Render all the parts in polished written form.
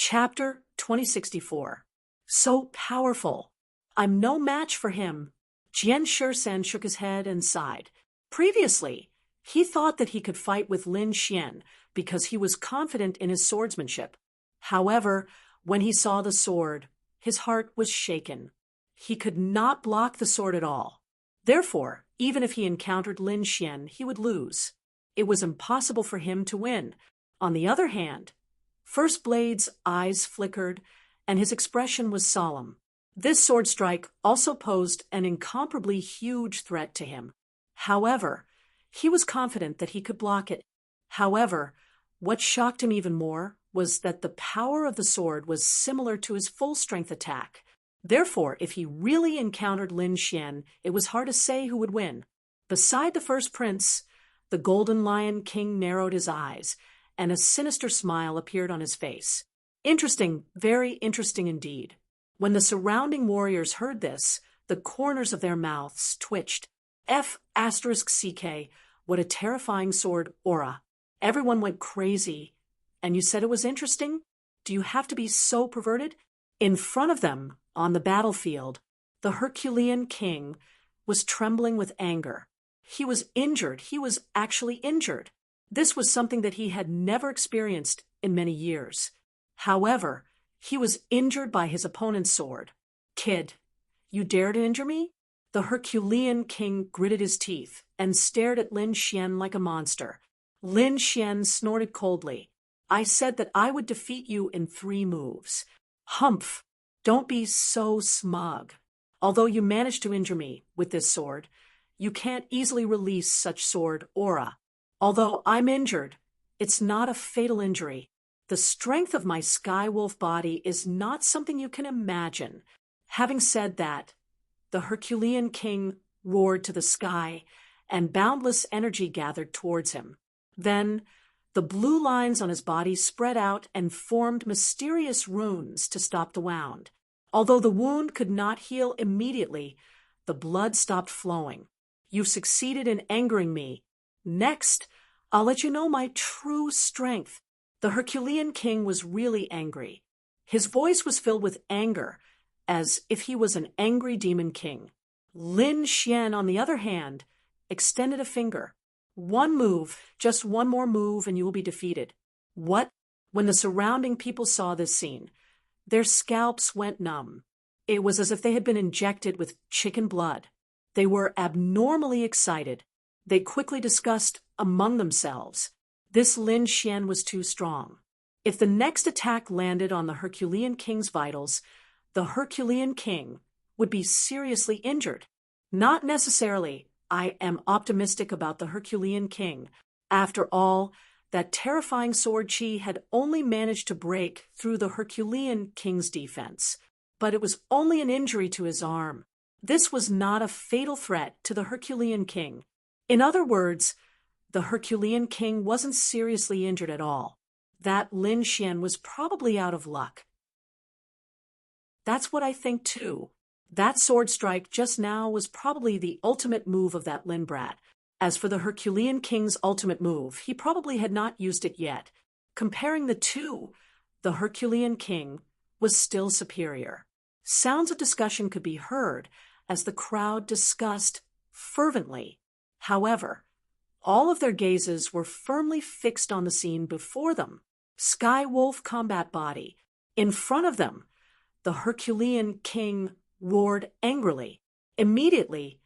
Chapter 2064. So powerful. I'm no match for him. Jian Shursen shook his head and sighed. Previously, he thought that he could fight with Lin Xian because he was confident in his swordsmanship. However, when he saw the sword, his heart was shaken. He could not block the sword at all. Therefore, even if he encountered Lin Xian, he would lose. It was impossible for him to win. On the other hand, First Blade's eyes flickered, and his expression was solemn. This sword strike also posed an incomparably huge threat to him. However, he was confident that he could block it. However, what shocked him even more was that the power of the sword was similar to his full-strength attack. Therefore, if he really encountered Lin Xian, it was hard to say who would win. Beside the first prince, the Golden Lion King narrowed his eyes, and a sinister smile appeared on his face. Interesting, very interesting indeed. When the surrounding warriors heard this, the corners of their mouths twitched. F***CK, what a terrifying sword aura. Everyone went crazy. And you said it was interesting? Do you have to be so perverted? In front of them, on the battlefield, the Herculean king was trembling with anger. He was injured. He was actually injured. This was something that he had never experienced in many years. However, he was injured by his opponent's sword. Kid, you dare to injure me? The Herculean king gritted his teeth and stared at Lin Xian like a monster. Lin Xian snorted coldly. I said that I would defeat you in 3 moves. Humph, don't be so smug. Although you managed to injure me with this sword, you can't easily release such sword aura. Although I'm injured, it's not a fatal injury. The strength of my Skywolf body is not something you can imagine. Having said that, the Herculean king roared to the sky, and boundless energy gathered towards him. Then, the blue lines on his body spread out and formed mysterious runes to stop the wound. Although the wound could not heal immediately, the blood stopped flowing. You've succeeded in angering me. Next, I'll let you know my true strength. The Herculean king was really angry. His voice was filled with anger, as if he was an angry demon king. Lin Xian, on the other hand, extended a finger. 1 move, just 1 more move, and you will be defeated. What? When the surrounding people saw this scene, their scalps went numb. It was as if they had been injected with chicken blood. They were abnormally excited. They quickly discussed among themselves. This Lin Xian was too strong. If the next attack landed on the Herculean king's vitals, the Herculean king would be seriously injured. Not necessarily. I am optimistic about the Herculean king. After all, that terrifying sword chi had only managed to break through the Herculean king's defense, but it was only an injury to his arm. This was not a fatal threat to the Herculean king. In other words, the Herculean king wasn't seriously injured at all. That Lin Xian was probably out of luck. That's what I think too. That sword strike just now was probably the ultimate move of that Lin brat. As for the Herculean king's ultimate move, he probably had not used it yet. Comparing the two, the Herculean king was still superior. Sounds of discussion could be heard as the crowd discussed fervently. However, all of their gazes were firmly fixed on the scene before them. Skywolf combat body. In front of them, the Herculean king roared angrily. Immediately,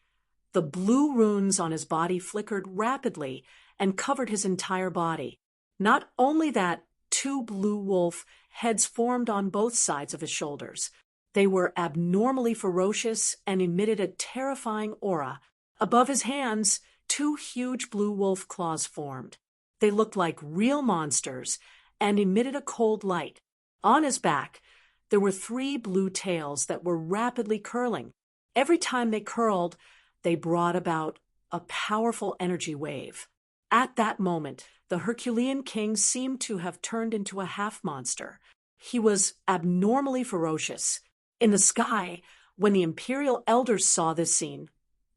the blue runes on his body flickered rapidly and covered his entire body. Not only that, 2 blue wolf heads formed on both sides of his shoulders. They were abnormally ferocious and emitted a terrifying aura. Above his hands, 2 huge blue wolf claws formed. They looked like real monsters and emitted a cold light. On his back, there were 3 blue tails that were rapidly curling. Every time they curled, they brought about a powerful energy wave. At that moment, the Herculean king seemed to have turned into a half-monster. He was abnormally ferocious. In the sky, when the Imperial elders saw this scene,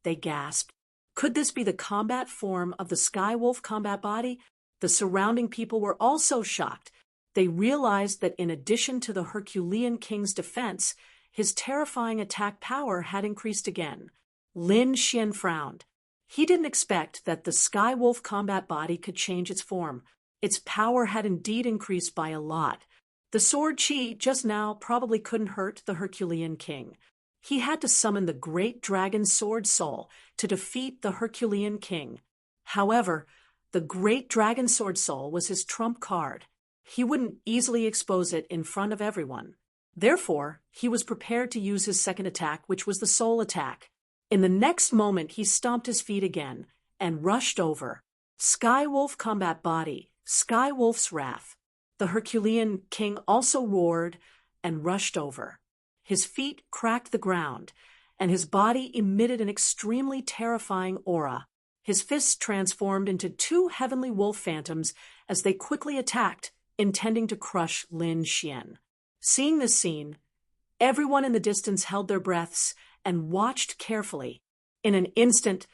they gasped. Could this be the combat form of the Skywolf combat body? The surrounding people were also shocked. They realized that in addition to the Herculean king's defense, his terrifying attack power had increased again. Lin Xian frowned. He didn't expect that the Sky Wolf combat body could change its form. Its power had indeed increased by a lot. The sword chi just now probably couldn't hurt the Herculean king. He had to summon the great dragon sword soul to defeat the Herculean king. However, the great dragon sword soul was his trump card. He wouldn't easily expose it in front of everyone. Therefore, he was prepared to use his second attack, which was the soul attack. In the next moment, he stomped his feet again and rushed over. Sky Wolf combat body, Sky Wolf's wrath. The Herculean king also roared and rushed over. His feet cracked the ground, and his body emitted an extremely terrifying aura. His fists transformed into two heavenly wolf phantoms as they quickly attacked, intending to crush Lin Xian. Seeing this scene, everyone in the distance held their breaths and watched carefully. In an instant,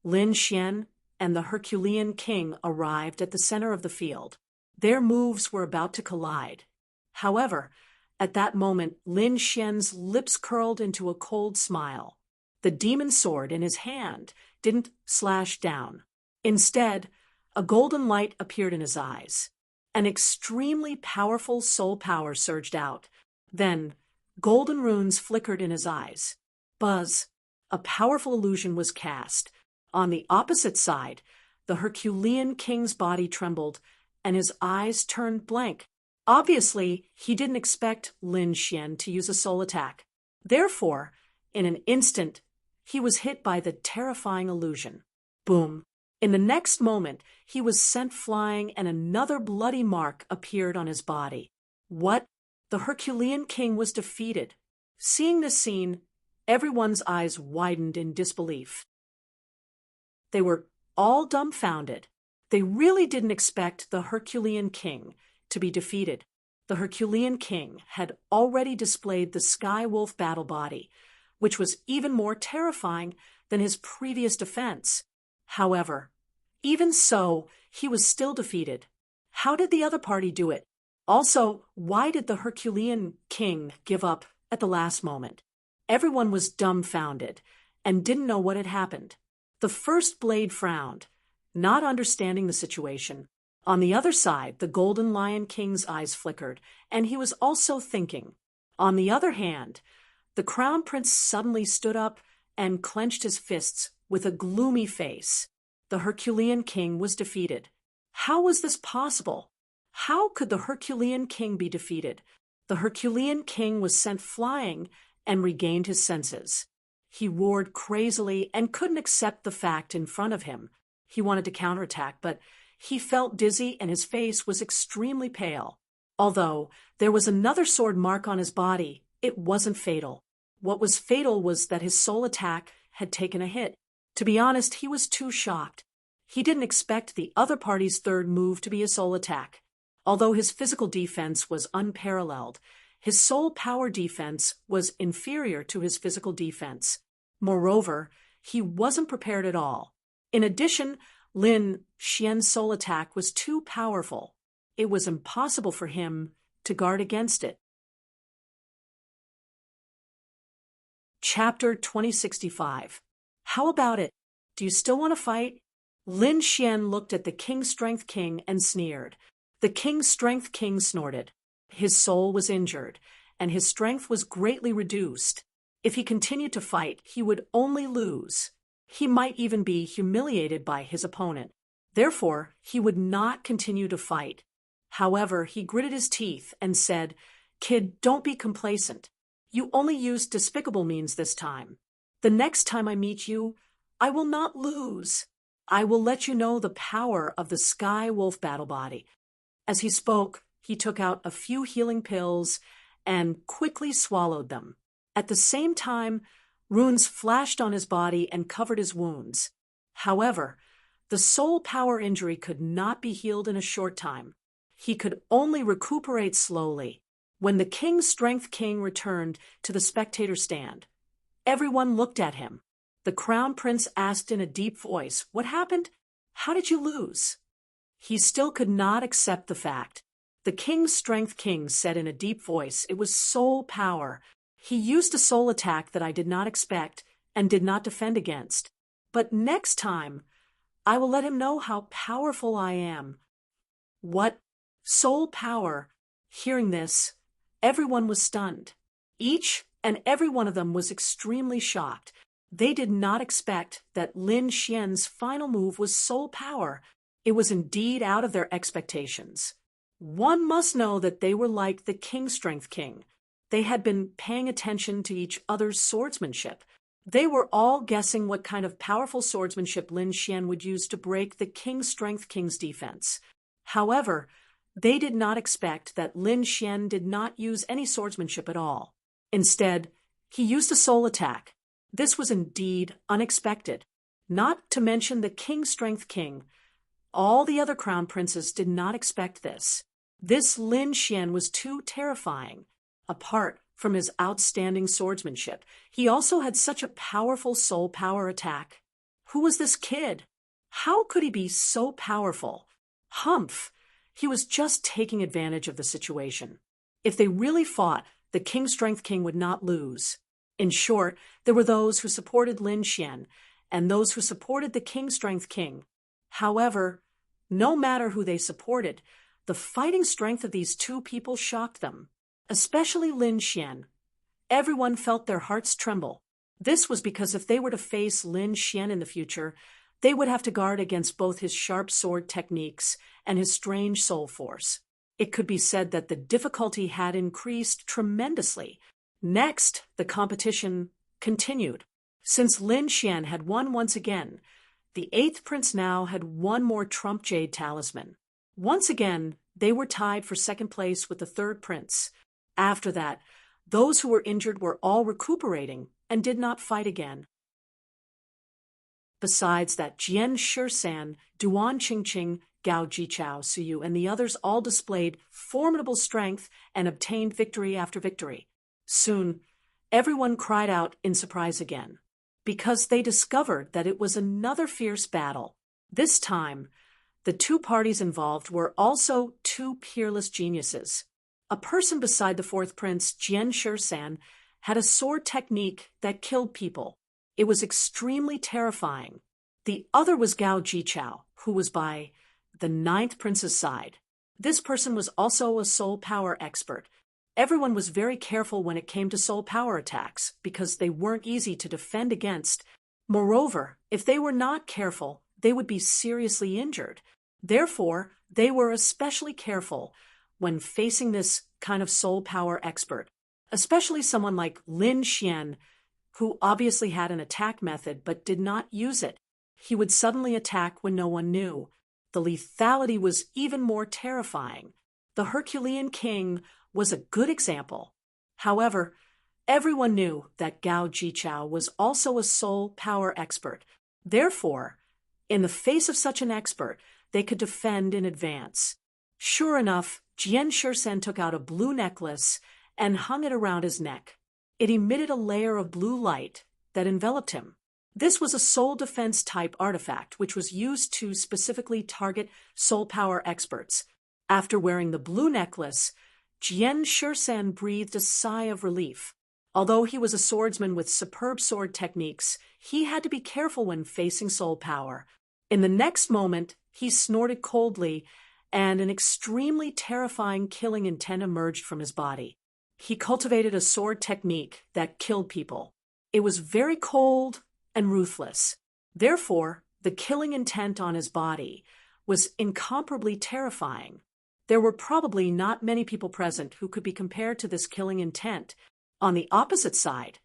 Lin Xian and the Herculean king arrived at the center of the field. Their moves were about to collide. However, at that moment, Lin Xian's lips curled into a cold smile. The demon sword in his hand didn't slash down. Instead, a golden light appeared in his eyes. An extremely powerful soul power surged out. Then, golden runes flickered in his eyes. Buzz! A powerful illusion was cast. On the opposite side, the Herculean king's body trembled, and his eyes turned blank. Obviously, he didn't expect Lin Xian to use a soul attack. Therefore, in an instant, he was hit by the terrifying illusion. Boom! In the next moment, he was sent flying and another bloody mark appeared on his body. What? The Herculean king was defeated. Seeing this scene, everyone's eyes widened in disbelief. They were all dumbfounded. They really didn't expect the Herculean king to be defeated. The Herculean king had already displayed the Sky Wolf battle body, which was even more terrifying than his previous defense. However, even so, he was still defeated. How did the other party do it? Also, why did the Herculean king give up at the last moment? Everyone was dumbfounded and didn't know what had happened. The first blade frowned, not understanding the situation. On the other side, the Golden Lion King's eyes flickered, and he was also thinking. On the other hand, the Crown Prince suddenly stood up and clenched his fists with a gloomy face. The Herculean King was defeated. How was this possible? How could the Herculean King be defeated? The Herculean King was sent flying and regained his senses. He roared crazily and couldn't accept the fact in front of him. He wanted to counterattack, but he felt dizzy and his face was extremely pale. Although there was another sword mark on his body, it wasn't fatal. What was fatal was that his soul attack had taken a hit. To be honest, he was too shocked. He didn't expect the other party's third move to be a soul attack. Although his physical defense was unparalleled, his soul power defense was inferior to his physical defense. Moreover, he wasn't prepared at all. In addition, Lin Xian's soul attack was too powerful. It was impossible for him to guard against it. Chapter 2065. How about it? Do you still want to fight? Lin Xian looked at the King Strength King and sneered. The King Strength King snorted. His soul was injured, and his strength was greatly reduced. If he continued to fight, he would only lose. He might even be humiliated by his opponent. Therefore, he would not continue to fight. However, he gritted his teeth and said, "Kid, don't be complacent. You only used despicable means this time. The next time I meet you, I will not lose. I will let you know the power of the Sky Wolf battle body." As he spoke, he took out a few healing pills and quickly swallowed them. At the same time, runes flashed on his body and covered his wounds. However, the soul power injury could not be healed in a short time. He could only recuperate slowly. When the King Strength King returned to the spectator stand, everyone looked at him. The Crown Prince asked in a deep voice, "What happened? How did you lose?" He still could not accept the fact. The The King's Strength King said in a deep voice. It was soul power. He used a soul attack that I did not expect and did not defend against. But next time, I will let him know how powerful I am. What? Soul power? Hearing this, everyone was stunned. Each and every one of them was extremely shocked. They did not expect that Lin Xian's final move was soul power. It was indeed out of their expectations. One must know that they were like the King's Strength King. They had been paying attention to each other's swordsmanship. They were all guessing what kind of powerful swordsmanship Lin Xian would use to break the King's Strength King's defense. However, they did not expect that Lin Xian did not use any swordsmanship at all. Instead, he used a soul attack. This was indeed unexpected. Not to mention the King's Strength King. All the other crown princes did not expect this. This Lin Xian was too terrifying. Apart from his outstanding swordsmanship, he also had such a powerful soul power attack. Who was this kid? How could he be so powerful? Humph! He was just taking advantage of the situation. If they really fought, the King's Strength King would not lose. In short, there were those who supported Lin Xian and those who supported the King's Strength King. However, no matter who they supported, the fighting strength of these two people shocked them, especially Lin Xian. Everyone felt their hearts tremble. This was because if they were to face Lin Xian in the future, they would have to guard against both his sharp sword techniques and his strange soul force. It could be said that the difficulty had increased tremendously. Next, the competition continued. Since Lin Xian had won once again, the 8th prince now had one more trump jade talisman. Once again, they were tied for second place with the 3rd prince. After that, those who were injured were all recuperating and did not fight again. Besides that, Jian Shisan, Duan Qingqing, Gao Jichao, Suyu, and the others all displayed formidable strength and obtained victory after victory. Soon, everyone cried out in surprise again, because they discovered that it was another fierce battle. This time, the two parties involved were also two peerless geniuses. A person beside the 4th prince, Jian Shisan, had a sword technique that killed people. It was extremely terrifying. The other was Gao Jichao, who was by the 9th prince's side. This person was also a soul power expert. Everyone was very careful when it came to soul power attacks, because they weren't easy to defend against. Moreover, if they were not careful, they would be seriously injured. Therefore, they were especially careful when facing this kind of soul power expert, especially someone like Lin Xian, who obviously had an attack method but did not use it. He would suddenly attack when no one knew. The lethality was even more terrifying. The Herculean King was a good example. However, everyone knew that Gao Jichao was also a soul power expert. Therefore, in the face of such an expert, they could defend in advance. Sure enough, Jian Shisan took out a blue necklace and hung it around his neck. It emitted a layer of blue light that enveloped him. This was a soul defense type artifact, which was used to specifically target soul power experts. After wearing the blue necklace, Jian Shisan breathed a sigh of relief. Although he was a swordsman with superb sword techniques, he had to be careful when facing soul power. In the next moment, he snorted coldly, and an extremely terrifying killing intent emerged from his body. He cultivated a sword technique that killed people. It was very cold and ruthless. Therefore, the killing intent on his body was incomparably terrifying. There were probably not many people present who could be compared to this killing intent. On the opposite side,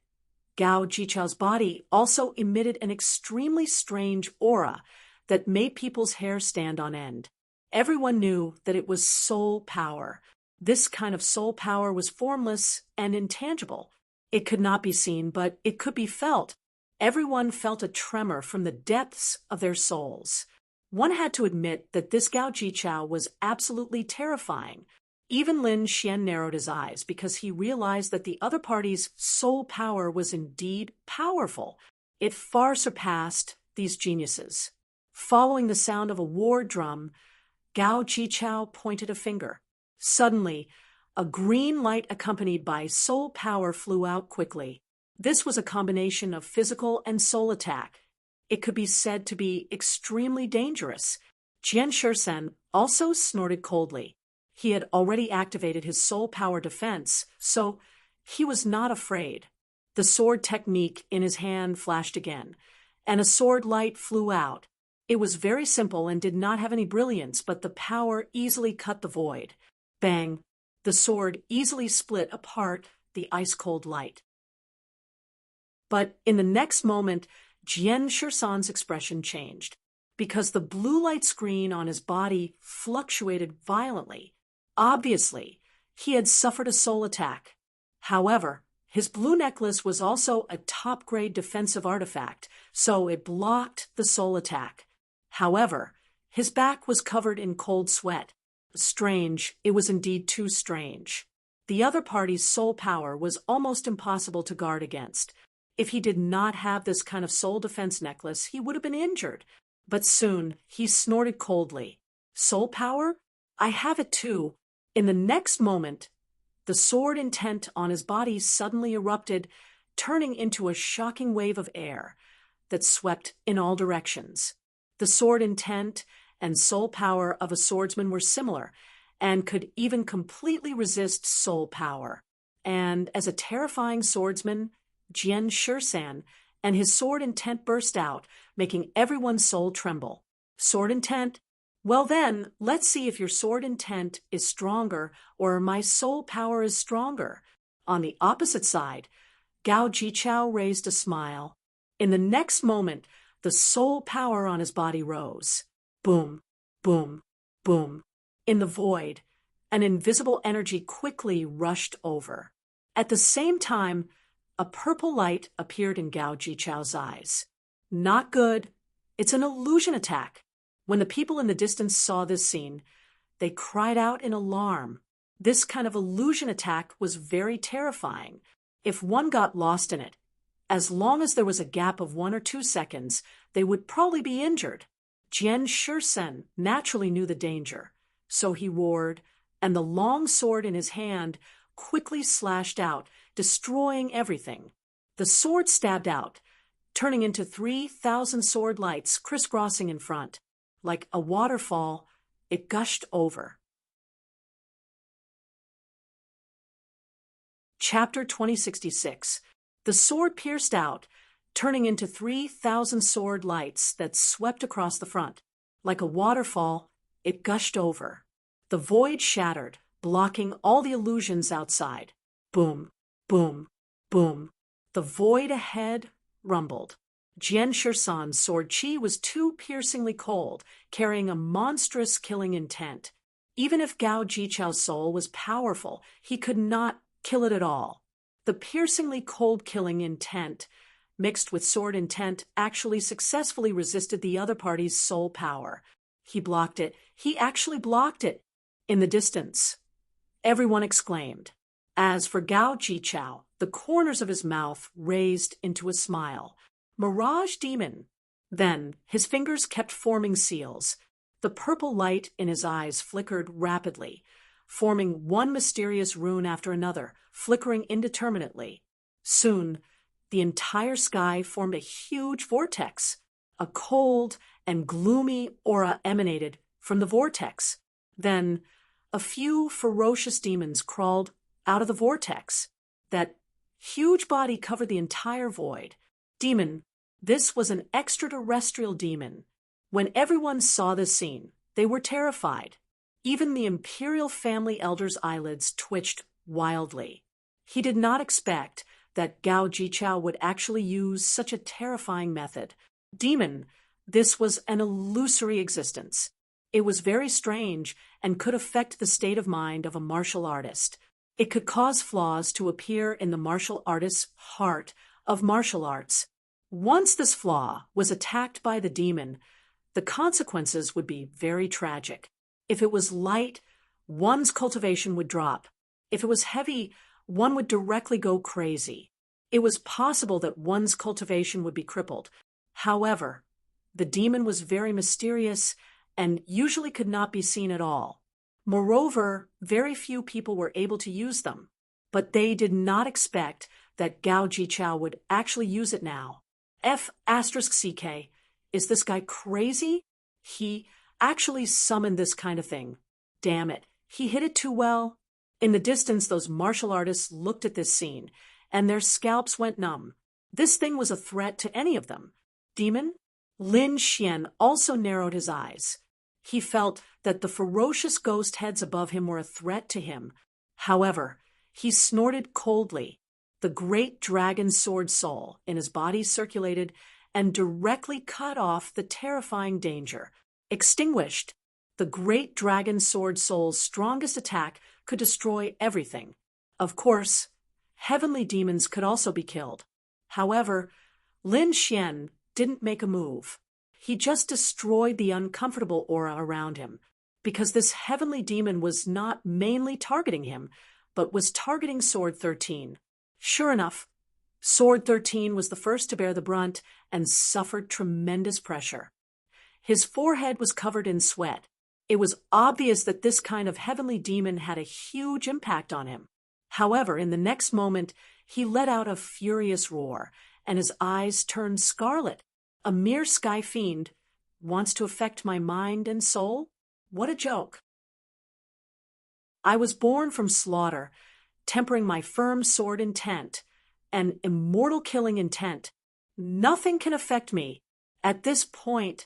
Gao Jichao's body also emitted an extremely strange aura that made people's hair stand on end. Everyone knew that it was soul power. This kind of soul power was formless and intangible. It could not be seen, but it could be felt. Everyone felt a tremor from the depths of their souls. One had to admit that this Gao Jichao was absolutely terrifying. Even Lin Xian narrowed his eyes because he realized that the other party's soul power was indeed powerful. It far surpassed these geniuses. Following the sound of a war drum, Gao Jichao pointed a finger. Suddenly, a green light accompanied by soul power flew out quickly. This was a combination of physical and soul attack. It could be said to be extremely dangerous. Jian Shursen also snorted coldly. He had already activated his soul power defense, so he was not afraid. The sword technique in his hand flashed again, and a sword light flew out. It was very simple and did not have any brilliance, but the power easily cut the void. Bang! The sword easily split apart the ice-cold light. But in the next moment, Jian Shursan's expression changed, because the blue light screen on his body fluctuated violently. Obviously, he had suffered a soul attack. However, his blue necklace was also a top-grade defensive artifact, so it blocked the soul attack. However, his back was covered in cold sweat. Strange, it was indeed too strange. The other party's soul power was almost impossible to guard against. If he did not have this kind of soul defense necklace, he would have been injured. But soon, he snorted coldly. Soul power? I have it too. In the next moment, the sword intent on his body suddenly erupted, turning into a shocking wave of air that swept in all directions. The sword intent and soul power of a swordsman were similar, and could even completely resist soul power. And as a terrifying swordsman, Jian Shursan and his sword intent burst out, making everyone's soul tremble. Sword intent? Well then, let's see if your sword intent is stronger or my soul power is stronger. On the opposite side, Gao Jichao raised a smile. In the next moment, the soul power on his body rose. Boom, boom, boom. In the void, an invisible energy quickly rushed over. At the same time, a purple light appeared in Gao Jichao's eyes. Not good. It's an illusion attack. When the people in the distance saw this scene, they cried out in alarm. This kind of illusion attack was very terrifying. If one got lost in it, as long as there was a gap of 1 or 2 seconds, they would probably be injured. Jian Shursen naturally knew the danger, so he roared, and the long sword in his hand quickly slashed out, destroying everything. The sword stabbed out, turning into 3,000 sword lights crisscrossing in front. Like a waterfall, it gushed over. Chapter 2066. The sword pierced out, turning into 3,000 sword lights that swept across the front. Like a waterfall, it gushed over. The void shattered, blocking all the illusions outside. Boom, boom, boom. The void ahead rumbled. Jian Shursan's sword chi was too piercingly cold, carrying a monstrous killing intent. Even if Gao Jichao's soul was powerful, he could not kill it at all. The piercingly cold killing intent, mixed with sword intent, actually successfully resisted the other party's soul power. He blocked it. He actually blocked it. In the distance, everyone exclaimed. As for Gao Jichao, the corners of his mouth raised into a smile. Mirage demon. Then his fingers kept forming seals. The purple light in his eyes flickered rapidly, forming one mysterious rune after another, flickering indeterminately. Soon, the entire sky formed a huge vortex. A cold and gloomy aura emanated from the vortex. Then, a few ferocious demons crawled out of the vortex. That huge body covered the entire void. Demon. This was an extraterrestrial demon. When everyone saw this scene, they were terrified. Even the imperial family elder's eyelids twitched wildly. He did not expect that Gao Jichao would actually use such a terrifying method. Demon, this was an illusory existence. It was very strange and could affect the state of mind of a martial artist. It could cause flaws to appear in the martial artist's heart of martial arts. Once this flaw was attacked by the demon, the consequences would be very tragic. If it was light, one's cultivation would drop. If it was heavy, one would directly go crazy. It was possible that one's cultivation would be crippled. However, the demon was very mysterious and usually could not be seen at all. Moreover, very few people were able to use them, but they did not expect that Gao Jichao would actually use it now. F*CK, is this guy crazy? He actually summoned this kind of thing. Damn it, he hit it too well. In the distance, those martial artists looked at this scene, and their scalps went numb. This thing was a threat to any of them. Demon? Lin Xian also narrowed his eyes. He felt that the ferocious ghost heads above him were a threat to him. However, he snorted coldly. The great dragon sword soul in his body circulated and directly cut off the terrifying danger. Extinguished, the great dragon sword soul's strongest attack could destroy everything. Of course, heavenly demons could also be killed. However, Lin Xian didn't make a move. He just destroyed the uncomfortable aura around him, because this heavenly demon was not mainly targeting him, but was targeting Sword 13. Sure enough, Sword 13 was the first to bear the brunt and suffered tremendous pressure. His forehead was covered in sweat. It was obvious that this kind of heavenly demon had a huge impact on him. However, in the next moment, he let out a furious roar, and his eyes turned scarlet. A mere sky fiend wants to affect my mind and soul? What a joke. I was born from slaughter, tempering my firm sword intent, an immortal killing intent. Nothing can affect me. At this point,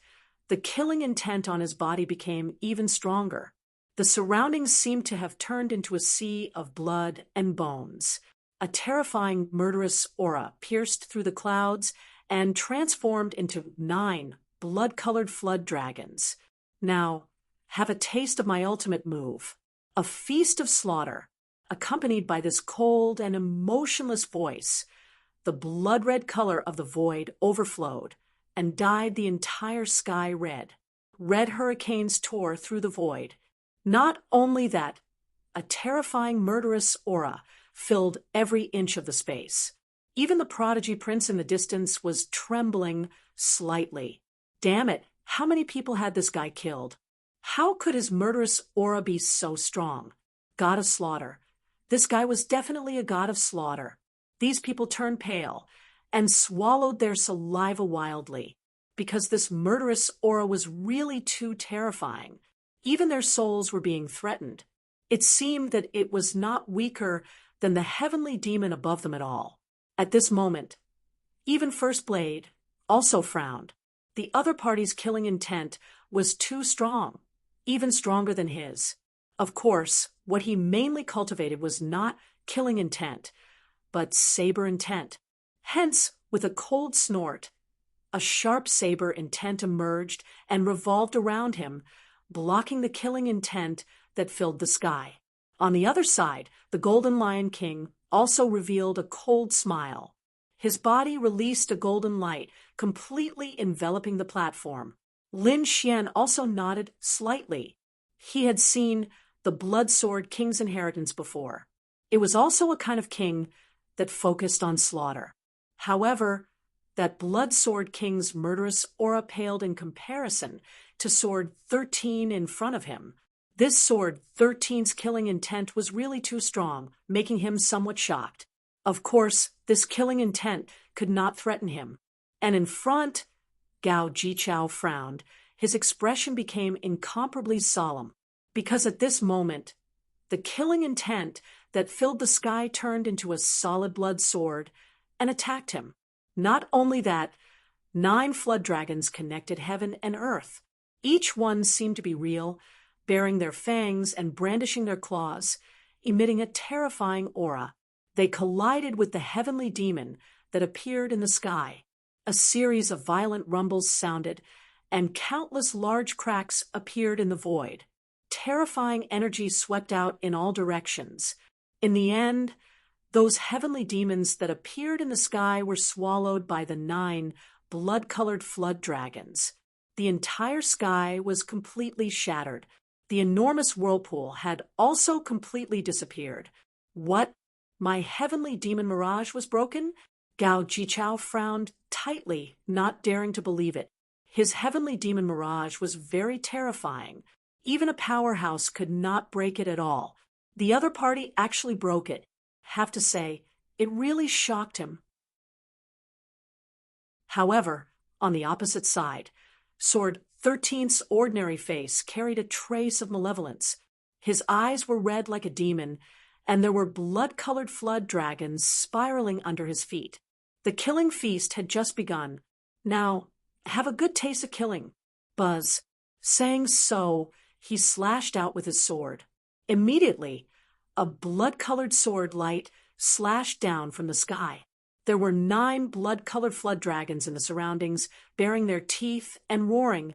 the killing intent on his body became even stronger. The surroundings seemed to have turned into a sea of blood and bones. A terrifying, murderous aura pierced through the clouds and transformed into 9 blood-colored flood dragons. Now, have a taste of my ultimate move. A feast of slaughter, accompanied by this cold and emotionless voice. The blood-red color of the void overflowed and dyed the entire sky red. Red hurricanes tore through the void. Not only that, a terrifying murderous aura filled every inch of the space. Even the prodigy prince in the distance was trembling slightly. Damn it, how many people had this guy killed? How could his murderous aura be so strong? God of slaughter. This guy was definitely a god of slaughter. These people turned pale and swallowed their saliva wildly, because this murderous aura was really too terrifying. Even their souls were being threatened. It seemed that it was not weaker than the heavenly demon above them at all. At this moment, even First Blade also frowned. The other party's killing intent was too strong, even stronger than his. Of course, what he mainly cultivated was not killing intent, but saber intent. Hence, with a cold snort, a sharp saber intent emerged and revolved around him, blocking the killing intent that filled the sky. On the other side, the Golden Lion King also revealed a cold smile. His body released a golden light, completely enveloping the platform. Lin Xian also nodded slightly. He had seen the Blood Sword King's inheritance before. It was also a kind of king that focused on slaughter. However, that Blood Sword King's murderous aura paled in comparison to Sword 13 in front of him. This Sword 13's killing intent was really too strong, making him somewhat shocked. Of course, this killing intent could not threaten him. And in front, Gao Jichao frowned. His expression became incomparably solemn, because at this moment, the killing intent that filled the sky turned into a solid blood sword and attacked him. Not only that, 9 flood dragons connected heaven and earth. Each one seemed to be real, baring their fangs and brandishing their claws, emitting a terrifying aura. They collided with the heavenly demon that appeared in the sky. A series of violent rumbles sounded, and countless large cracks appeared in the void. Terrifying energy swept out in all directions. In the end, those heavenly demons that appeared in the sky were swallowed by the 9 blood-colored flood dragons. The entire sky was completely shattered. The enormous whirlpool had also completely disappeared. What? My heavenly demon mirage was broken? Gao Jichao frowned tightly, not daring to believe it. His heavenly demon mirage was very terrifying. even a powerhouse could not break it at all. The other party actually broke it. Have to say, it really shocked him. However, on the opposite side, Sword 13's ordinary face carried a trace of malevolence. His eyes were red like a demon, and there were blood-colored flood dragons spiraling under his feet. The killing feast had just begun. Now, have a good taste of killing, Buzz. Saying so, he slashed out with his sword. Immediately, a blood-colored sword light slashed down from the sky. There were 9 blood-colored flood dragons in the surroundings, baring their teeth and roaring,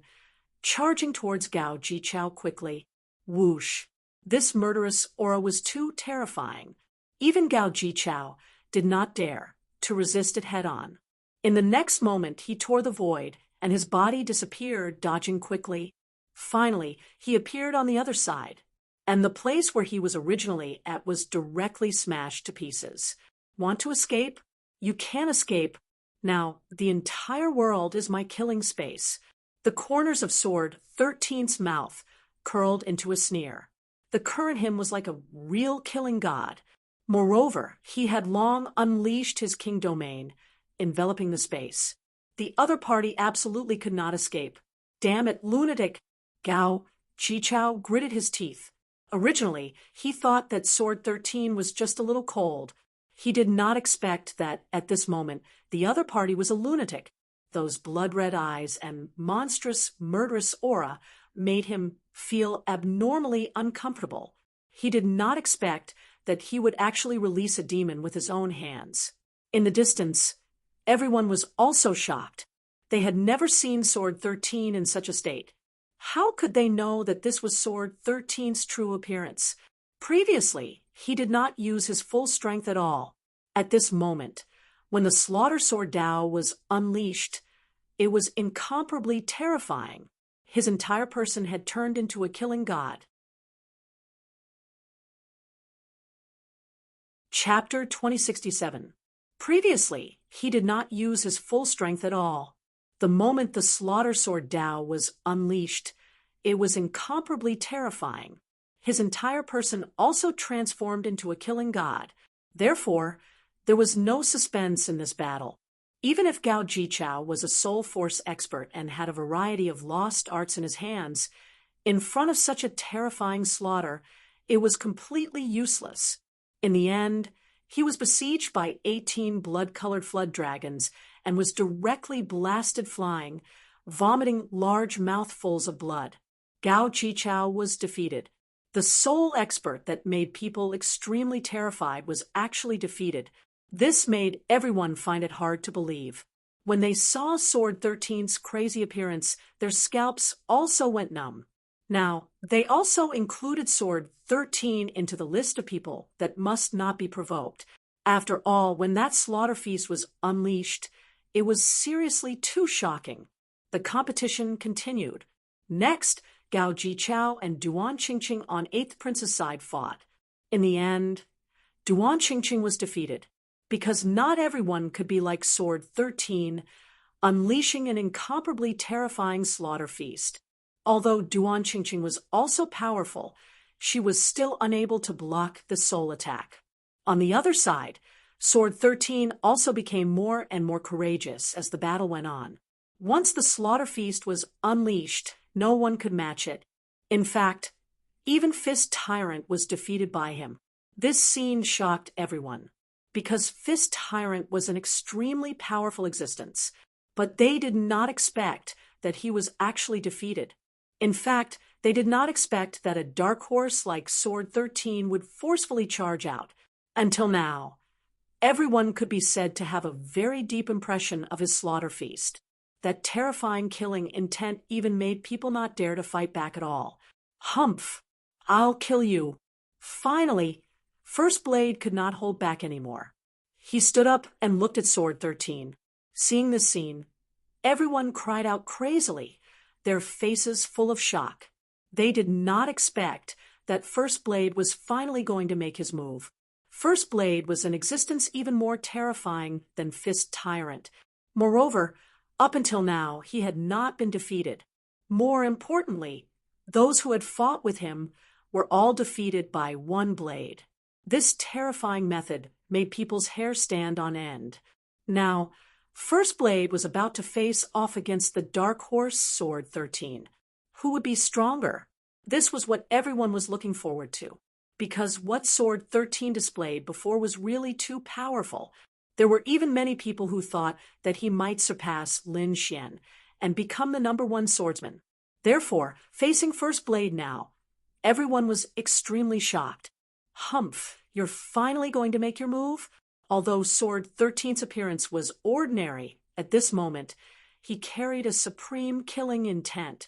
charging towards Gao Jichao quickly. Whoosh! This murderous aura was too terrifying. Even Gao Jichao did not dare to resist it head-on. In the next moment, he tore the void, and his body disappeared, dodging quickly. Finally, he appeared on the other side, and the place where he was originally at was directly smashed to pieces. Want to escape? You can't escape. Now, the entire world is my killing space. The corners of Sword 13's mouth curled into a sneer. The current him was like a real killing god. Moreover, he had long unleashed his king domain, enveloping the space. The other party absolutely could not escape. Damn it, lunatic! Gao Jichao gritted his teeth. Originally, he thought that Sword 13 was just a little cold. He did not expect that, at this moment, the other party was a lunatic. Those blood-red eyes and monstrous, murderous aura made him feel abnormally uncomfortable. He did not expect that he would actually release a demon with his own hands. In the distance, everyone was also shocked. They had never seen Sword 13 in such a state. How could they know that this was Sword 13's true appearance? Previously, he did not use his full strength at all. At this moment, when the Slaughter Sword Dao was unleashed, it was incomparably terrifying. His entire person had turned into a killing god. Chapter 2067. Previously, he did not use his full strength at all. The moment the Slaughter Sword Dao was unleashed, it was incomparably terrifying. His entire person also transformed into a killing god. Therefore, there was no suspense in this battle. Even if Gao Jichao was a soul force expert and had a variety of lost arts in his hands, in front of such a terrifying slaughter, it was completely useless. In the end, he was besieged by 18 blood-colored flood dragons and was directly blasted flying, vomiting large mouthfuls of blood. Gao Jichao was defeated. The sole expert that made people extremely terrified was actually defeated. This made everyone find it hard to believe. When they saw Sword 13's crazy appearance, their scalps also went numb. Now, they also included Sword 13 into the list of people that must not be provoked. After all, when that slaughter feast was unleashed, it was seriously too shocking. The competition continued. Next, Gao Jichao and Duan Qingqing on 8th Prince's side fought. In the end, Duan Qingqing was defeated, because not everyone could be like Sword 13, unleashing an incomparably terrifying slaughter feast. Although Duan Qingqing was also powerful, she was still unable to block the soul attack. On the other side, Sword 13 also became more and more courageous as the battle went on. Once the slaughter feast was unleashed, no one could match it. In fact, even Fist Tyrant was defeated by him. This scene shocked everyone, because Fist Tyrant was an extremely powerful existence, but they did not expect that he was actually defeated. In fact, they did not expect that a dark horse like Sword 13 would forcefully charge out. Until now, everyone could be said to have a very deep impression of his slaughter feast. That terrifying killing intent even made people not dare to fight back at all. Humph! I'll kill you. Finally, First Blade could not hold back anymore. He stood up and looked at Sword 13. Seeing this scene, everyone cried out crazily, their faces full of shock. They did not expect that First Blade was finally going to make his move. First Blade was an existence even more terrifying than Fist Tyrant. Moreover, up until now, he had not been defeated. More importantly, Those who had fought with him were all defeated by one blade. This terrifying method made people's hair stand on end. Now, First Blade was about to face off against the Dark Horse Sword 13. Who would be stronger? This was what everyone was looking forward to, because what Sword 13 displayed before was really too powerful. There were even many people who thought that he might surpass Lin Xian and become the #1 swordsman. Therefore, facing First Blade now, everyone was extremely shocked. Humph, you're finally going to make your move? Although Sword 13's appearance was ordinary at this moment, he carried a supreme killing intent.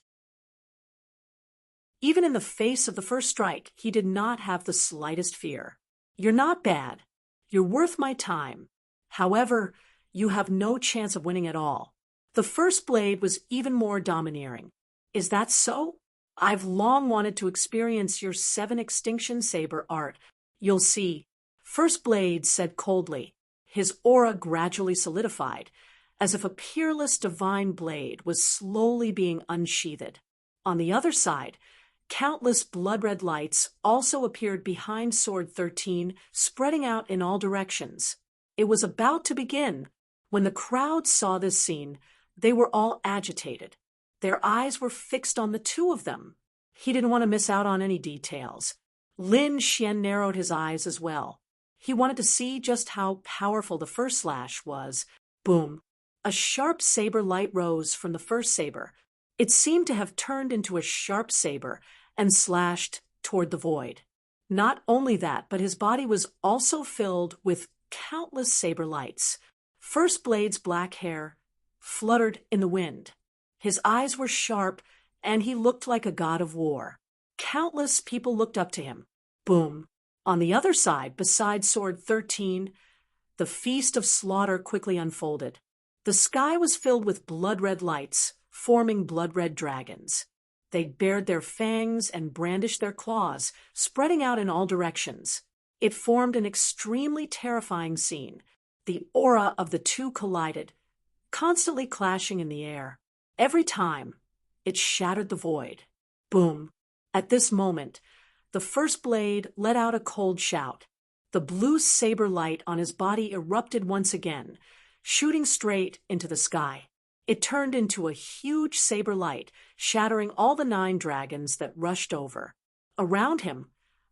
Even in the face of the first strike, he did not have the slightest fear. You're not bad. You're worth my time. However, you have no chance of winning at all. The First Blade was even more domineering. Is that so? I've long wanted to experience your 7 extinction saber art. You'll see. First Blade said coldly. His aura gradually solidified, as if a peerless divine blade was slowly being unsheathed. On the other side, countless blood-red lights also appeared behind Sword 13, spreading out in all directions. It was about to begin. When the crowd saw this scene, they were all agitated. Their eyes were fixed on the two of them. He didn't want to miss out on any details. Lin Xian narrowed his eyes as well. He wanted to see just how powerful the first slash was. Boom! A sharp saber light rose from the first saber. It seemed to have turned into a sharp saber and slashed toward the void. Not only that, but his body was also filled with countless saber lights. First Blade's black hair fluttered in the wind. His eyes were sharp, and he looked like a god of war. Countless people looked up to him. Boom! On the other side, beside Sword 13, the feast of slaughter quickly unfolded. The sky was filled with blood-red lights, forming blood-red dragons. They bared their fangs and brandished their claws, spreading out in all directions. It formed an extremely terrifying scene. The aura of the two collided, constantly clashing in the air. Every time, it shattered the void. Boom! At this moment, the First Blade let out a cold shout. The blue saber light on his body erupted once again, shooting straight into the sky. It turned into a huge saber light, shattering all the 9 dragons that rushed over. Around him,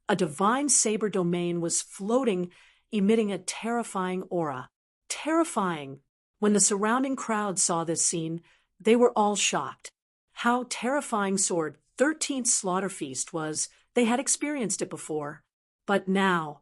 a divine saber domain was floating, emitting a terrifying aura. Terrifying! When the surrounding crowd saw this scene, they were all shocked. How terrifying Sword 13's slaughter feast was, they had experienced it before. But now,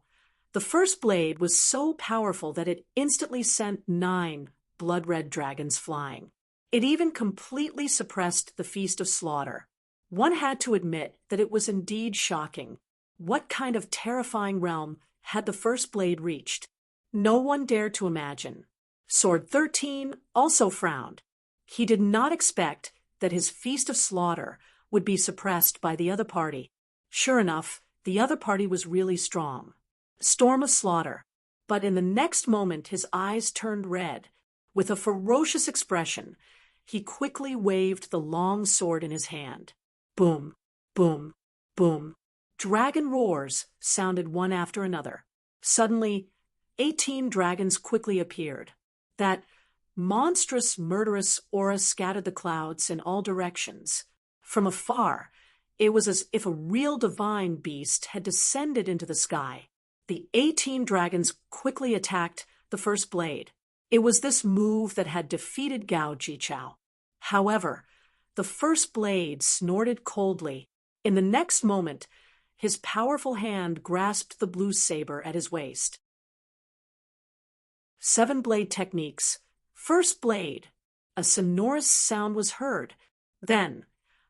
the First Blade was so powerful that it instantly sent 9 blood-red dragons flying. It even completely suppressed the feast of slaughter. One had to admit that it was indeed shocking. What kind of terrifying realm had the First Blade reached? No one dared to imagine. Sword 13 also frowned. He did not expect that his feast of slaughter would be suppressed by the other party. Sure enough, the other party was really strong. Storm of slaughter. But in the next moment, his eyes turned red. With a ferocious expression, he quickly waved the long sword in his hand. Boom, boom, boom. Dragon roars sounded one after another. Suddenly, 18 dragons quickly appeared. That monstrous, murderous aura scattered the clouds in all directions. From afar, it was as if a real divine beast had descended into the sky. The 18 dragons quickly attacked the First Blade. It was this move that had defeated Gao Jichao. However, the First Blade snorted coldly. In the next moment, his powerful hand grasped the blue saber at his waist. 7 blade techniques. First Blade. A sonorous sound was heard. Then,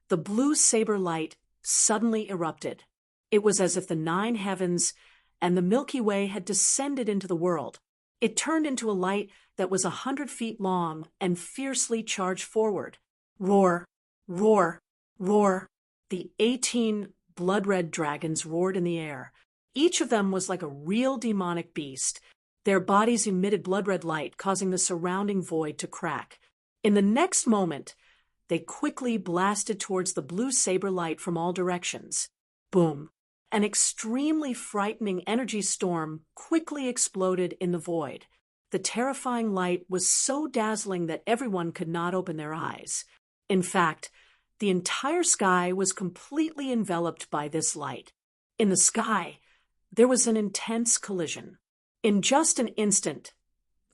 the blue saber light suddenly erupted. It was as if the 9 heavens and the Milky Way had descended into the world. It turned into a light that was 100 feet long and fiercely charged forward. Roar, roar, roar. The 18 blood-red dragons roared in the air. Each of them was like a real demonic beast. Their bodies emitted blood-red light, causing the surrounding void to crack. In the next moment, they quickly blasted towards the blue saber light from all directions. Boom! An extremely frightening energy storm quickly exploded in the void. The terrifying light was so dazzling that everyone could not open their eyes. In fact, the entire sky was completely enveloped by this light. In the sky, there was an intense collision. In just an instant,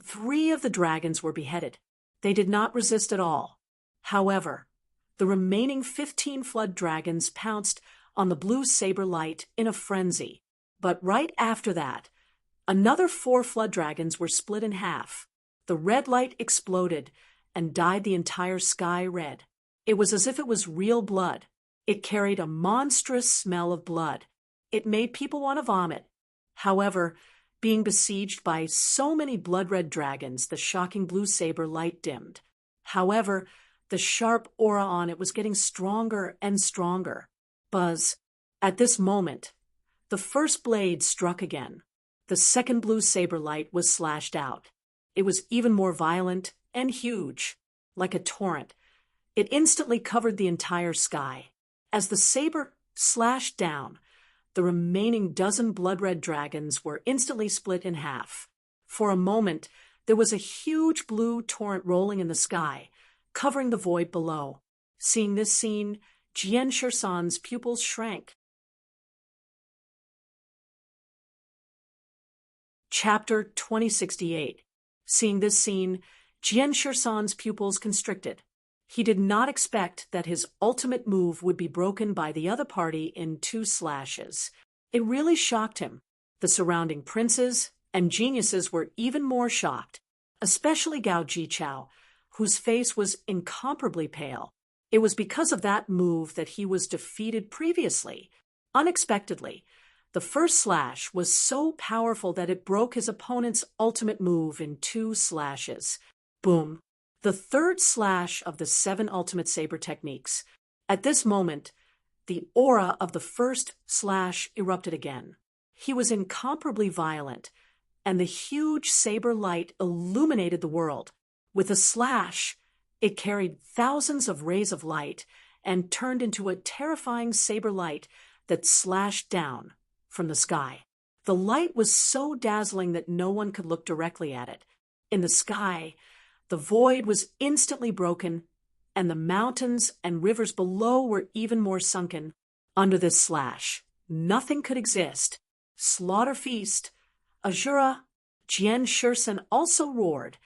3 of the dragons were beheaded. They did not resist at all. However, the remaining 15 flood dragons pounced on the blue saber light in a frenzy. But right after that, another 4 flood dragons were split in half. The red light exploded and dyed the entire sky red. It was as if it was real blood. It carried a monstrous smell of blood. It made people want to vomit. However, being besieged by so many blood-red dragons, the shocking blue saber light dimmed. However, the sharp aura on it was getting stronger and stronger. Buzz. At this moment, the first blade struck again. The second blue saber light was slashed out. It was even more violent and huge, like a torrent. It instantly covered the entire sky. As the saber slashed down, the remaining dozen blood-red dragons were instantly split in half. For a moment, there was a huge blue torrent rolling in the sky, covering the void below. Seeing this scene, Jian Shisan's pupils shrank. Chapter 2068. Seeing this scene, Jian Shisan's pupils constricted. He did not expect that his ultimate move would be broken by the other party in 2 slashes. It really shocked him. The surrounding princes and geniuses were even more shocked, especially Gao Jichao, whose face was incomparably pale. It was because of that move that he was defeated previously. Unexpectedly, the first slash was so powerful that it broke his opponent's ultimate move in 2 slashes. Boom! The third slash of the 7 ultimate saber techniques. At this moment, the aura of the first slash erupted again. He was incomparably violent, and the huge saber light illuminated the world. With a slash, it carried thousands of rays of light and turned into a terrifying saber light that slashed down from the sky. The light was so dazzling that no one could look directly at it. In the sky, the void was instantly broken, and the mountains and rivers below were even more sunken under this slash. Nothing could exist. Slaughter feast. Azura. Jian Shisan also roared,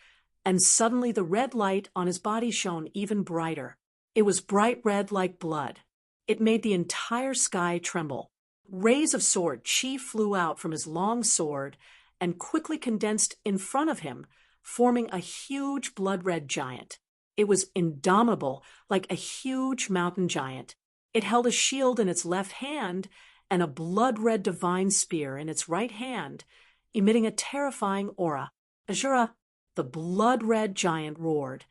and suddenly the red light on his body shone even brighter. It was bright red like blood. It made the entire sky tremble. Rays of sword chi flew out from his long sword and quickly condensed in front of him, forming a huge blood-red giant. It was indomitable, like a huge mountain giant. It held a shield in its left hand and a blood-red divine spear in its right hand, emitting a terrifying aura. Azura, the blood-red giant, roared,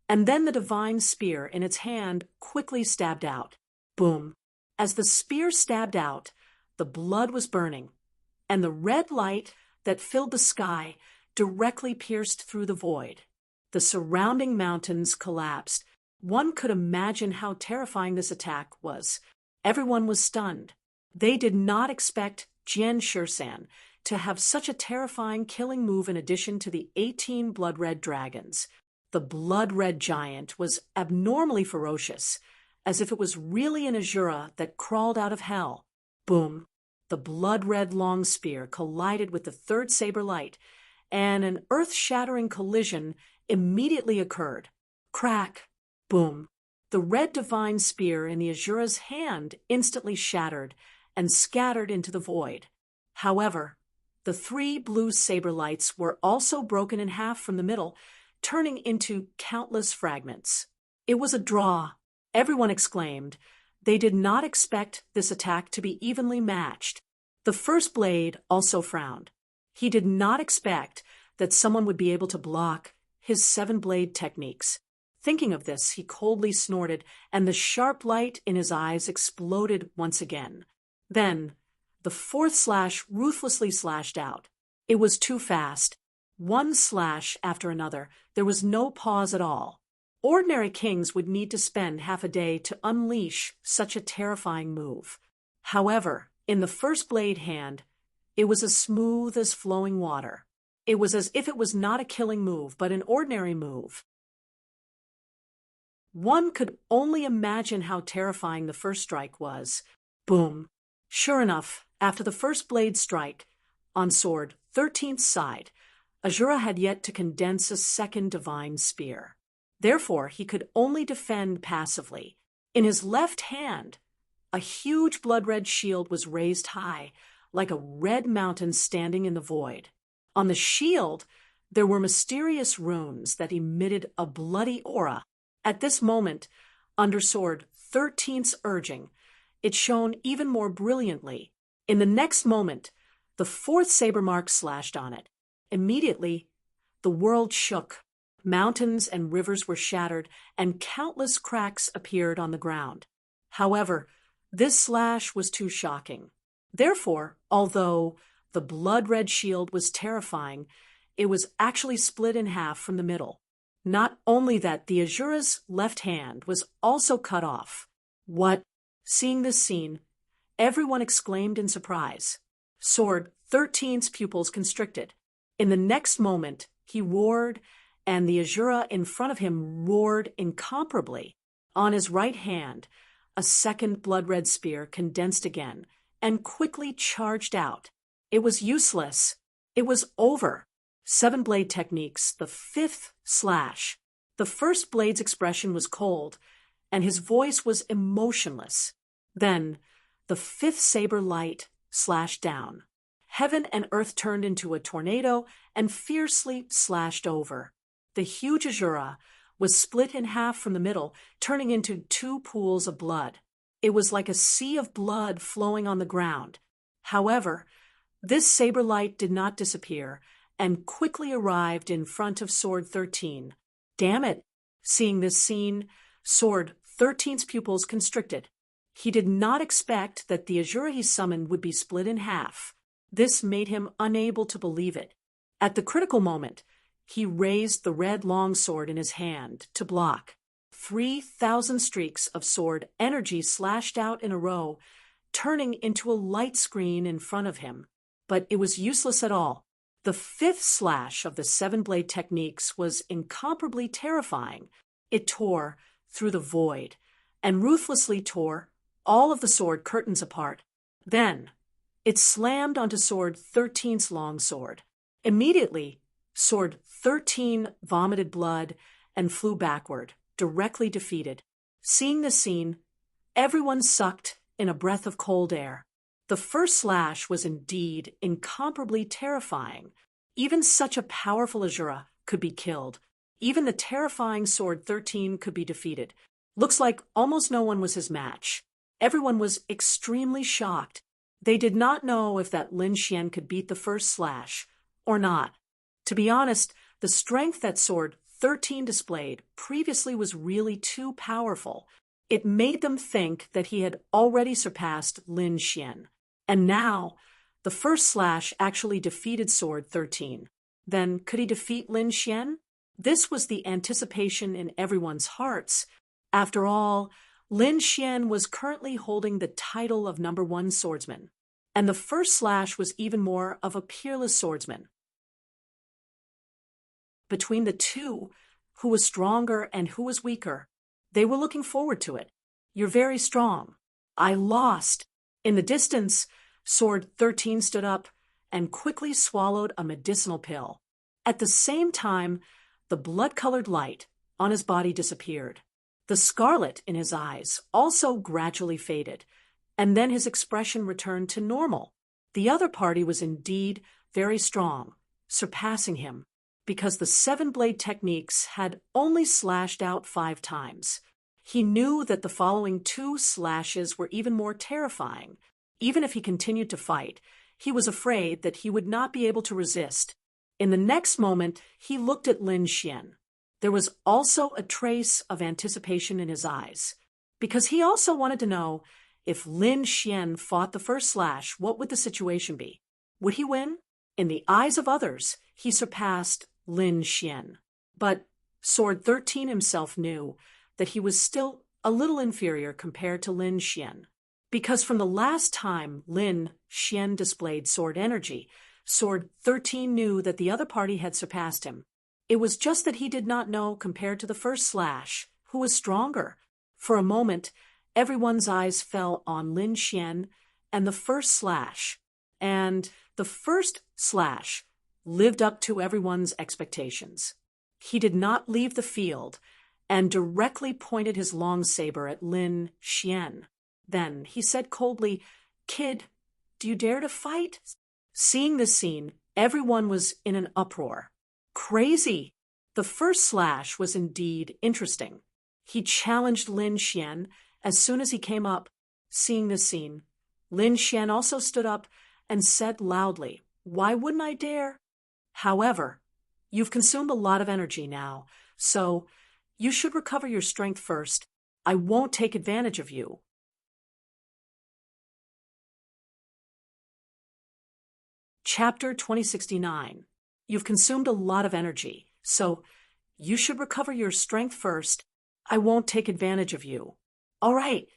and then the divine spear in its hand quickly stabbed out. Boom! As the spear stabbed out, the blood was burning, and the red light that filled the sky directly pierced through the void. The surrounding mountains collapsed. One could imagine how terrifying this attack was. Everyone was stunned. They did not expect Jian Shisan to have such a terrifying killing move in addition to the 18 blood-red dragons. The blood-red giant was abnormally ferocious, as if it was really an Azura that crawled out of hell. Boom! The blood-red long spear collided with the third saber light, and an earth-shattering collision immediately occurred. Crack! Boom! The red divine spear in the Azura's hand instantly shattered and scattered into the void. However, the 3 blue saber lights were also broken in half from the middle, turning into countless fragments. It was a draw. Everyone exclaimed. They did not expect this attack to be evenly matched. The first blade also frowned. He did not expect that someone would be able to block his 7-blade techniques. Thinking of this, he coldly snorted, and the sharp light in his eyes exploded once again. Then, the 4th slash ruthlessly slashed out. It was too fast. One slash after another. There was no pause at all. Ordinary kings would need to spend half a day to unleash such a terrifying move. However, in the first blade hand, it was as smooth as flowing water. It was as if it was not a killing move, but an ordinary move. One could only imagine how terrifying the first strike was. Boom. Sure enough, after the first blade strike, on sword 13th's side, Ahura had yet to condense a second divine spear. Therefore, he could only defend passively. In his left hand, a huge blood-red shield was raised high, like a red mountain standing in the void. On the shield, there were mysterious runes that emitted a bloody aura. At this moment, under sword 13th's urging, it shone even more brilliantly. In the next moment, the fourth saber mark slashed on it. Immediately, the world shook. Mountains and rivers were shattered, and countless cracks appeared on the ground. However, this slash was too shocking. Therefore, although the blood-red shield was terrifying, it was actually split in half from the middle. Not only that, the Ahura's left hand was also cut off. What? Seeing this scene, everyone exclaimed in surprise. Sword 13th's pupils constricted. In the next moment, he roared, and the Ahura in front of him roared incomparably. On his right hand, a second blood-red spear condensed again and quickly charged out. It was useless. It was over. 7 blade techniques, the 5th slash. The first blade's expression was cold, and his voice was emotionless. Then, the 5th saber light slashed down. Heaven and earth turned into a tornado and fiercely slashed over. The huge Ahura was split in half from the middle, turning into 2 pools of blood. It was like a sea of blood flowing on the ground. However, this saber light did not disappear and quickly arrived in front of sword 13. Damn it! Seeing this scene, sword 13's pupils constricted. He did not expect that the Ahura he summoned would be split in half. This made him unable to believe it. At the critical moment, he raised the red longsword in his hand to block. 3,000 streaks of sword energy slashed out in a row, turning into a light screen in front of him. But it was useless at all. The 5th slash of the 7 blade techniques was incomparably terrifying. It tore through the void and ruthlessly tore all of the sword curtains apart. Then, it slammed onto sword 13's longsword. Immediately, sword 13 vomited blood and flew backward, directly defeated. Seeing the scene, everyone sucked in a breath of cold air. The first slash was indeed incomparably terrifying. Even such a powerful Ahura could be killed. Even the terrifying sword 13 could be defeated. Looks like almost no one was his match. Everyone was extremely shocked. They did not know if that Lin Xian could beat the first slash or not. To be honest, the strength that sword 13 displayed previously was really too powerful. It made them think that he had already surpassed Lin Xian. And now, the first slash actually defeated sword 13. Then, could he defeat Lin Xian? This was the anticipation in everyone's hearts. After all, Lin Xian was currently holding the title of #1 swordsman, and the first slash was even more of a peerless swordsman. Between the two, who was stronger and who was weaker, they were looking forward to it. You're very strong. I lost. In the distance, sword 13 stood up and quickly swallowed a medicinal pill. At the same time, the blood-colored light on his body disappeared. The scarlet in his eyes also gradually faded, and then his expression returned to normal. The other party was indeed very strong, surpassing him, because the 7 blade techniques had only slashed out 5 times. He knew that the following 2 slashes were even more terrifying. Even if he continued to fight, he was afraid that he would not be able to resist. In the next moment, he looked at Lin Xian. There was also a trace of anticipation in his eyes, because he also wanted to know if Lin Xian fought the first slash, what would the situation be? Would he win? In the eyes of others, he surpassed Lin Xian. But Sword 13 himself knew that he was still a little inferior compared to Lin Xian. Because from the last time Lin Xian displayed sword energy, Sword 13 knew that the other party had surpassed him. It was just that he did not know, compared to the first slash, who was stronger. For a moment, everyone's eyes fell on Lin Xian and the first slash. And the first slash lived up to everyone's expectations. He did not leave the field and directly pointed his long saber at Lin Xian. Then he said coldly, "Kid, do you dare to fight?" Seeing this scene, everyone was in an uproar. Crazy! The first slash was indeed interesting. He challenged Lin Xian as soon as he came up. Seeing this scene, Lin Xian also stood up and said loudly, "Why wouldn't I dare?" However, you've consumed a lot of energy now, so you should recover your strength first. I won't take advantage of you. Chapter 2069. You've consumed a lot of energy, so you should recover your strength first. I won't take advantage of you. All right.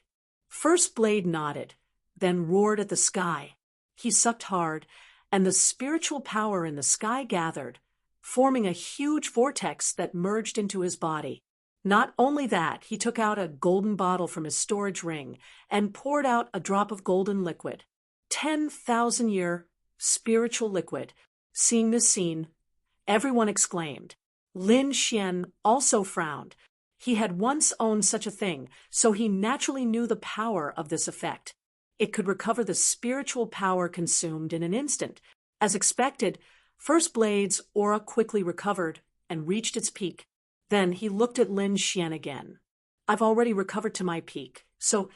First Blade nodded, then roared at the sky. He sucked hard, and the spiritual power in the sky gathered, forming a huge vortex that merged into his body. Not only that, he took out a golden bottle from his storage ring and poured out a drop of golden liquid. 10,000-year spiritual liquid. Seeing this scene, everyone exclaimed. Lin Xian also frowned. He had once owned such a thing, so he naturally knew the power of this effect. It could recover the spiritual power consumed in an instant. As expected, First Blade's aura quickly recovered and reached its peak. Then he looked at Lin Xian again. "I've already recovered to my peak, so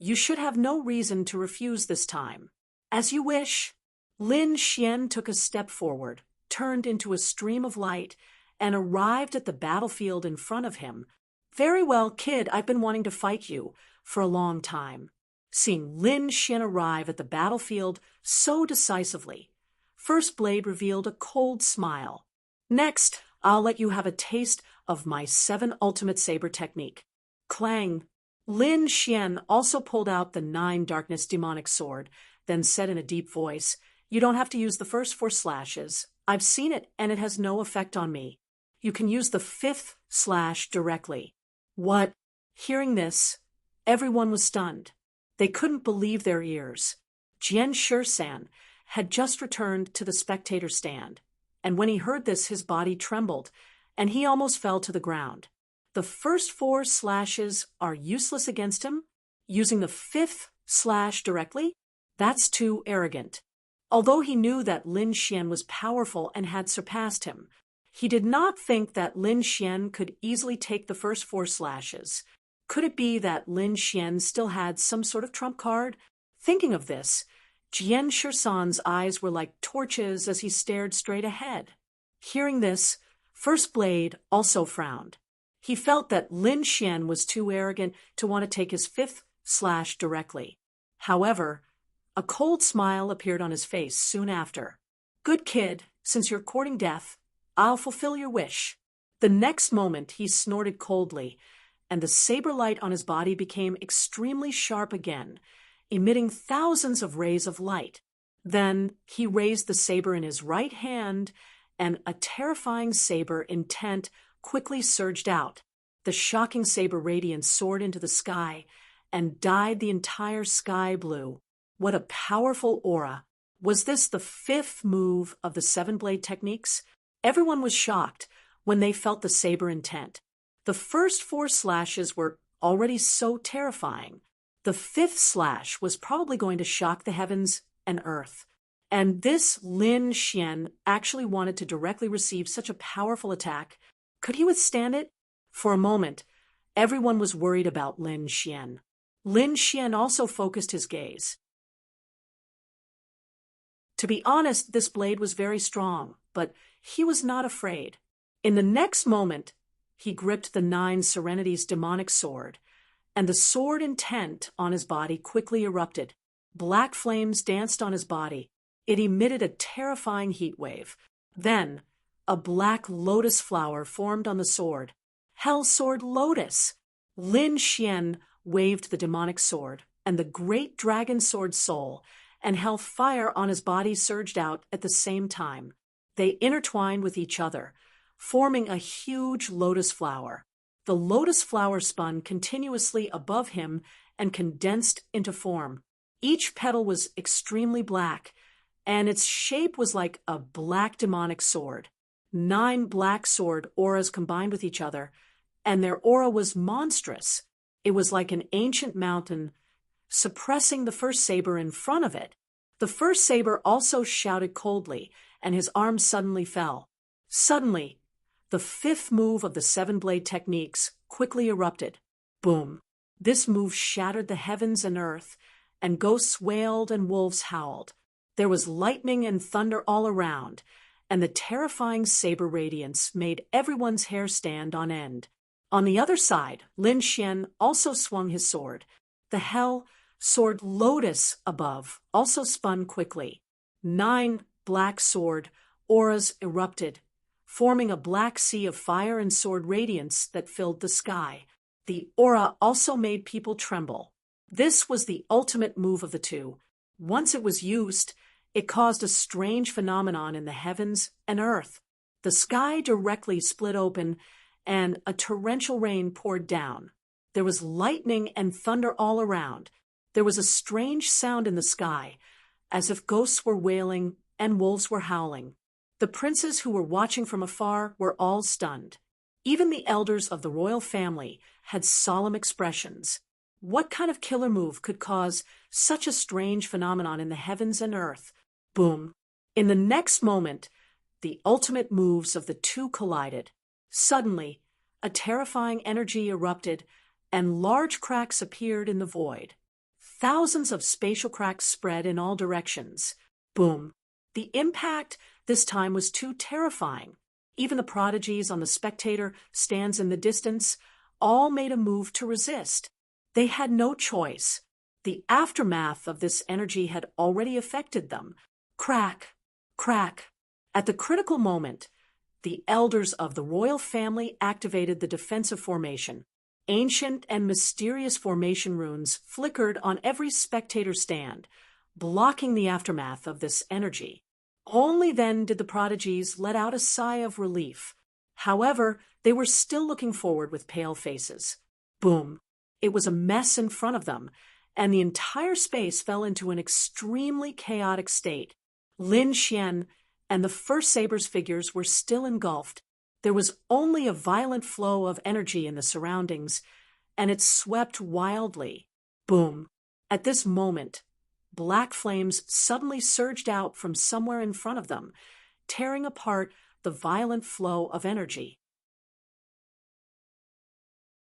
you should have no reason to refuse this time." "As you wish." Lin Xian took a step forward, turned into a stream of light, and arrived at the battlefield in front of him. "Very well, kid, I've been wanting to fight you for a long time." Seeing Lin Xian arrive at the battlefield so decisively, First Blade revealed a cold smile. "Next, I'll let you have a taste of my 7 ultimate saber technique." Clang! Lin Xian also pulled out the 9 darkness demonic sword, then said in a deep voice, "You don't have to use the first 4 slashes. I've seen it, and it has no effect on me. You can use the 5th slash directly." What? Hearing this, everyone was stunned. They couldn't believe their ears. Jian Shisan had just returned to the spectator stand, and when he heard this, his body trembled, and he almost fell to the ground. The first 4 slashes are useless against him? Using the 5th slash directly? That's too arrogant. Although he knew that Lin Xian was powerful and had surpassed him, he did not think that Lin Xian could easily take the first 4 slashes. Could it be that Lin Xian still had some sort of trump card? Thinking of this, Jian Shisan's eyes were like torches as he stared straight ahead. Hearing this, First Blade also frowned. He felt that Lin Xian was too arrogant to want to take his 5th slash directly. However, a cold smile appeared on his face soon after. "Good kid, since you're courting death, I'll fulfill your wish." The next moment he snorted coldly, and the saber light on his body became extremely sharp again, emitting thousands of rays of light. Then he raised the saber in his right hand, and a terrifying saber intent quickly surged out. The shocking saber radiance soared into the sky and dyed the entire sky blue. What a powerful aura! Was this the 5th move of the 7 blade techniques? Everyone was shocked when they felt the saber intent. The first 4 slashes were already so terrifying. The 5th slash was probably going to shock the heavens and earth. And this Lin Xian actually wanted to directly receive such a powerful attack. Could he withstand it? For a moment, everyone was worried about Lin Xian. Lin Xian also focused his gaze. To be honest, this blade was very strong, but he was not afraid. In the next moment, he gripped the 9 Serenity's demonic sword, and the sword intent on his body quickly erupted. Black flames danced on his body. It emitted a terrifying heat wave. Then, A black lotus flower formed on the sword. Hell Sword Lotus! Lin Xian waved the demonic sword, and the great dragon sword soul and hell fire on his body surged out at the same time. They intertwined with each other, forming a huge lotus flower. The lotus flower spun continuously above him and condensed into form. Each petal was extremely black, and its shape was like a black demonic sword. 9 black sword auras combined with each other, and their aura was monstrous. It was like an ancient mountain, suppressing the first saber in front of it. The first saber also shouted coldly, and his arm suddenly fell. Suddenly, the 5th move of the 7-blade techniques quickly erupted. Boom! This move shattered the heavens and earth, and ghosts wailed and wolves howled. There was lightning and thunder all around, and the terrifying saber radiance made everyone's hair stand on end. On the other side, Lin Xian also swung his sword. The Hell Sword Lotus above also spun quickly. 9 black sword auras erupted, forming a black sea of fire and sword radiance that filled the sky. The aura also made people tremble. This was the ultimate move of the two. Once it was used, it caused a strange phenomenon in the heavens and earth. The sky directly split open, and a torrential rain poured down. There was lightning and thunder all around. There was a strange sound in the sky, as if ghosts were wailing and wolves were howling. The princes who were watching from afar were all stunned. Even the elders of the royal family had solemn expressions. What kind of killer move could cause such a strange phenomenon in the heavens and earth? Boom! In the next moment, the ultimate moves of the two collided. Suddenly, a terrifying energy erupted, and large cracks appeared in the void. Thousands of spatial cracks spread in all directions. Boom! The impact this time was too terrifying. Even the prodigies on the spectator stands in the distance all made a move to resist. They had no choice. The aftermath of this energy had already affected them. Crack! Crack! At the critical moment, the elders of the royal family activated the defensive formation. Ancient and mysterious formation runes flickered on every spectator stand, blocking the aftermath of this energy. Only then did the prodigies let out a sigh of relief. However, they were still looking forward with pale faces. Boom! It was a mess in front of them, and the entire space fell into an extremely chaotic state. Lin Xian and the first saber's figures were still engulfed. There was only a violent flow of energy in the surroundings, and it swept wildly. Boom! At this moment, black flames suddenly surged out from somewhere in front of them, tearing apart the violent flow of energy.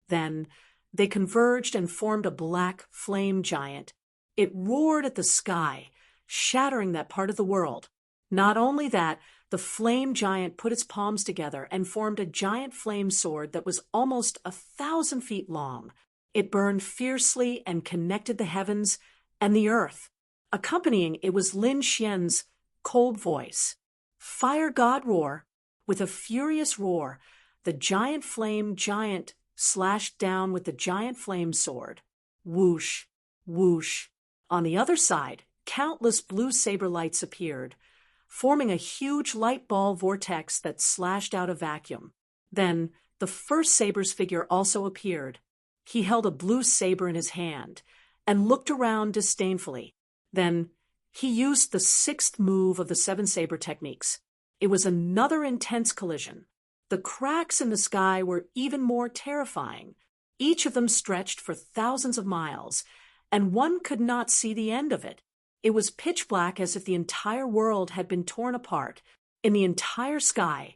Then they converged and formed a black flame giant. It roared at the sky, shattering that part of the world. Not only that, the flame giant put its palms together and formed a giant flame sword that was almost 1,000 feet long. It burned fiercely and connected the heavens and the earth. Accompanying it was Lin Xian's cold voice. Fire God roar! With a furious roar, the giant flame giant slashed down with the giant flame sword. Whoosh! Whoosh! On the other side, countless blue saber lights appeared, forming a huge light ball vortex that slashed out a vacuum. Then, the first saber's figure also appeared. He held a blue saber in his hand and looked around disdainfully. Then, he used the 6th move of the 7 saber techniques. It was another intense collision. The cracks in the sky were even more terrifying. Each of them stretched for thousands of miles, and one could not see the end of it. It was pitch black, as if the entire world had been torn apart. In the entire sky,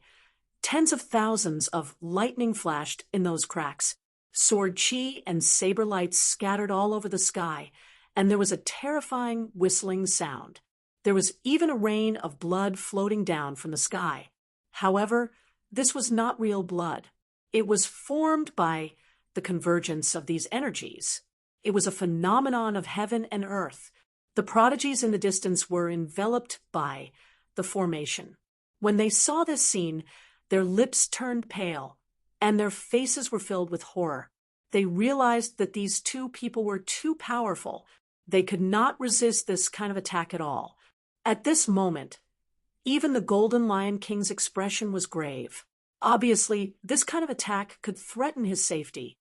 tens of thousands of lightning flashed in those cracks. Sword chi and saber lights scattered all over the sky, and there was a terrifying whistling sound. There was even a rain of blood floating down from the sky. However, this was not real blood. It was formed by the convergence of these energies. It was a phenomenon of heaven and earth. The prodigies in the distance were enveloped by the formation. When they saw this scene, their lips turned pale, and their faces were filled with horror. They realized that these two people were too powerful. They could not resist this kind of attack at all. At this moment, even the Golden Lion King's expression was grave. Obviously, this kind of attack could threaten his safety.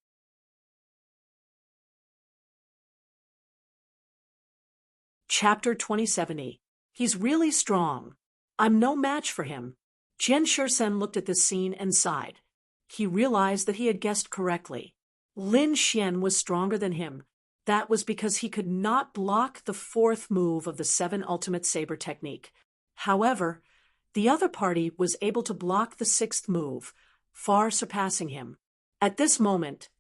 Chapter 2070. He's really strong. I'm no match for him. Jian Shursen looked at this scene and sighed. He realized that he had guessed correctly. Lin Xian was stronger than him. That was because he could not block the fourth move of the 7 Ultimate Saber technique. However, the other party was able to block the 6th move, far surpassing him. At this moment,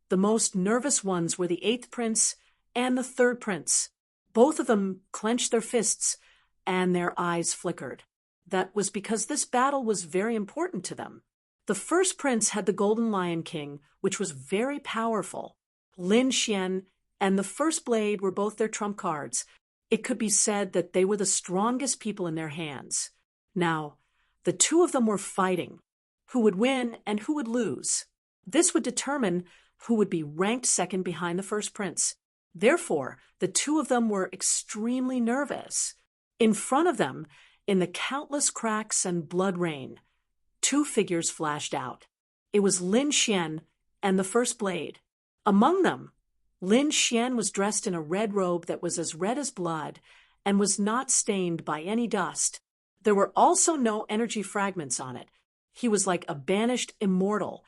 the most nervous ones were the 8th prince and the 3rd prince. Both of them clenched their fists, and their eyes flickered. That was because this battle was very important to them. The 1st prince had the Golden Lion King, which was very powerful. Lin Xian and the 1st blade were both their trump cards. It could be said that they were the strongest people in their hands. Now, the two of them were fighting. Who would win and who would lose? This would determine who would be ranked second behind the 1st prince. Therefore, the two of them were extremely nervous. In front of them, in the countless cracks and blood rain, 2 figures flashed out. It was Lin Xian and the 1st blade. Among them, Lin Xian was dressed in a red robe that was as red as blood and was not stained by any dust. There were also no energy fragments on it. He was like a banished immortal,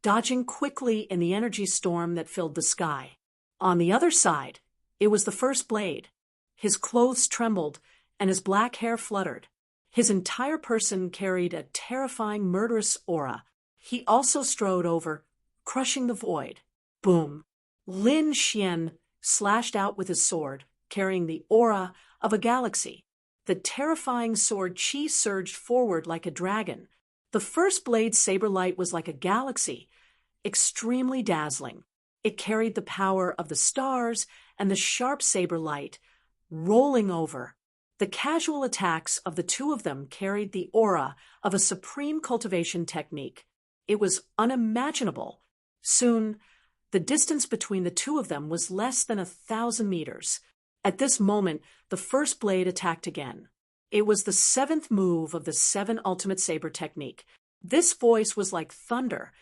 dodging quickly in the energy storm that filled the sky. On the other side, it was the 1st blade. His clothes trembled, and his black hair fluttered. His entire person carried a terrifying, murderous aura. He also strode over, crushing the void. Boom! Lin Xian slashed out with his sword, carrying the aura of a galaxy. The terrifying sword chi surged forward like a dragon. The 1st blade's saber light was like a galaxy, extremely dazzling. It carried the power of the stars and the sharp saber light, rolling over. The casual attacks of the two of them carried the aura of a supreme cultivation technique. It was unimaginable. Soon, the distance between the two of them was less than 1,000 meters. At this moment, the 1st blade attacked again. It was the 7th move of the 7 Ultimate Saber technique. This voice was like thunder,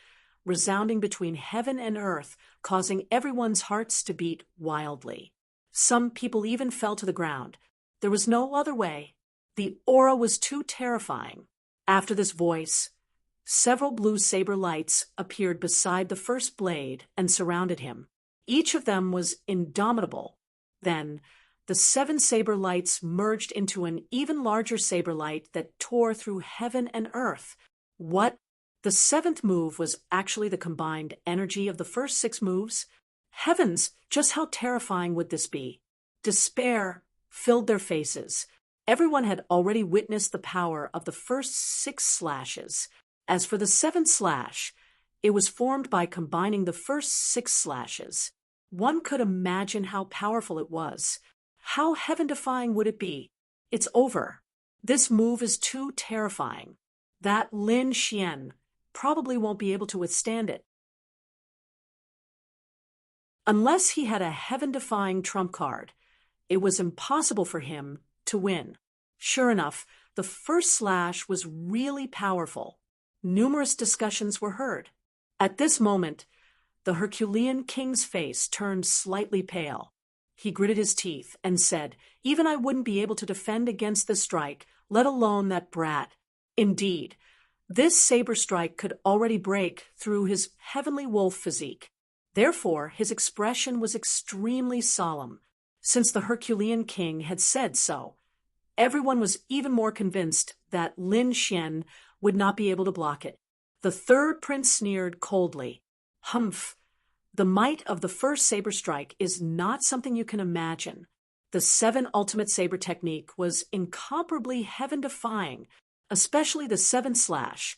resounding between heaven and earth, causing everyone's hearts to beat wildly. Some people even fell to the ground. There was no other way. The aura was too terrifying. After this voice, several blue saber lights appeared beside the 1st blade and surrounded him. Each of them was indomitable. Then, the 7 saber lights merged into an even larger saber light that tore through heaven and earth. What? The 7th move was actually the combined energy of the first 6 moves? Heavens, just how terrifying would this be? Despair filled their faces. Everyone had already witnessed the power of the first 6 slashes. As for the 7th slash, it was formed by combining the first 6 slashes. One could imagine how powerful it was. How heaven-defying would it be? It's over. This move is too terrifying. That Lin Xian probably won't be able to withstand it. Unless he had a heaven-defying trump card, it was impossible for him to win. Sure enough, the first slash was really powerful. Numerous discussions were heard. At this moment, the Herculean king's face turned slightly pale. He gritted his teeth and said, "Even I wouldn't be able to defend against this strike, let alone that brat." Indeed, this saber strike could already break through his heavenly wolf physique. Therefore, his expression was extremely solemn. Since the Herculean king had said so, everyone was even more convinced that Lin Xian would not be able to block it. The 3rd prince sneered coldly. "Humph! The might of the first saber strike is not something you can imagine. The 7 Ultimate Saber technique was incomparably heaven-defying, especially the 7th slash.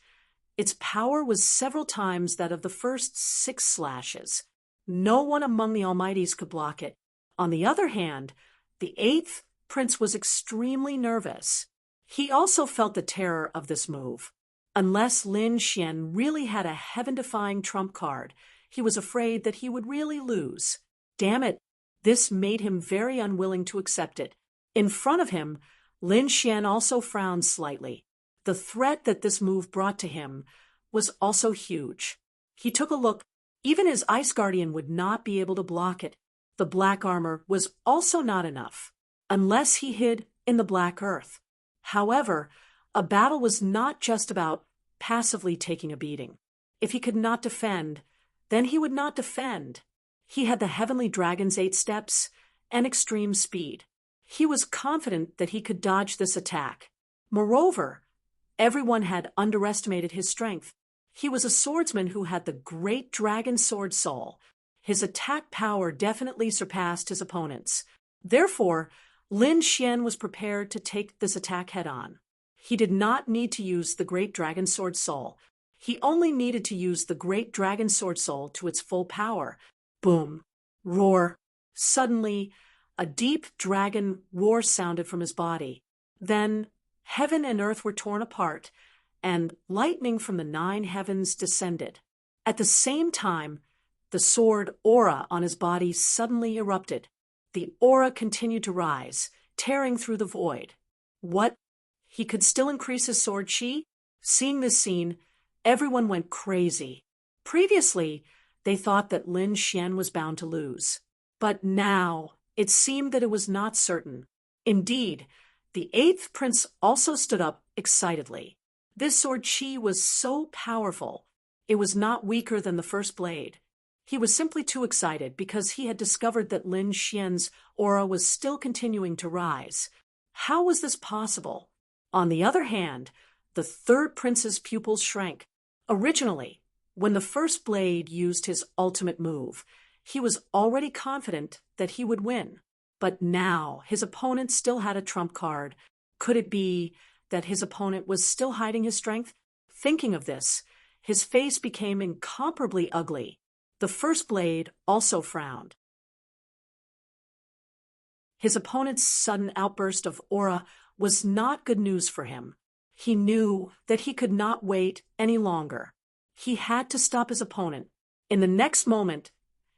Its power was several times that of the first 6 slashes. No one among the Almighties could block it. On the other hand, the 8th prince was extremely nervous. He also felt the terror of this move. Unless Lin Xian really had a heaven-defying trump card, he was afraid that he would really lose. Damn it, this made him very unwilling to accept it. In front of him, Lin Xian also frowned slightly. The threat that this move brought to him was also huge. He took a look. Even his Ice Guardian would not be able to block it. The black armor was also not enough, unless he hid in the black earth. However, a battle was not just about passively taking a beating. If he could not defend, then he would not defend. He had the Heavenly Dragon's 8 steps and extreme speed. He was confident that he could dodge this attack. Moreover, everyone had underestimated his strength. He was a swordsman who had the great dragon sword soul. His attack power definitely surpassed his opponent's. Therefore, Lin Xian was prepared to take this attack head-on. He did not need to use the great dragon sword soul. He only needed to use the great dragon sword soul to its full power. Boom. Roar. Suddenly, a deep dragon roar sounded from his body. Then, heaven and earth were torn apart, and lightning from the 9 heavens descended. At the same time, the sword aura on his body suddenly erupted. The aura continued to rise, tearing through the void. What? He could still increase his sword chi? Seeing this scene, everyone went crazy. Previously, they thought that Lin Xian was bound to lose. But now, it seemed that it was not certain. Indeed, the 8th prince also stood up excitedly. This sword chi was so powerful, it was not weaker than the first blade. He was simply too excited because he had discovered that Lin Xian's aura was still continuing to rise. How was this possible? On the other hand, the 3rd prince's pupils shrank. Originally, when the first blade used his ultimate move, he was already confident that he would win. But now his opponent still had a trump card. Could it be that his opponent was still hiding his strength? Thinking of this, his face became incomparably ugly. The first blade also frowned. His opponent's sudden outburst of aura was not good news for him. He knew that he could not wait any longer. He had to stop his opponent. In the next moment,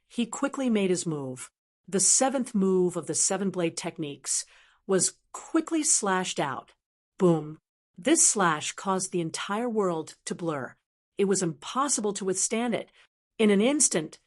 he quickly made his move. The 7th move of the 7-blade techniques was quickly slashed out. Boom. This slash caused the entire world to blur. It was impossible to withstand it. In an instant,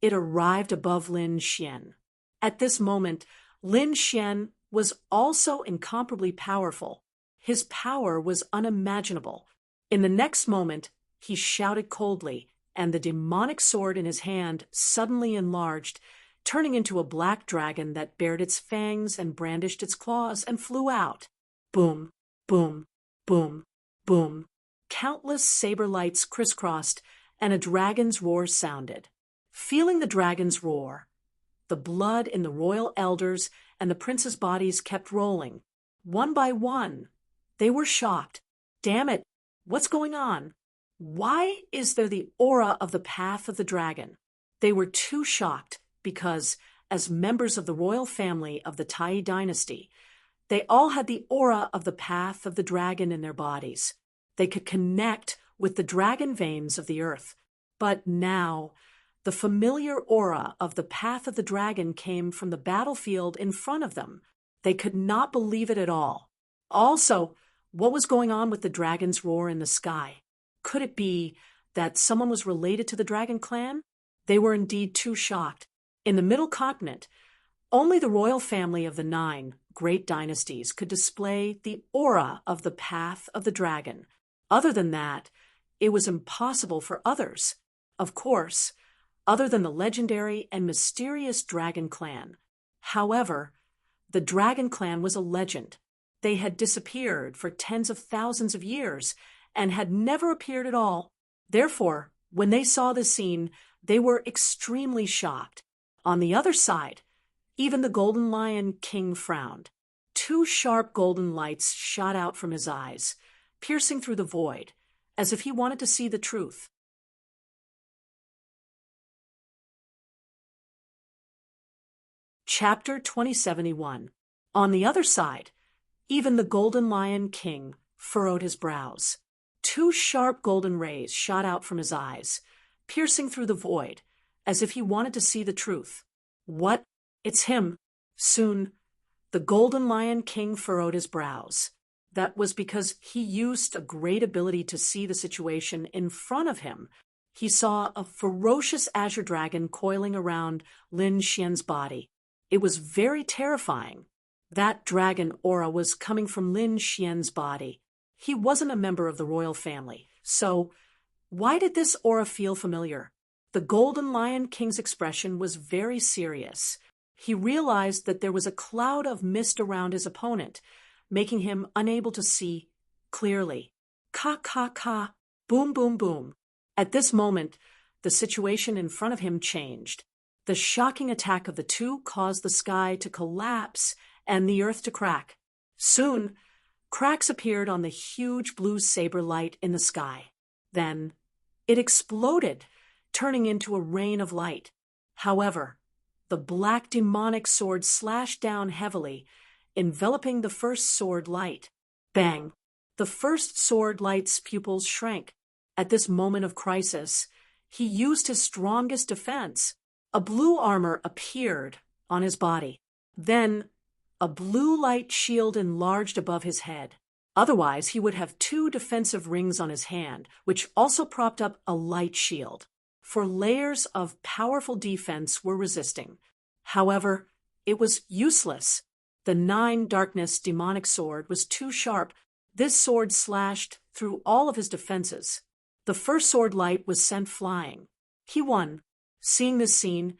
it arrived above Lin Xian. At this moment, Lin Xian was also incomparably powerful. His power was unimaginable. In the next moment, he shouted coldly, and the demonic sword in his hand suddenly enlarged, turning into a black dragon that bared its fangs and brandished its claws and flew out. Boom, boom, boom, boom. Countless saber lights crisscrossed, and a dragon's roar sounded. Feeling the dragon's roar, the blood in the royal elders and the prince's bodies kept rolling. One by one, they were shocked. Damn it, what's going on? Why is there the aura of the path of the dragon? They were too shocked because, as members of the royal family of the Tai dynasty, they all had the aura of the path of the dragon in their bodies. They could connect with the dragon veins of the earth. But now, the familiar aura of the path of the dragon came from the battlefield in front of them. They could not believe it at all. Also, what was going on with the dragon's roar in the sky? Could it be that someone was related to the dragon clan? They were indeed too shocked. In the Middle Continent, only the royal family of the 9 great dynasties could display the aura of the path of the dragon. Other than that, it was impossible for others. Of course, other than the legendary and mysterious Dragon Clan. However, the Dragon Clan was a legend. They had disappeared for tens of thousands of years and had never appeared at all. Therefore, when they saw the scene, they were extremely shocked. On the other side, even the Golden Lion King frowned. 2 sharp golden lights shot out from his eyes, piercing through the void, as if he wanted to see the truth. Chapter 2071. On the other side, Even the Golden Lion King furrowed his brows. Two sharp golden rays shot out from his eyes, piercing through the void, as if he wanted to see the truth. What? It's him. Soon, the Golden Lion King furrowed his brows. That was because he used a great ability to see the situation in front of him. He saw a ferocious azure dragon coiling around Lin Xian's body. It was very terrifying. That dragon aura was coming from Lin Xian's body. He wasn't a member of the royal family, so why did this aura feel familiar? The Golden Lion King's expression was very serious. He realized that there was a cloud of mist around his opponent, making him unable to see clearly. Ka ka ka, boom boom boom. At this moment, the situation in front of him changed. The shocking attack of the two caused the sky to collapse and the earth to crack. Soon, cracks appeared on the huge blue saber light in the sky. Then, it exploded, turning into a rain of light. However, the black demonic sword slashed down heavily, enveloping the first sword light. Bang! The first sword light's pupils shrank. At this moment of crisis, he used his strongest defense. A blue armor appeared on his body. Then, a blue light shield enlarged above his head. Otherwise, he would have two defensive rings on his hand, which also propped up a light shield. For layers of powerful defense were resisting. However, it was useless. The 9 darkness demonic sword was too sharp. This sword slashed through all of his defenses. The first sword light was sent flying. He won. Seeing this scene,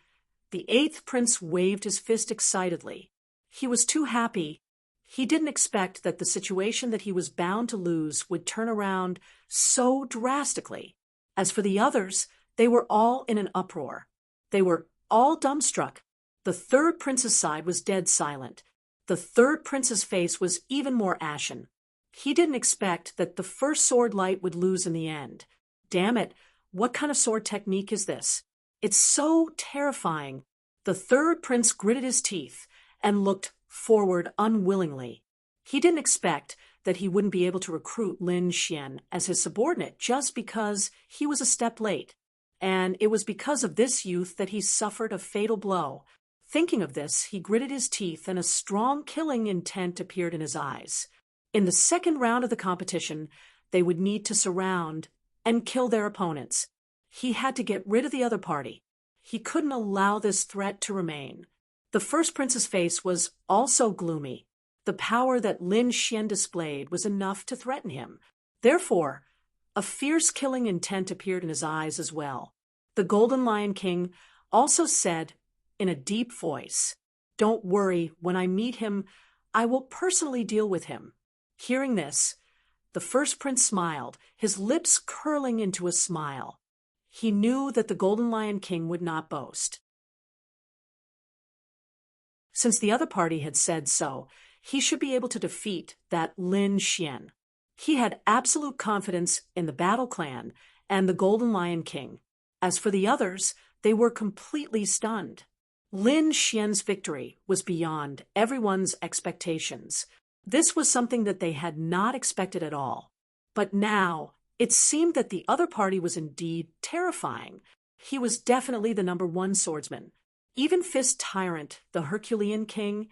the 8th prince waved his fist excitedly. He was too happy. He didn't expect that the situation that he was bound to lose would turn around so drastically. As for the others, they were all in an uproar. They were all dumbstruck. The 3rd prince's side was dead silent. The 3rd prince's face was even more ashen. He didn't expect that the first sword light would lose in the end. Damn it, what kind of sword technique is this? It's so terrifying. The 3rd prince gritted his teeth and looked forward unwillingly. He didn't expect that he wouldn't be able to recruit Lin Xian as his subordinate just because he was a step late. And it was because of this youth that he suffered a fatal blow. Thinking of this, he gritted his teeth and a strong killing intent appeared in his eyes. In the second round of the competition, they would need to surround and kill their opponents. He had to get rid of the other party. He couldn't allow this threat to remain. The first prince's face was also gloomy. The power that Lin Xian displayed was enough to threaten him. Therefore, a fierce killing intent appeared in his eyes as well. The Golden Lion King also said in a deep voice, "Don't worry, when I meet him, I will personally deal with him." Hearing this, the first prince smiled, his lips curling into a smile. He knew that the Golden Lion King would not boast. Since the other party had said so, he should be able to defeat that Lin Xian. He had absolute confidence in the Battle Clan and the Golden Lion King. As for the others, they were completely stunned. Lin Xian's victory was beyond everyone's expectations. This was something that they had not expected at all. But now, it seemed that the other party was indeed terrifying. He was definitely the #1 swordsman. Even Fist Tyrant, the Herculean King,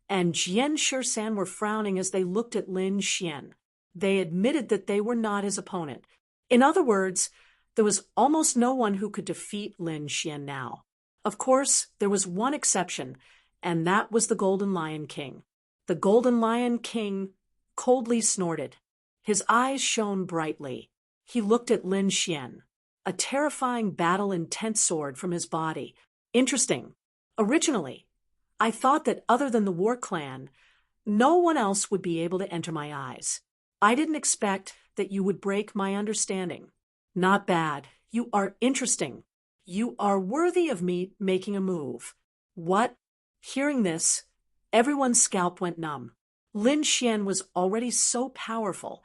and Jian Shisan were frowning as they looked at Lin Xian. They admitted that they were not his opponent. In other words, there was almost no one who could defeat Lin Xian now. Of course, there was one exception, and that was the Golden Lion King. The Golden Lion King coldly snorted. His eyes shone brightly. He looked at Lin Xian, a terrifying battle-intent sword from his body. Interesting. Originally, I thought that other than the War Clan, no one else would be able to enter my eyes. I didn't expect that you would break my understanding. Not bad. You are interesting. You are worthy of me making a move. What? Hearing this, everyone's scalp went numb. Lin Xian was already so powerful,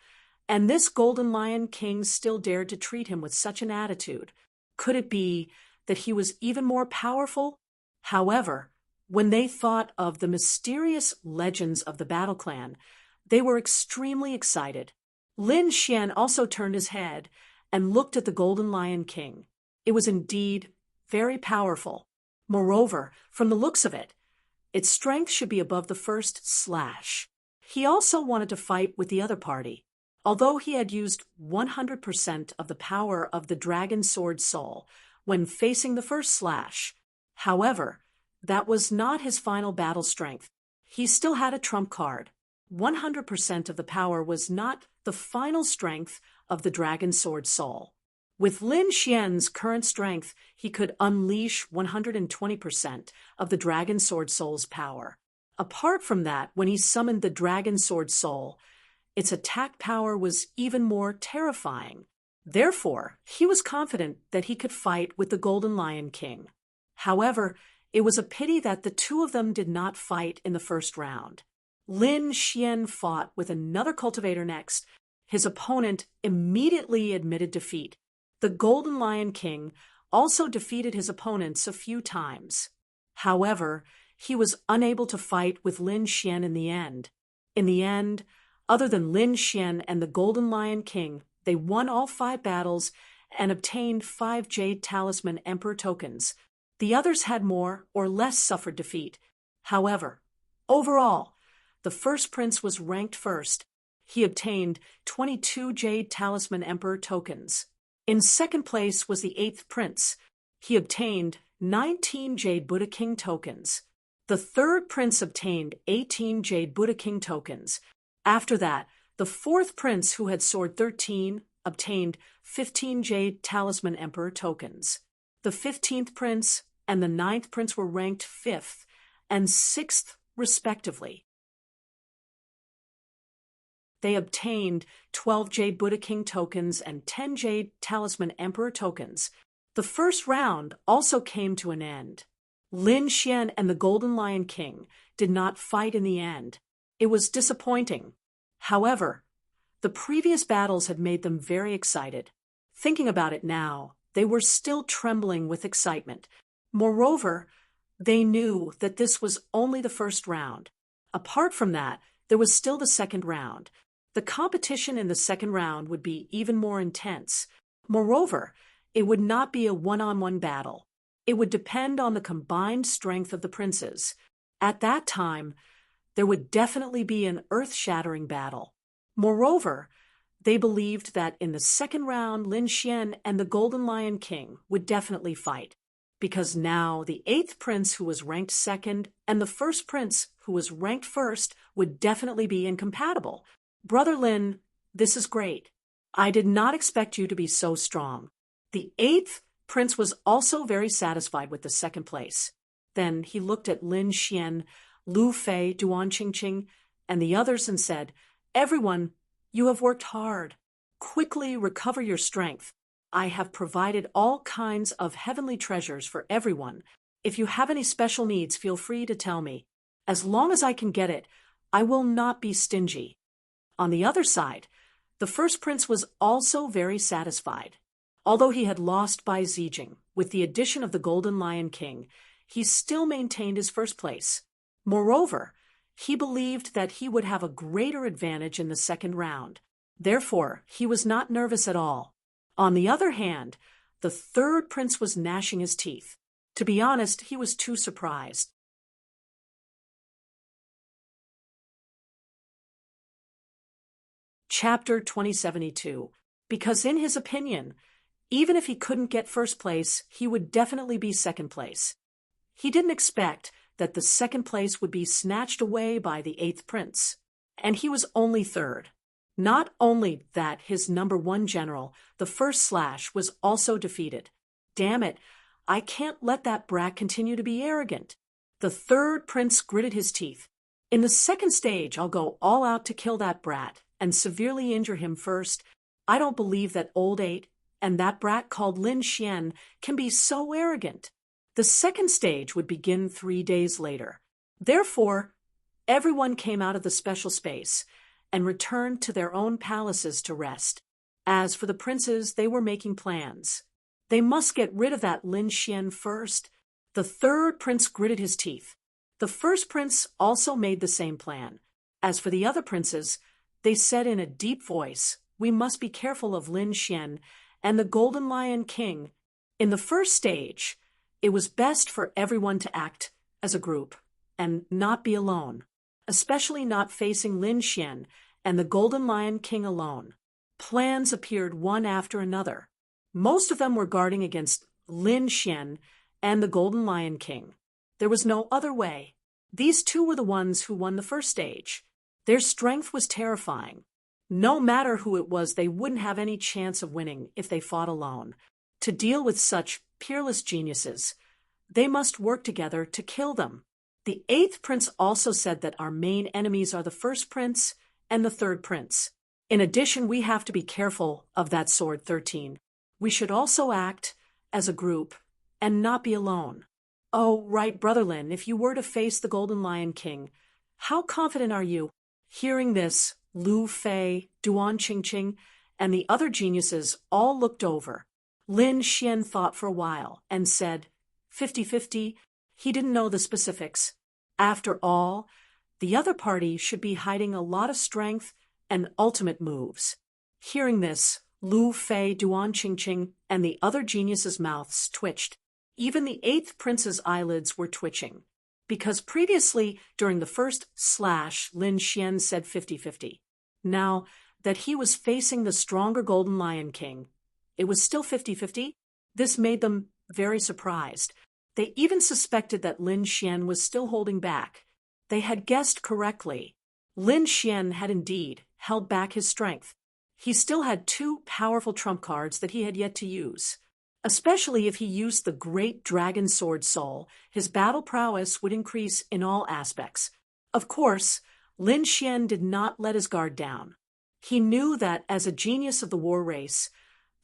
and this Golden Lion King still dared to treat him with such an attitude. Could it be that he was even more powerful? However, when they thought of the mysterious legends of the Battle Clan, They were extremely excited. Lin Xian also turned his head and looked at the Golden Lion King. It was indeed very powerful. Moreover, from the looks of it, its strength should be above the first slash. He also wanted to fight with the other party. Although he had used 100% of the power of the Dragon Sword Soul when facing the first slash, however, that was not his final battle strength. He still had a trump card. 100% of the power was not the final strength of the Dragon Sword Soul. With Lin Xian's current strength, he could unleash 120% of the Dragon Sword Soul's power. Apart from that, when he summoned the Dragon Sword Soul, its attack power was even more terrifying. Therefore, he was confident that he could fight with the Golden Lion King. However, it was a pity that the two of them did not fight in the first round. Lin Xian fought with another cultivator next. His opponent immediately admitted defeat. The Golden Lion King also defeated his opponents a few times. However, he was unable to fight with Lin Xian in the end. In the end, other than Lin Xian and the Golden Lion King, they won all 5 battles and obtained 5 Jade Talisman Emperor tokens. The others had more or less suffered defeat. However, overall, the first prince was ranked first. He obtained 22 Jade Talisman Emperor tokens. In second place was the 8th prince. He obtained 19 Jade Buddha King tokens. The third prince obtained 18 Jade Buddha King tokens. After that, the 4th prince, who had Sword 13, obtained 15 Jade Talisman Emperor tokens. The 15th prince and the 9th prince were ranked 5th and 6th, respectively. They obtained 12 Jade Buddha King tokens and 10 Jade Talisman Emperor tokens. The first round also came to an end. Lin Xian and the Golden Lion King did not fight in the end. It was disappointing. However, the previous battles had made them very excited. Thinking about it now, they were still trembling with excitement. Moreover, they knew that this was only the first round. Apart from that, there was still the second round. The competition in the second round would be even more intense. Moreover, it would not be a one-on-one battle. It would depend on the combined strength of the princes. At that time, there would definitely be an earth-shattering battle. Moreover, they believed that in the second round, Lin Xian and the Golden Lion King would definitely fight, because now the 8th prince, who was ranked second, and the first prince, who was ranked first, would definitely be incompatible. Brother Lin, this is great. I did not expect you to be so strong. The 8th prince was also very satisfied with the second place. Then he looked at Lin Xian, Lu Fei, Duan Qingqing, and the others and said, "Everyone, you have worked hard. Quickly recover your strength. I have provided all kinds of heavenly treasures for everyone. If you have any special needs, feel free to tell me. As long as I can get it, I will not be stingy." On the other side, the first prince was also very satisfied. Although he had lost by Zijing, with the addition of the Golden Lion King, he still maintained his first place. Moreover, he believed that he would have a greater advantage in the second round. Therefore, he was not nervous at all. On the other hand, the third prince was gnashing his teeth. To be honest, he was too surprised. Chapter 2072. Because in his opinion, even if he couldn't get first place, he would definitely be second place. He didn't expect that the second place would be snatched away by the 8th prince, and he was only third. Not only that, his number 1 general, the first slash, was also defeated. Damn it, I can't let that brat continue to be arrogant. The third prince gritted his teeth. In the second stage, I'll go all out to kill that brat and severely injure him first. I don't believe that old 8 and that brat called Lin Xian can be so arrogant. The second stage would begin 3 days later. Therefore, everyone came out of the special space and returned to their own palaces to rest. As for the princes, they were making plans. They must get rid of that Lin Xian first. The third prince gritted his teeth. The first prince also made the same plan. As for the other princes, they said in a deep voice, "We must be careful of Lin Xian and the Golden Lion King." In the first stage, it was best for everyone to act as a group and not be alone, especially not facing Lin Xian and the Golden Lion King alone. Plans appeared one after another. Most of them were guarding against Lin Xian and the Golden Lion King. There was no other way. These two were the ones who won the first stage. Their strength was terrifying. No matter who it was, they wouldn't have any chance of winning if they fought alone. To deal with such peerless geniuses, they must work together to kill them. The eighth prince also said that our main enemies are the first prince and the third prince. In addition, we have to be careful of that sword 13. We should also act as a group and not be alone. Oh, right, Brother Lin, if you were to face the Golden Lion King, how confident are you? Hearing this, Lu Fei, Duan Qingqing, and the other geniuses all looked over. Lin Xian thought for a while and said, 50-50, he didn't know the specifics. After all, the other party should be hiding a lot of strength and ultimate moves. Hearing this, Lu Fei, Duan Qingqing, and the other geniuses' mouths twitched. Even the eighth prince's eyelids were twitching, because previously, during the first slash, Lin Xian said 50-50. Now that he was facing the stronger Golden Lion King, it was still 50-50. This made them very surprised. They even suspected that Lin Xian was still holding back. They had guessed correctly. Lin Xian had indeed held back his strength. He still had two powerful trump cards that he had yet to use. Especially if he used the great dragon sword soul, his battle prowess would increase in all aspects. Of course, Lin Xian did not let his guard down. He knew that as a genius of the war race,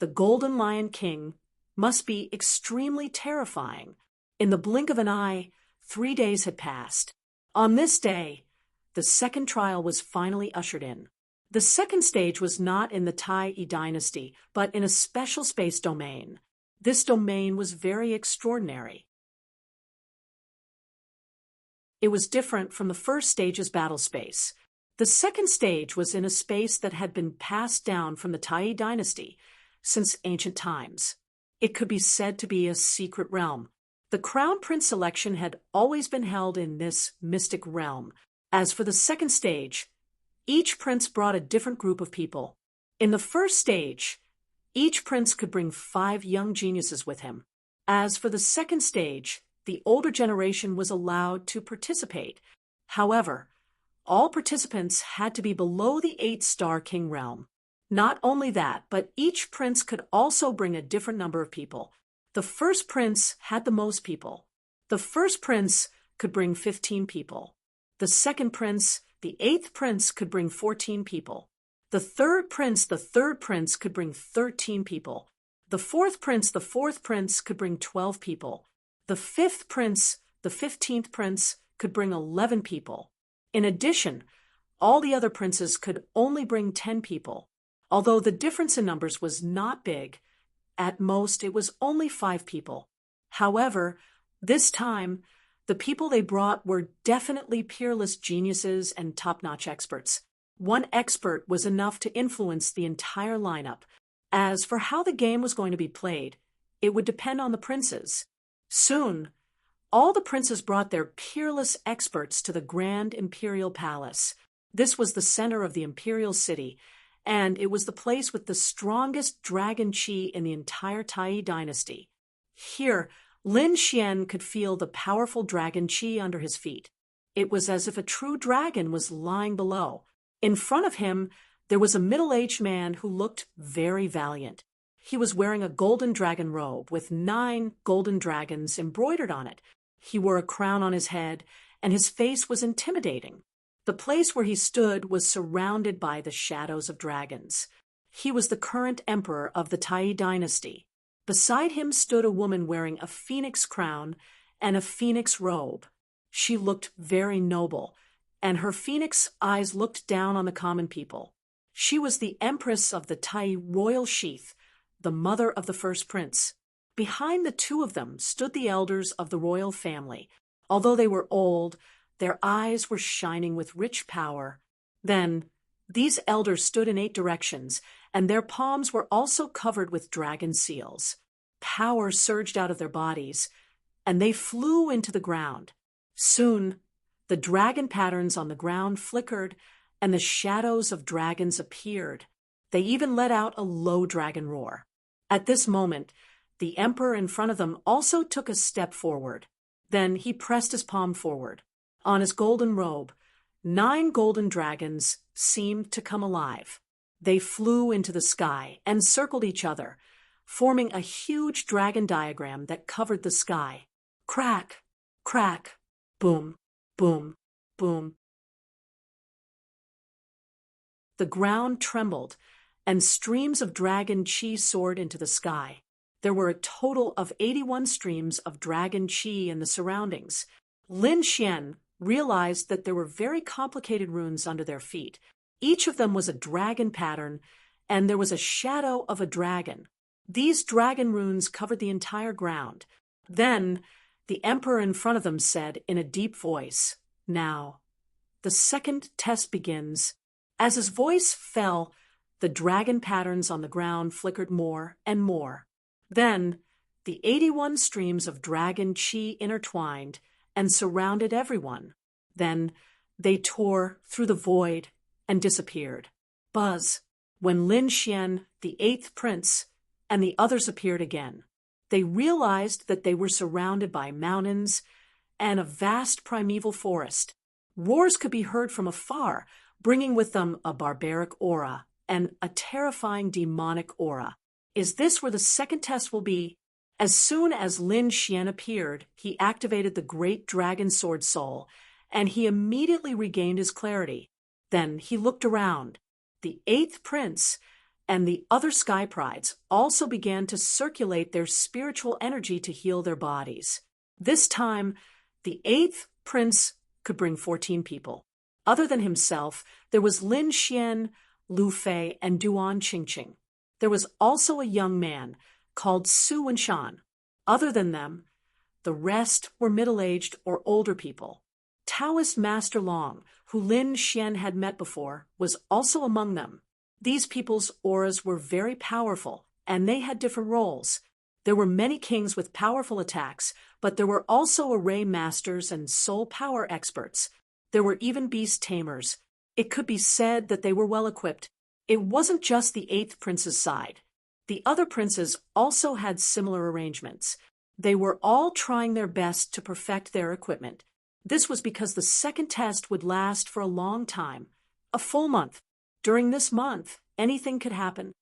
the Golden Lion King must be extremely terrifying. In the blink of an eye, 3 days had passed. On this day, the second trial was finally ushered in. The second stage was not in the Tai dynasty, but in a special space domain. This domain was very extraordinary. It was different from the first stage's battle space. The second stage was in a space that had been passed down from the Tai dynasty since ancient times. It could be said to be a secret realm. The crown prince election had always been held in this mystic realm. As for the second stage, each prince brought a different group of people. In the first stage, each prince could bring 5 young geniuses with him. As for the second stage, the older generation was allowed to participate. However, all participants had to be below the 8-star king realm. Not only that, but each prince could also bring a different number of people. The first prince had the most people. The first prince could bring 15 people. The second prince, the 8th prince, could bring 14 people. The third prince could bring 13 people. The fourth prince could bring 12 people. The fifth prince, the 15th prince, could bring 11 people. In addition, all the other princes could only bring 10 people. Although the difference in numbers was not big, at most it was only 5 people. However, this time, the people they brought were definitely peerless geniuses and top-notch experts. One expert was enough to influence the entire lineup. As for how the game was going to be played, it would depend on the princes. Soon, all the princes brought their peerless experts to the Grand Imperial Palace. This was the center of the imperial city, and it was the place with the strongest dragon chi in the entire Tai dynasty. Here, Lin Xian could feel the powerful dragon chi under his feet. It was as if a true dragon was lying below. In front of him, there was a middle-aged man who looked very valiant. He was wearing a golden dragon robe with 9 golden dragons embroidered on it. He wore a crown on his head, and his face was intimidating. The place where he stood was surrounded by the shadows of dragons. He was the current emperor of the Tai dynasty. Beside him stood a woman wearing a phoenix crown and a phoenix robe. She looked very noble, and her phoenix eyes looked down on the common people. She was the empress of the Tai royal sheath, the mother of the first prince. Behind the two of them stood the elders of the royal family. Although they were old, their eyes were shining with rich power. Then, these elders stood in 8 directions, and their palms were also covered with dragon seals. Power surged out of their bodies, and they flew into the ground. Soon, the dragon patterns on the ground flickered, and the shadows of dragons appeared. They even let out a low dragon roar. At this moment, the emperor in front of them also took a step forward. Then he pressed his palm forward. On his golden robe, 9 golden dragons seemed to come alive. They flew into the sky and circled each other, forming a huge dragon diagram that covered the sky. Crack, crack, boom, boom, boom. The ground trembled, and streams of dragon chi soared into the sky. There were a total of 81 streams of dragon chi in the surroundings. Lin Xian realized that there were very complicated runes under their feet. Each of them was a dragon pattern, and there was a shadow of a dragon. These dragon runes covered the entire ground. Then, the emperor in front of them said in a deep voice, "Now, the second test begins." As his voice fell, the dragon patterns on the ground flickered more and more. Then, the 81 streams of dragon chi intertwined and surrounded everyone. Then, they tore through the void and disappeared. Buzz, when Lin Xian, the 8th prince, and the others appeared again. They realized that they were surrounded by mountains and a vast primeval forest. Roars could be heard from afar, bringing with them a barbaric aura and a terrifying demonic aura. Is this where the second test will be? As soon as Lin Xian appeared, he activated the great dragon sword soul, and he immediately regained his clarity. Then he looked around. The 8th prince and the other sky prides also began to circulate their spiritual energy to heal their bodies. This time, the 8th prince could bring 14 people. Other than himself, there was Lin Xian, Lu Fei, and Duan Qingqing. There was also a young man called Su Wenshan. Other than them, the rest were middle-aged or older people. Taoist Master Long, who Lin Xian had met before, was also among them. These people's auras were very powerful, and they had different roles. There were many kings with powerful attacks, but there were also array masters and soul power experts. There were even beast tamers. It could be said that they were well equipped. It wasn't just the 8th prince's side. The other princes also had similar arrangements. They were all trying their best to perfect their equipment. This was because the second test would last for a long time, a full month. During this month, anything could happen.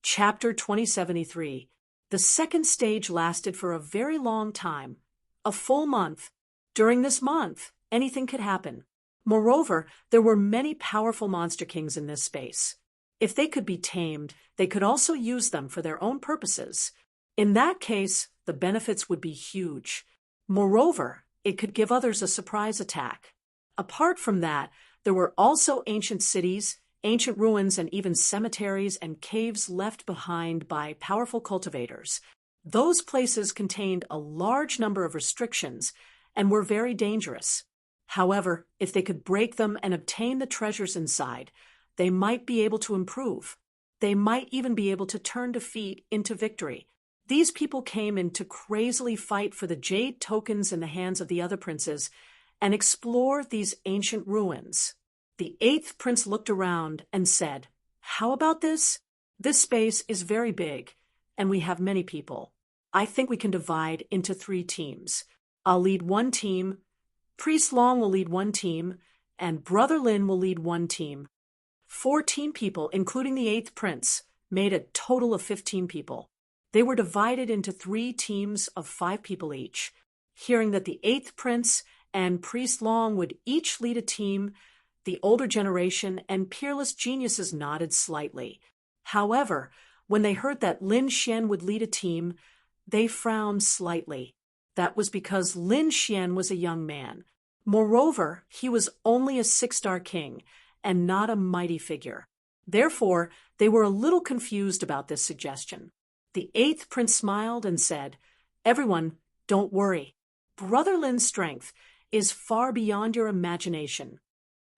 Chapter 2073. The second stage lasted for a very long time, a full month. During this month, anything could happen. Moreover, there were many powerful monster kings in this space. If they could be tamed, they could also use them for their own purposes. In that case, the benefits would be huge. Moreover, it could give others a surprise attack. Apart from that, there were also ancient cities, ancient ruins, and even cemeteries and caves left behind by powerful cultivators. Those places contained a large number of restrictions and were very dangerous. However, if they could break them and obtain the treasures inside, they might be able to improve. They might even be able to turn defeat into victory. These people came in to crazily fight for the jade tokens in the hands of the other princes and explore these ancient ruins. The 8th prince looked around and said, "How about this? This space is very big, and we have many people. I think we can divide into 3 teams. I'll lead one team, Priest Long will lead one team, and Brother Lin will lead one team." 14 people, including the 8th prince, made a total of 15 people. They were divided into 3 teams of 5 people each. Hearing that the 8th prince and Priest Long would each lead a team, the older generation and peerless geniuses nodded slightly. However, when they heard that Lin Xian would lead a team, they frowned slightly. That was because Lin Xian was a young man. Moreover, he was only a 6-star king and not a mighty figure. Therefore, they were a little confused about this suggestion. The 8th prince smiled and said, "Everyone, don't worry. Brother Lin's strength is far beyond your imagination.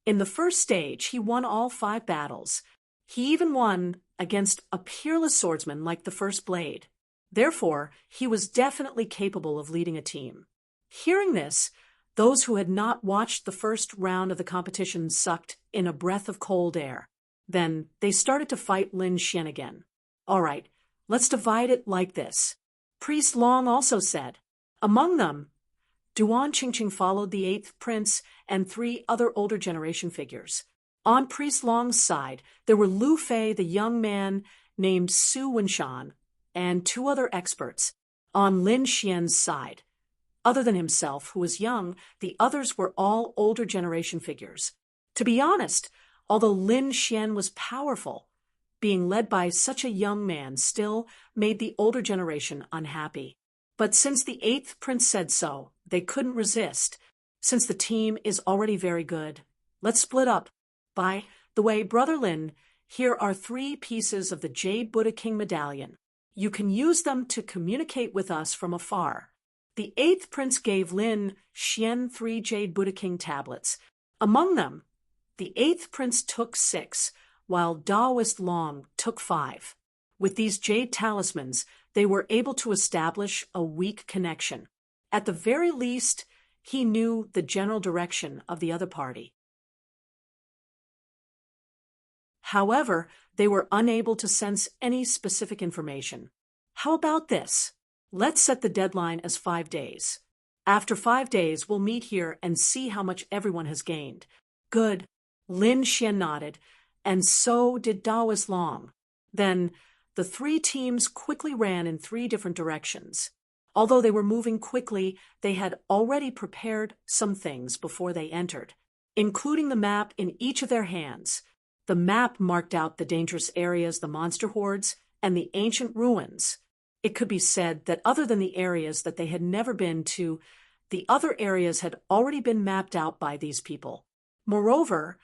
In the first stage, he won all 5 battles. He even won against a peerless swordsman like the First Blade. Therefore, he was definitely capable of leading a team. Hearing this, those who had not watched the first round of the competition sucked in a breath of cold air. Then they started to fight Lin Xian again. All right, let's divide it like this. Priest Long also said. Among them, Duan Qingqing followed the 8th prince and 3 other older generation figures. On Priest Long's side, there were Lu Fei, the young man named Su Wenshan, and 2 other experts. On Lin Xian's side, other than himself, who was young, the others were all older generation figures. To be honest, although Lin Xian was powerful, being led by such a young man still made the older generation unhappy. But since the 8th prince said so, they couldn't resist. Since the team is already very good, let's split up. By the way, Brother Lin, here are 3 pieces of the Jade Buddha King medallion. You can use them to communicate with us from afar. The 8th prince gave Lin Xian 3 Jade Buddha King tablets. Among them, the 8th prince took 6, while Daoist Long took 5. With these jade talismans, they were able to establish a weak connection. At the very least, he knew the general direction of the other party. However, they were unable to sense any specific information. How about this? Let's set the deadline as 5 days. After 5 days, we'll meet here and see how much everyone has gained. Good. Lin Xian nodded, and so did Daoist Long. Then, the 3 teams quickly ran in 3 different directions. Although they were moving quickly, they had already prepared some things before they entered, including the map in each of their hands. The map marked out the dangerous areas, the monster hordes, and the ancient ruins. It could be said that other than the areas that they had never been to, the other areas had already been mapped out by these people. Moreover,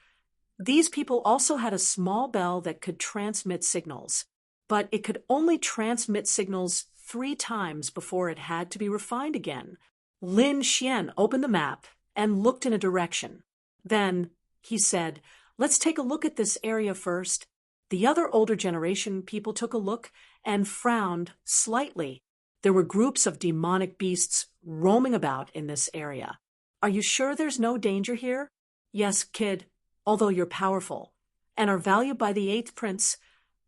these people also had a small bell that could transmit signals, but it could only transmit signals 3 times before it had to be refined again. Lin Xian opened the map and looked in a direction. Then he said, "Let's take a look at this area first." The other older generation people took a look and frowned slightly. There were groups of demonic beasts roaming about in this area. "Are you sure there's no danger here?" "Yes, kid, although you're powerful and are valued by the 8th prince,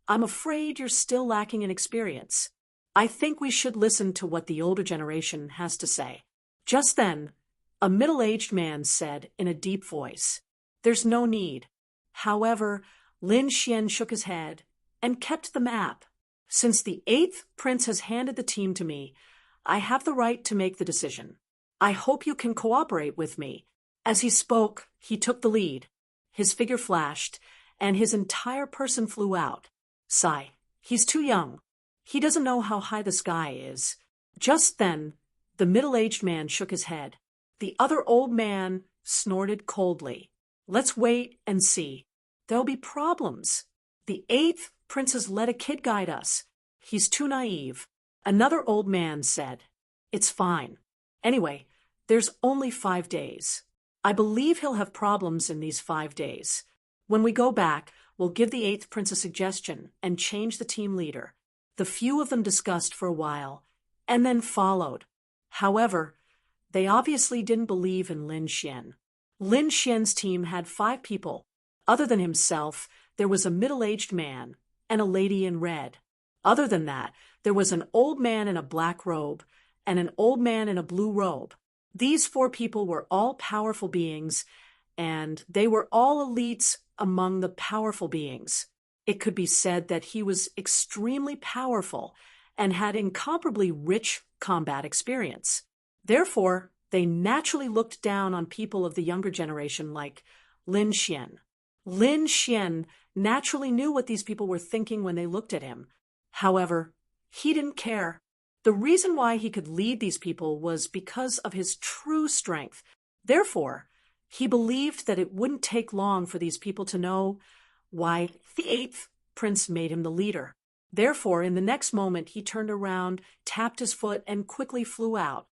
I'm afraid you're still lacking in experience. I think we should listen to what the older generation has to say." Just then, a middle-aged man said in a deep voice, "There's no need." However, Lin Xian shook his head and kept the map. "Since the 8th prince has handed the team to me, I have the right to make the decision. I hope you can cooperate with me." As he spoke, he took the lead. His figure flashed, and his entire person flew out. Sigh, he's too young. He doesn't know how high the sky is. Just then, the middle-aged man shook his head. The other old man snorted coldly. "Let's wait and see. There'll be problems. The 8th prince has let a kid guide us. He's too naive." Another old man said, "It's fine. Anyway, there's only 5 days. I believe he'll have problems in these 5 days. When we go back, we'll give the 8th prince a suggestion and change the team leader." The few of them discussed for a while, and then followed. However, they obviously didn't believe in Lin Xian. Lin Xian's team had 5 people. Other than himself, there was a middle-aged man and a lady in red. Other than that, there was an old man in a black robe and an old man in a blue robe. These 4 people were all powerful beings, and they were all elites among the powerful beings. It could be said that he was extremely powerful and had incomparably rich combat experience. Therefore, they naturally looked down on people of the younger generation like Lin Xian. Lin Xian naturally knew what these people were thinking when they looked at him. However, he didn't care. The reason why he could lead these people was because of his true strength. Therefore, he believed that it wouldn't take long for these people to know why the 8th prince made him the leader. Therefore, in the next moment, he turned around, tapped his foot, and quickly flew out.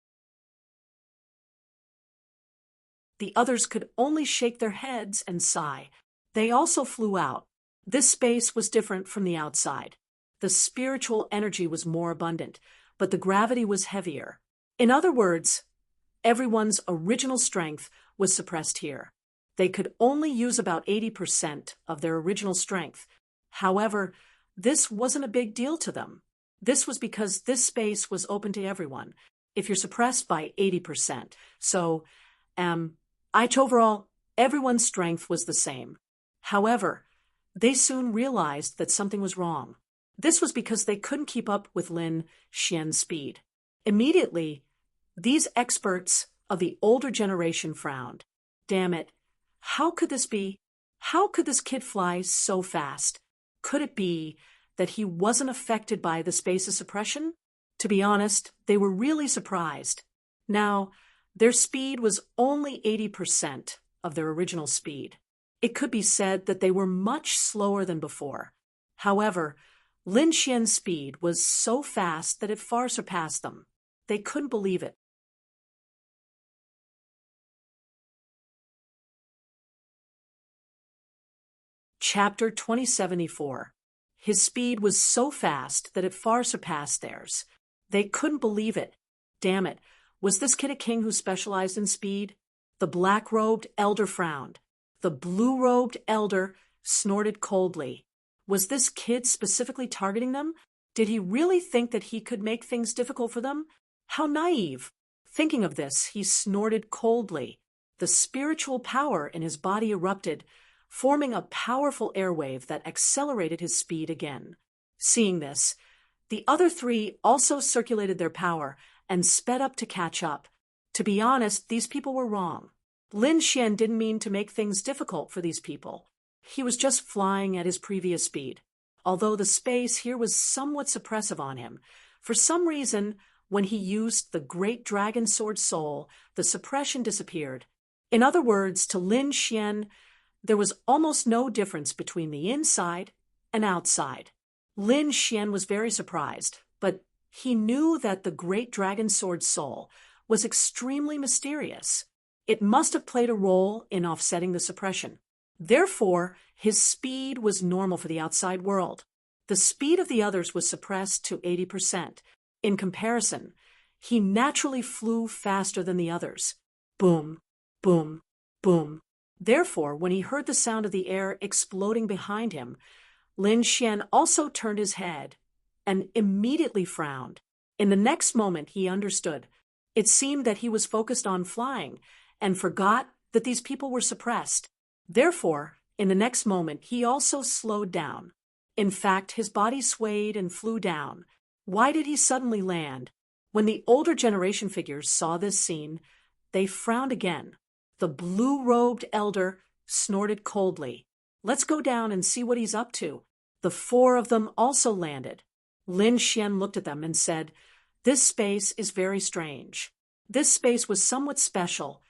The others could only shake their heads and sigh. They also flew out. This space was different from the outside. The spiritual energy was more abundant, but the gravity was heavier. In other words, everyone's original strength was suppressed here. They could only use about 80% of their original strength. However, this wasn't a big deal to them. This was because this space was open to everyone, if you're suppressed by 80%. So, overall, everyone's strength was the same. However, they soon realized that something was wrong. This was because they couldn't keep up with Lin Xian's speed. Immediately, these experts of the older generation frowned. Damn it, how could this be? How could this kid fly so fast? Could it be that he wasn't affected by the space's suppression? To be honest, they were really surprised. Now, their speed was only 80% of their original speed. It could be said that they were much slower than before. However, Lin Xian's speed was so fast that it far surpassed them. They couldn't believe it. Chapter 2074. His speed was so fast that it far surpassed theirs. They couldn't believe it. Damn it, was this kid a king who specialized in speed? The black-robed elder frowned. The blue-robed elder snorted coldly. Was this kid specifically targeting them? Did he really think that he could make things difficult for them? How naive! Thinking of this, he snorted coldly. The spiritual power in his body erupted, forming a powerful airwave that accelerated his speed again. Seeing this, the other three also circulated their power and sped up to catch up. To be honest, these people were wrong. Lin Xian didn't mean to make things difficult for these people. He was just flying at his previous speed. Although the space here was somewhat suppressive on him, for some reason, when he used the Great Dragon Sword Soul, the suppression disappeared. In other words, to Lin Xian, there was almost no difference between the inside and outside. Lin Xian was very surprised, but he knew that the Great Dragon Sword Soul was extremely mysterious. It must have played a role in offsetting the suppression. Therefore, his speed was normal for the outside world. The speed of the others was suppressed to 80%. In comparison, he naturally flew faster than the others. Boom, boom, boom. Therefore, when he heard the sound of the air exploding behind him, Lin Xian also turned his head and immediately frowned. In the next moment, he understood. It seemed that he was focused on flying and forgot that these people were suppressed. Therefore, in the next moment, he also slowed down. In fact, his body swayed and flew down. Why did he suddenly land? When the older generation figures saw this scene, they frowned again. The blue-robed elder snorted coldly. Let's go down and see what he's up to. The four of them also landed. Lin Xian looked at them and said, "This space is very strange. This space was somewhat special,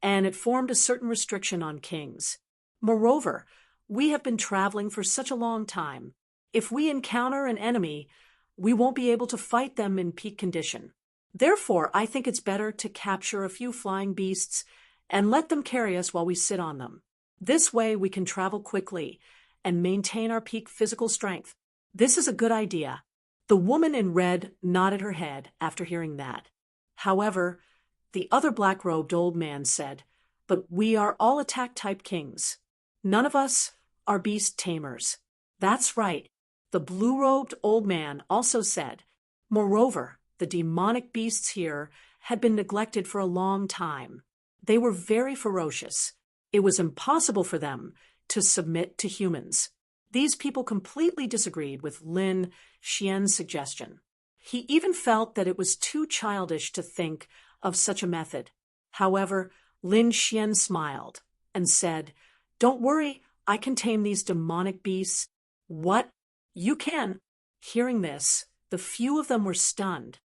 and it formed a certain restriction on kings. Moreover, we have been traveling for such a long time. If we encounter an enemy, we won't be able to fight them in peak condition. Therefore, I think it's better to capture a few flying beasts and let them carry us while we sit on them. This way we can travel quickly and maintain our peak physical strength. This is a good idea." The woman in red nodded her head after hearing that. However, the other black-robed old man said, "But we are all attack-type kings. None of us are beast tamers." "That's right," the blue-robed old man also said. Moreover, the demonic beasts here had been neglected for a long time. They were very ferocious. It was impossible for them to submit to humans. These people completely disagreed with Lin Xian's suggestion. He even felt that it was too childish to think of such a method. However, Lin Xian smiled and said, "Don't worry, I can tame these demonic beasts." "What? You can?" Hearing this, the few of them were stunned.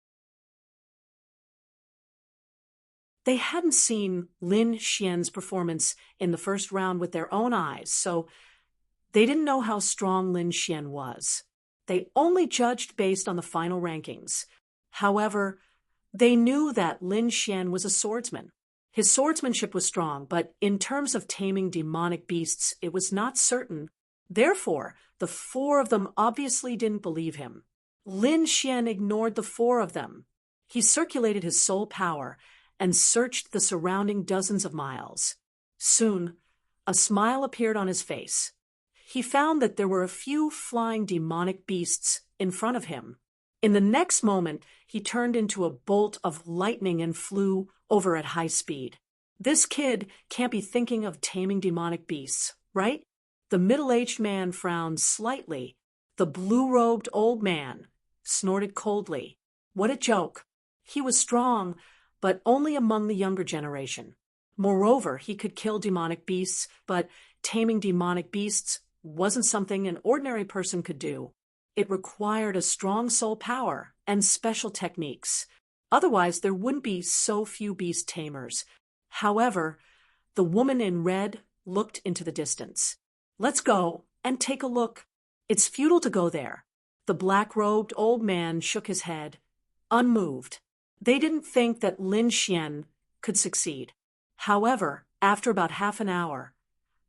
They hadn't seen Lin Xian's performance in the first round with their own eyes, so they didn't know how strong Lin Xian was. They only judged based on the final rankings. However, they knew that Lin Xian was a swordsman. His swordsmanship was strong, but in terms of taming demonic beasts, it was not certain. Therefore, the four of them obviously didn't believe him. Lin Xian ignored the four of them. He circulated his soul power and searched the surrounding dozens of miles. Soon, a smile appeared on his face. He found that there were a few flying demonic beasts in front of him. In the next moment, he turned into a bolt of lightning and flew over at high speed. This kid can't be thinking of taming demonic beasts, right? The middle-aged man frowned slightly. The blue-robed old man snorted coldly. What a joke. He was strong, but only among the younger generation. Moreover, he could kill demonic beasts, but taming demonic beasts wasn't something an ordinary person could do. It required a strong soul power and special techniques. Otherwise, there wouldn't be so few beast tamers. However, the woman in red looked into the distance. Let's go and take a look. It's futile to go there. The black-robed old man shook his head, unmoved. They didn't think that Lin Xian could succeed. However, after about half an hour,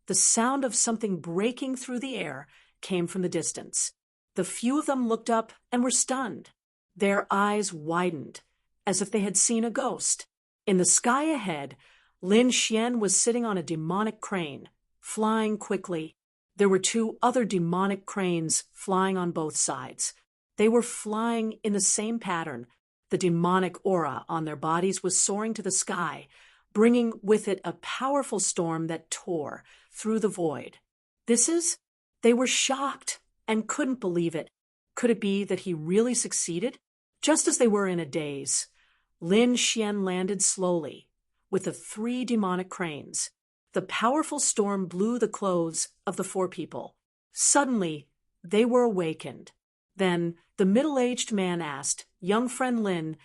the sound of something breaking through the air came from the distance. The few of them looked up and were stunned. Their eyes widened, as if they had seen a ghost. In the sky ahead, Lin Xian was sitting on a demonic crane, flying quickly. There were two other demonic cranes flying on both sides. They were flying in the same pattern. The demonic aura on their bodies was soaring to the sky, bringing with it a powerful storm that tore through the void. They were shocked and couldn't believe it. Could it be that he really succeeded? Just as they were in a daze, Lin Xian landed slowly with the three demonic cranes. The powerful storm blew the clothes of the four people. Suddenly, they were awakened. Then the middle-aged man asked, "Young friend Lin,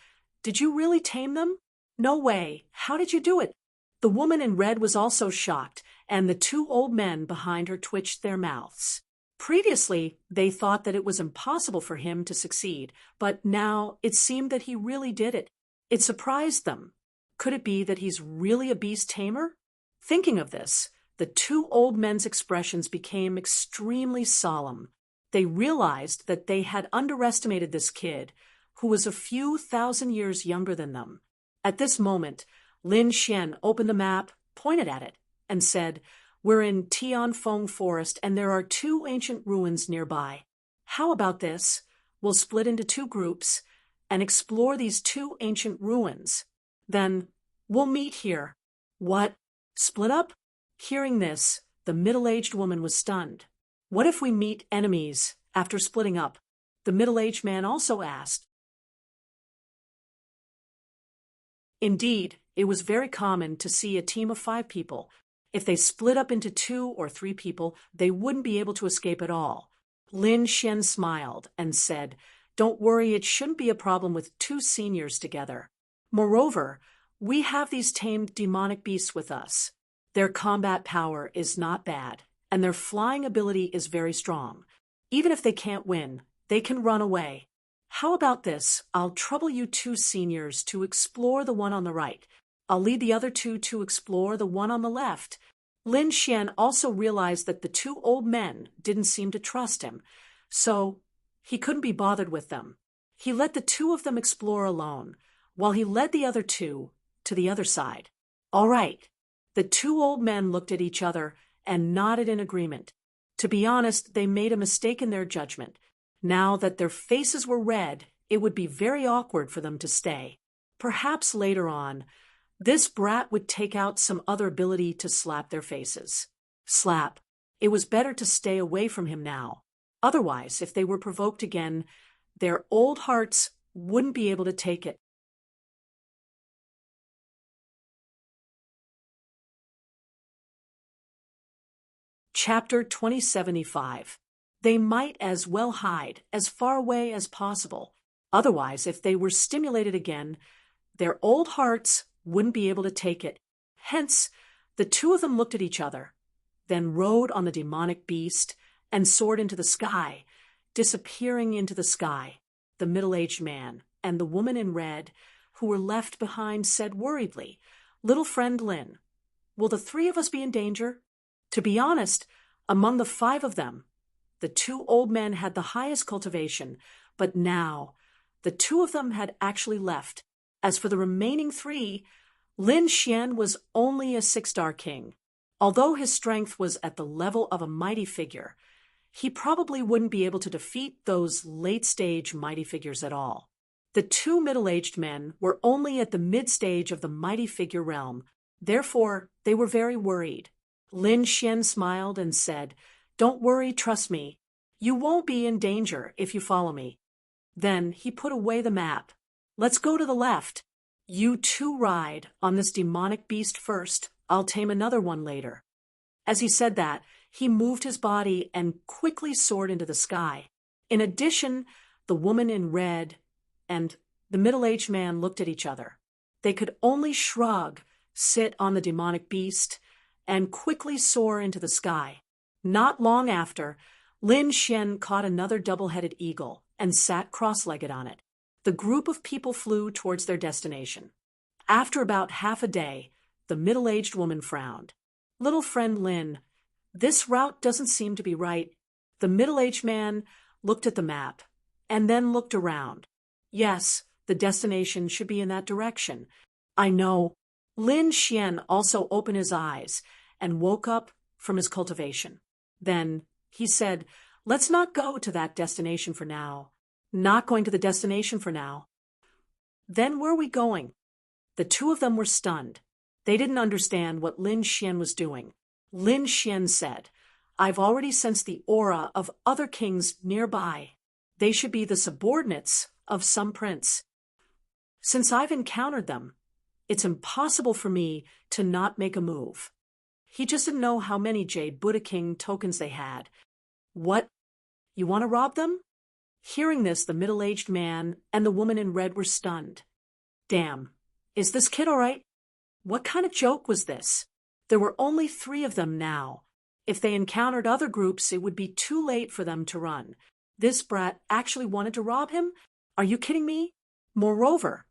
did you really tame them?" "No way. How did you do it?" The woman in red was also shocked, and the two old men behind her twitched their mouths. Previously, they thought that it was impossible for him to succeed, but now it seemed that he really did it. It surprised them. Could it be that he's really a beast tamer? Thinking of this, the two old men's expressions became extremely solemn. They realized that they had underestimated this kid, who was a few thousand years younger than them. At this moment, Lin Xian opened the map, pointed at it, and said, "We're in Tianfeng Forest, and there are two ancient ruins nearby. How about this? We'll split into two groups and explore these two ancient ruins. Then we'll meet here." "What? Split up?" Hearing this, the middle-aged woman was stunned. "What if we meet enemies after splitting up?" the middle-aged man also asked. Indeed, it was very common to see a team of 5 people. If they split up into 2 or 3 people, they wouldn't be able to escape at all. Lin Xian smiled and said, "Don't worry, it shouldn't be a problem with 2 seniors together. Moreover, we have these tamed demonic beasts with us. Their combat power is not bad, and their flying ability is very strong. Even if they can't win, they can run away. How about this? I'll trouble you 2 seniors to explore the one on the right. I'll lead the other 2 to explore the one on the left." Lin Xian also realized that the 2 old men didn't seem to trust him, so he couldn't be bothered with them. He let the 2 of them explore alone, while he led the other 2 to the other side. "All right." The 2 old men looked at each other and nodded in agreement. To be honest, they made a mistake in their judgment. Now that their faces were red, it would be very awkward for them to stay. Perhaps later on, this brat would take out some other ability to slap their faces. Slap. It was better to stay away from him now. Otherwise, if they were provoked again, their old hearts wouldn't be able to take it. Chapter 2075. They might as well hide as far away as possible. Otherwise, if they were stimulated again, their old hearts wouldn't be able to take it. Hence, the 2 of them looked at each other, then rode on the demonic beast and soared into the sky, disappearing into the sky. The middle-aged man and the woman in red, who were left behind, said worriedly, Little friend Lin, will the three of us be in danger? To be honest, among the five of them, the two old men had the highest cultivation, but now the two of them had actually left. As for the remaining three, Lin Xian was only a 6-star king. Although his strength was at the level of a mighty figure, he probably wouldn't be able to defeat those late-stage mighty figures at all. The two middle-aged men were only at the mid-stage of the mighty figure realm. Therefore, they were very worried. Lin Xian smiled and said, "Don't worry, trust me. You won't be in danger if you follow me." Then he put away the map. "Let's go to the left. You two ride on this demonic beast first. I'll tame another one later." As he said that, he moved his body and quickly soared into the sky. In addition, the woman in red and the middle-aged man looked at each other. They could only shrug, sit on the demonic beast, and quickly soar into the sky. Not long after, Lin Xian caught another double-headed eagle and sat cross-legged on it. The group of people flew towards their destination. After about half a day, the middle-aged woman frowned. "Little friend Lin, this route doesn't seem to be right." The middle-aged man looked at the map and then looked around. "Yes, the destination should be in that direction." "I know." Lin Xian also opened his eyes and woke up from his cultivation. Then he said, "Let's not go to that destination for now." "Not going to the destination for now." "Then where are we going?" The two of them were stunned. They didn't understand what Lin Xian was doing. Lin Xian said, "I've already sensed the aura of other kings nearby. They should be the subordinates of some prince. Since I've encountered them, it's impossible for me to not make a move." He just didn't know how many Jade Buddha King tokens they had. "What? You want to rob them?" Hearing this, the middle-aged man and the woman in red were stunned. "Damn, is this kid all right? What kind of joke was this?" There were only 3 of them now. If they encountered other groups, it would be too late for them to run. This brat actually wanted to rob him? Are you kidding me? Moreover,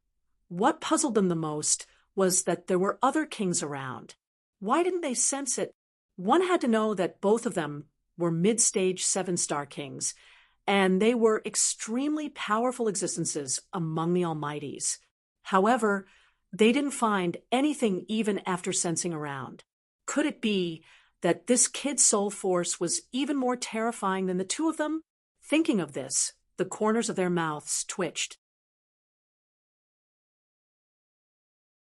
what puzzled them the most was that there were other kings around. Why didn't they sense it? One had to know that both of them were mid-stage 7-star kings, and they were extremely powerful existences among the Almighties. However, they didn't find anything even after sensing around. Could it be that this kid's soul force was even more terrifying than the two of them? Thinking of this, the corners of their mouths twitched.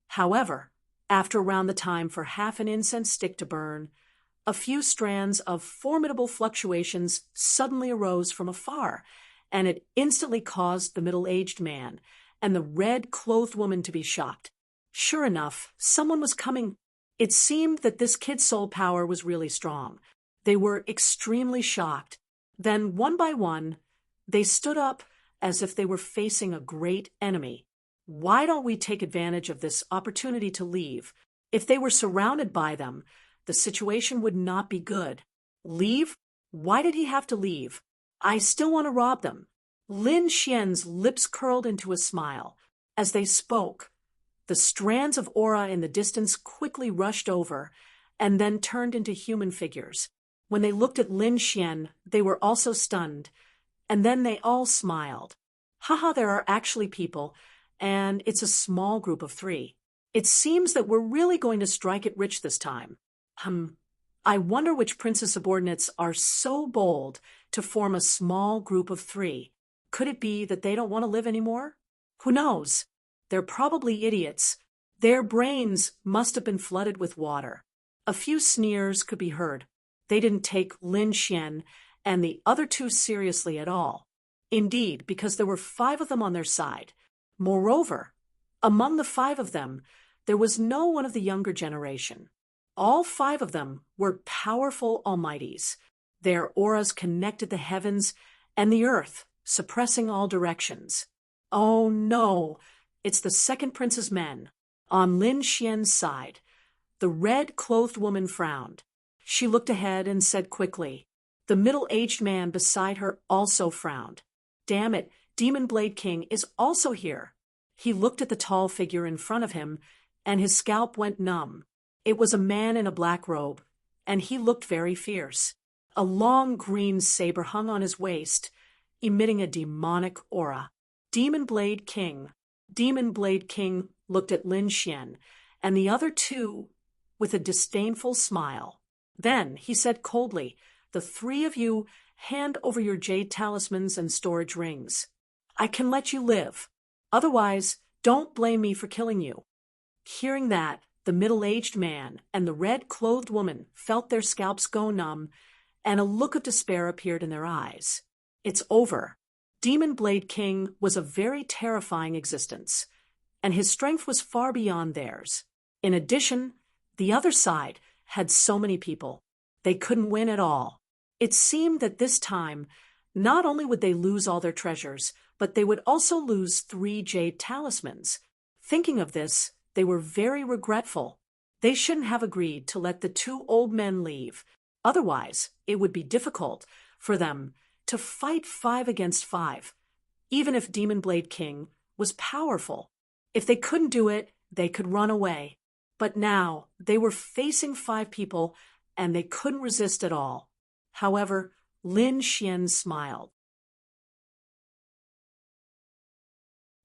However, after around the time for half an incense stick to burn, a few strands of formidable fluctuations suddenly arose from afar, and it instantly caused the middle-aged man and the red-clothed woman to be shocked. Sure enough, someone was coming. It seemed that this kid's soul power was really strong. They were extremely shocked. Then, one by one, they stood up as if they were facing a great enemy. Why don't we take advantage of this opportunity to leave? If they were surrounded by them, the situation would not be good. Leave? Why did he have to leave? I still want to rob them. Lin Xian's lips curled into a smile. As they spoke, the strands of aura in the distance quickly rushed over and then turned into human figures. When they looked at Lin Xian, they were also stunned, and then they all smiled. Haha, there are actually people, and it's a small group of 3. It seems that we're really going to strike it rich this time. I wonder which prince's subordinates are so bold to form a small group of 3. Could it be that they don't want to live anymore? Who knows? They're probably idiots. Their brains must have been flooded with water. A few sneers could be heard. They didn't take Lin Xian and the other 2 seriously at all. Indeed, because there were 5 of them on their side. Moreover, among the 5 of them, there was no one of the younger generation. All 5 of them were powerful almighties. Their auras connected the heavens and the earth, suppressing all directions. Oh no, it's the second prince's men. On Lin Xian's side, the red-clothed woman frowned. She looked ahead and said quickly. The middle-aged man beside her also frowned. Damn it, Demon Blade King is also here. He looked at the tall figure in front of him and his scalp went numb. It was a man in a black robe, and he looked very fierce. A long green saber hung on his waist, emitting a demonic aura. Demon Blade King. Demon Blade King looked at Lin Xian and the other two with a disdainful smile. Then he said coldly, "The three of you hand over your jade talismans and storage rings. I can let you live. Otherwise, don't blame me for killing you." Hearing that, the middle-aged man and the red-clothed woman felt their scalps go numb, and a look of despair appeared in their eyes. It's over. Demon Blade King was a very terrifying existence, and his strength was far beyond theirs. In addition, the other side had so many people. They couldn't win at all. It seemed that this time, not only would they lose all their treasures, but they would also lose 3 jade talismans. Thinking of this, they were very regretful. They shouldn't have agreed to let the 2 old men leave. Otherwise, it would be difficult for them to fight 5 against 5, even if Demon Blade King was powerful. If they couldn't do it, they could run away. But now they were facing 5 people, and they couldn't resist at all. However, Lin Xian smiled.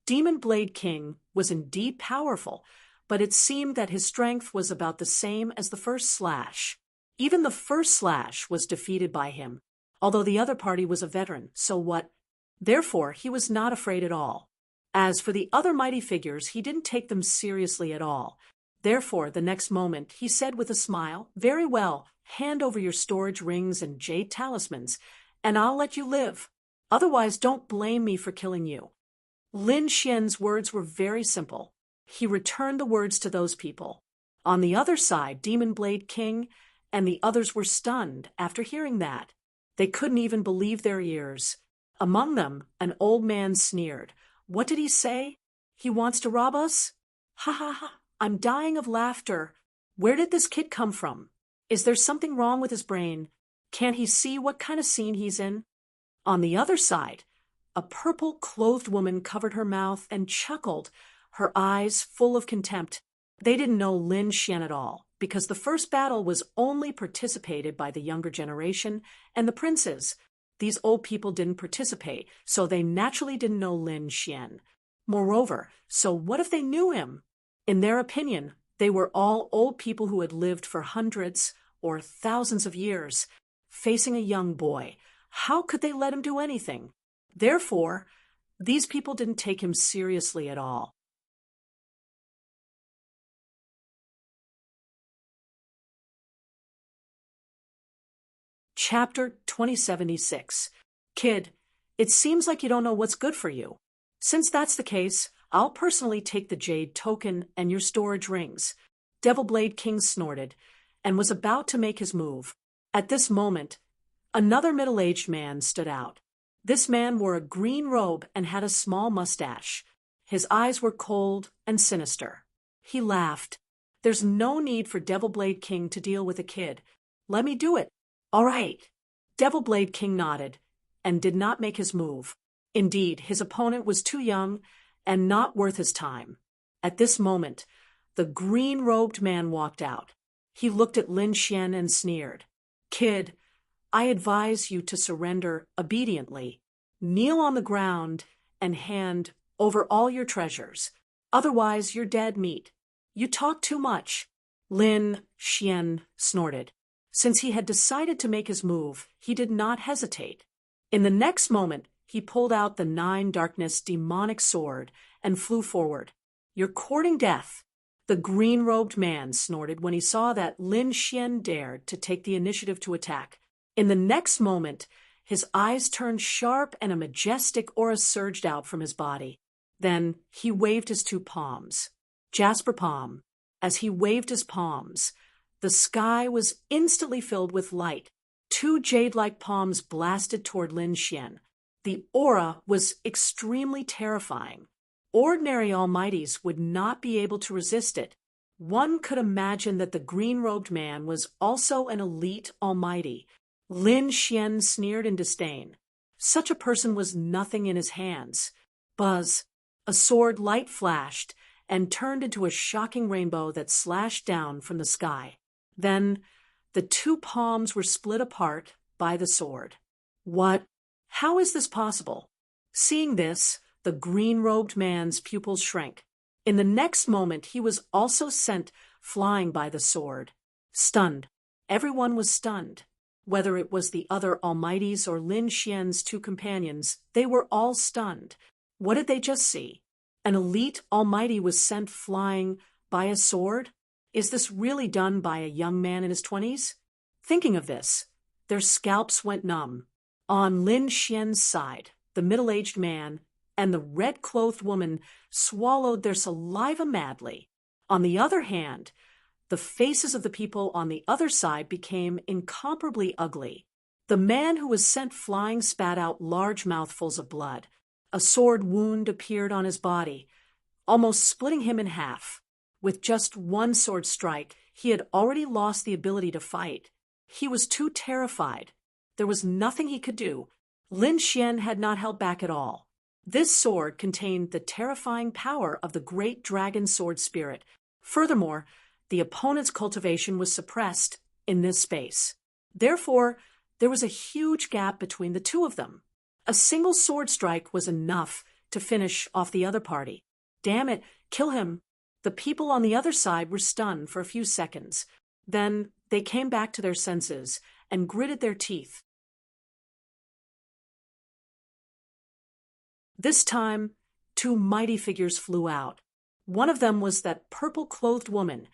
Demon Blade King was indeed powerful, but it seemed that his strength was about the same as the first slash. Even the first slash was defeated by him, although the other party was a veteran, so what? Therefore, he was not afraid at all. As for the other mighty figures, he didn't take them seriously at all. Therefore, the next moment, he said with a smile, "Very well, hand over your storage rings and jade talismans, and I'll let you live. Otherwise, don't blame me for killing you." Lin Xian's words were very simple. He returned the words to those people. On the other side, Demon Blade King and the others were stunned after hearing that. They couldn't even believe their ears. Among them, an old man sneered. "What did he say? He wants to rob us? Ha ha ha, I'm dying of laughter. Where did this kid come from? Is there something wrong with his brain? Can't he see what kind of scene he's in?" On the other side, a purple-clothed woman covered her mouth and chuckled, her eyes full of contempt. They didn't know Lin Xian at all, because the first battle was only participated by the younger generation and the princes. These old people didn't participate, so they naturally didn't know Lin Xian. Moreover, so what if they knew him? In their opinion, they were all old people who had lived for hundreds or thousands of years. Facing a young boy, how could they let him do anything? Therefore, these people didn't take him seriously at all. Chapter 2076. Kid, it seems like you don't know what's good for you. Since that's the case, I'll personally take the jade token and your storage rings. Devil Blade King snorted and was about to make his move. At this moment, another middle-aged man stood out. This man wore a green robe and had a small mustache. His eyes were cold and sinister. He laughed. "There's no need for Devil Blade King to deal with a kid. Let me do it." "All right." Devil Blade King nodded and did not make his move. Indeed, his opponent was too young and not worth his time. At this moment, the green-robed man walked out. He looked at Lin Xian and sneered. "Kid, I advise you to surrender obediently. Kneel on the ground and hand over all your treasures. Otherwise, you're dead meat. You talk too much." Lin Xian snorted. Since he had decided to make his move, he did not hesitate. In the next moment, he pulled out the 9 Darkness demonic sword and flew forward. "You're courting death." The green-robed man snorted when he saw that Lin Xian dared to take the initiative to attack. In the next moment, his eyes turned sharp and a majestic aura surged out from his body. Then he waved his 2 palms. Jasper palm. As he waved his palms, the sky was instantly filled with light. 2 jade-like palms blasted toward Lin Xian. The aura was extremely terrifying. Ordinary almighties would not be able to resist it. One could imagine that the green-robed man was also an elite almighty. Lin Xian sneered in disdain. Such a person was nothing in his hands. Buzz! A sword light flashed, and turned into a shocking rainbow that slashed down from the sky. Then, the two palms were split apart by the sword. What? How is this possible? Seeing this, the green-robed man's pupils shrank. In the next moment, he was also sent flying by the sword. Stunned. Everyone was stunned. Whether it was the other Almighties or Lin Xian's two companions, they were all stunned. What did they just see? An elite Almighty was sent flying by a sword? Is this really done by a young man in his 20s? Thinking of this, their scalps went numb. On Lin Xian's side, the middle-aged man and the red-clothed woman swallowed their saliva madly. On the other hand, the faces of the people on the other side became incomparably ugly. The man who was sent flying spat out large mouthfuls of blood. A sword wound appeared on his body, almost splitting him in half. With just one sword strike, he had already lost the ability to fight. He was too terrified. There was nothing he could do. Lin Xian had not held back at all. This sword contained the terrifying power of the great dragon sword spirit. Furthermore, the opponent's cultivation was suppressed in this space. Therefore, there was a huge gap between the two of them. A single sword strike was enough to finish off the other party. Damn it, kill him. The people on the other side were stunned for a few seconds. Then they came back to their senses and gritted their teeth. This time, two mighty figures flew out. One of them was that purple-clothed woman,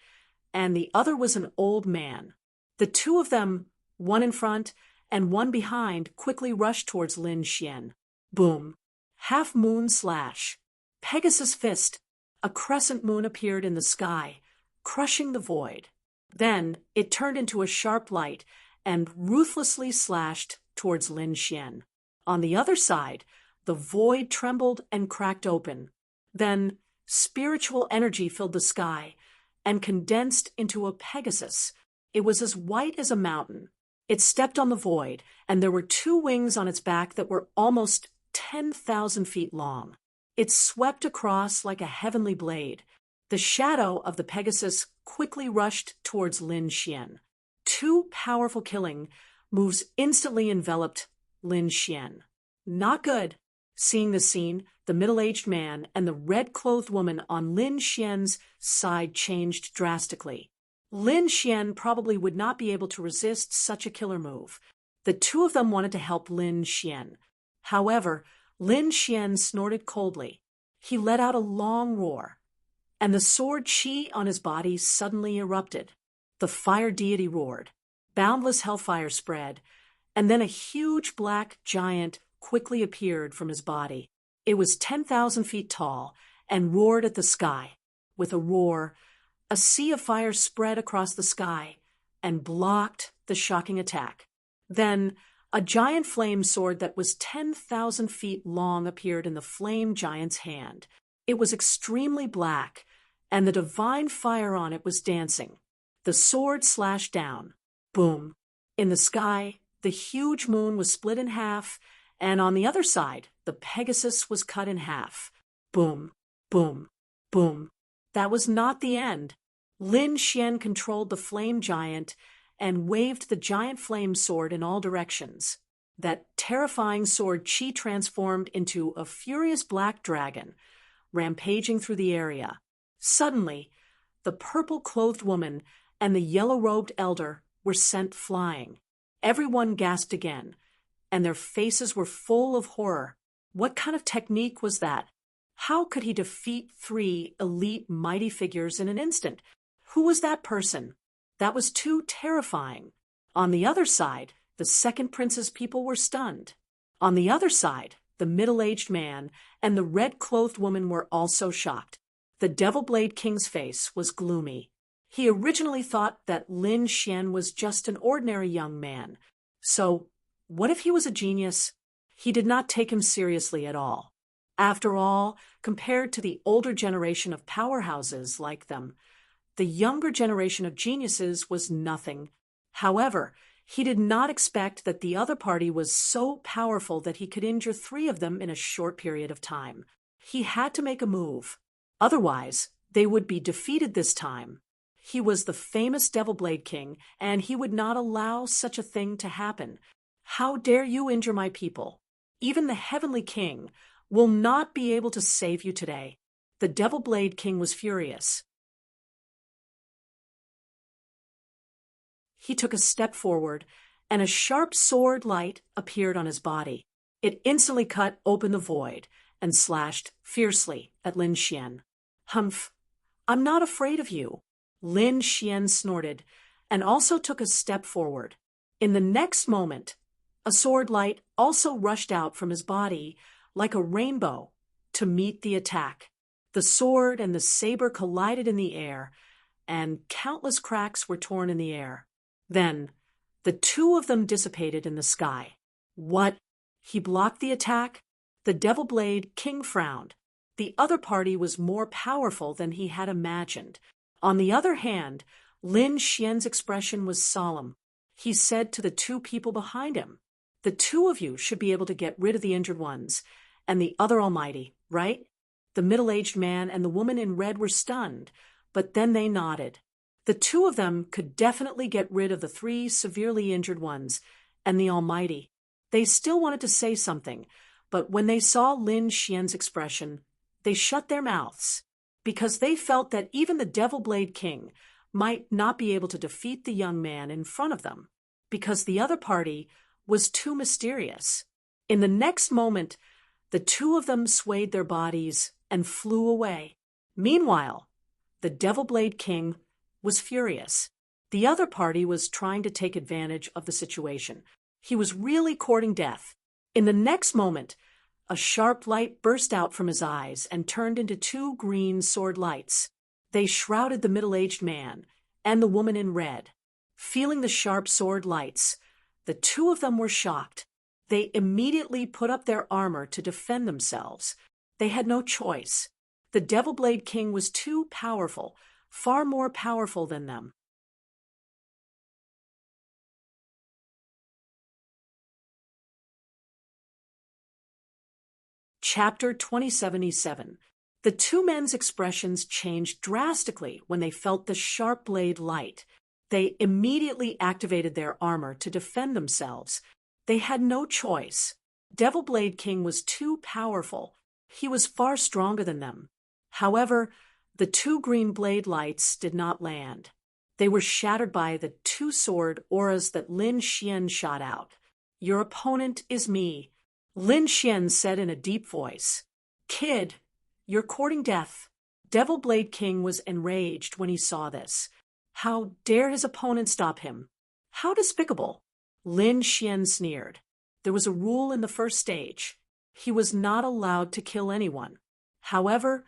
and the other was an old man. The two of them, one in front and one behind, quickly rushed towards Lin Xian. Boom. Half-moon slash. Pegasus fist. A crescent moon appeared in the sky, crushing the void. Then it turned into a sharp light and ruthlessly slashed towards Lin Xian. On the other side, the void trembled and cracked open. Then spiritual energy filled the sky and condensed into a Pegasus. It was as white as a mountain. It stepped on the void, and there were two wings on its back that were almost 10,000 feet long. It swept across like a heavenly blade. The shadow of the Pegasus quickly rushed towards Lin Xian. Two powerful killing moves instantly enveloped Lin Xian. Not good. Seeing the scene, the middle-aged man and the red-clothed woman on Lin Xian's side changed drastically. Lin Xian probably would not be able to resist such a killer move. The two of them wanted to help Lin Xian. However, Lin Xian snorted coldly. He let out a long roar, and the sword chi on his body suddenly erupted. The fire deity roared. Boundless hellfire spread, and then a huge black giant quickly appeared from his body. It was 10,000 feet tall and roared at the sky. With a roar, a sea of fire spread across the sky and blocked the shocking attack. Then, a giant flame sword that was 10,000 feet long appeared in the flame giant's hand. It was extremely black, and the divine fire on it was dancing. The sword slashed down. Boom. In the sky, the huge moon was split in half, and on the other side, the Pegasus was cut in half. Boom, boom, boom. That was not the end. Lin Xian controlled the flame giant and waved the giant flame sword in all directions. That terrifying sword chi transformed into a furious black dragon, rampaging through the area. Suddenly, the purple-clothed woman and the yellow-robed elder were sent flying. Everyone gasped again, and their faces were full of horror. What kind of technique was that? How could he defeat three elite mighty figures in an instant? Who was that person? That was too terrifying. On the other side, the second prince's people were stunned. On the other side, the middle-aged man and the red-clothed woman were also shocked. The Devil Blade King's face was gloomy. He originally thought that Lin Xian was just an ordinary young man. So, what if he was a genius? He did not take him seriously at all. After all, compared to the older generation of powerhouses like them, the younger generation of geniuses was nothing. However, he did not expect that the other party was so powerful that he could injure three of them in a short period of time. He had to make a move. Otherwise, They would be defeated this time. He was the famous Devil Blade King, and he would not allow such a thing to happen. How dare you injure my people? Even the Heavenly King will not be able to save you today. The Devil Blade King was furious. He took a step forward, and a sharp sword light appeared on his body. It instantly cut open the void and slashed fiercely at Lin Xian. Humph! I'm not afraid of you. Lin Xian snorted, and also took a step forward. In the next moment, a sword light also rushed out from his body like a rainbow to meet the attack. The sword and the saber collided in the air, and countless cracks were torn in the air. Then, the two of them dissipated in the sky. What? He blocked the attack? The Devil Blade King frowned. The other party was more powerful than he had imagined. On the other hand, Lin Xian's expression was solemn. He said to the two people behind him, "The two of you should be able to get rid of the injured ones, and the other almighty, right?" The middle-aged man and the woman in red were stunned, but then they nodded. The two of them could definitely get rid of the three severely injured ones, and the almighty. They still wanted to say something, but when they saw Lin Xian's expression, they shut their mouths, because they felt that even the Devil Blade King might not be able to defeat the young man in front of them, because the other party was too mysterious. In the next moment, the two of them swayed their bodies and flew away. Meanwhile, the Devil Blade King was furious. The other party was trying to take advantage of the situation. He was really courting death. In the next moment, a sharp light burst out from his eyes and turned into two green sword lights. They shrouded the middle-aged man and the woman in red. Feeling the sharp sword lights, the two of them were shocked. They immediately put up their armor to defend themselves. They had no choice. The Devil Blade King was too powerful, far more powerful than them. Chapter 2077. The two men's expressions changed drastically when they felt the sharp blade light. They immediately activated their armor to defend themselves. They had no choice. Devil Blade King was too powerful. He was far stronger than them. However, the two green blade lights did not land. They were shattered by the two sword auras that Lin Xian shot out. "Your opponent is me," Lin Xian said in a deep voice. "Kid, you're courting death." Devil Blade King was enraged when he saw this. How dare his opponent stop him? How despicable! Lin Xian sneered. There was a rule in the first stage. He was not allowed to kill anyone. However,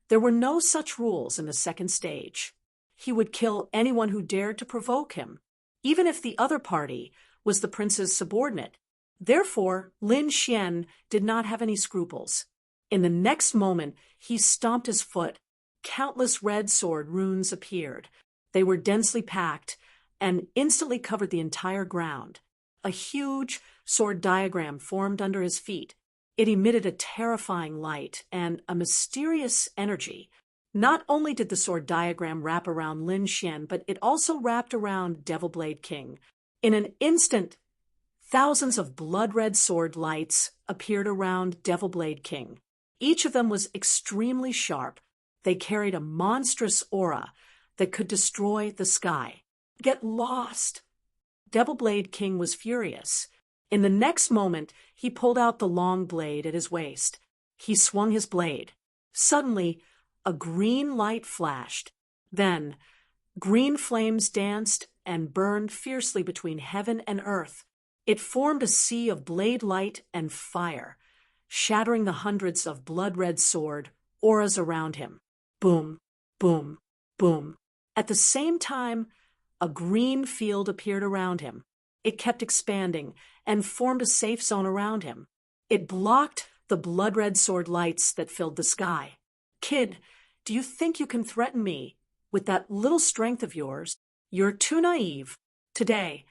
there were no such rules in the second stage. He would kill anyone who dared to provoke him, even if the other party was the prince's subordinate. Therefore, Lin Xian did not have any scruples. In the next moment, he stomped his foot. Countless red sword runes appeared. They were densely packed and instantly covered the entire ground. A huge sword diagram formed under his feet. It emitted a terrifying light and a mysterious energy. Not only did the sword diagram wrap around Lin Xian, but it also wrapped around Devil Blade King. In an instant, thousands of blood-red sword lights appeared around Devil Blade King. Each of them was extremely sharp. They carried a monstrous aura that could destroy the sky. "Get lost!" Devil Blade King was furious. In the next moment, he pulled out the long blade at his waist. He swung his blade. Suddenly, a green light flashed. Then, green flames danced and burned fiercely between heaven and earth. It formed a sea of blade light and fire, shattering the hundreds of blood-red sword auras around him. Boom, boom, boom. At the same time, a green field appeared around him. It kept expanding and formed a safe zone around him. It blocked the blood-red sword lights that filled the sky. "Kid, do you think you can threaten me with that little strength of yours? You're too naive. Today,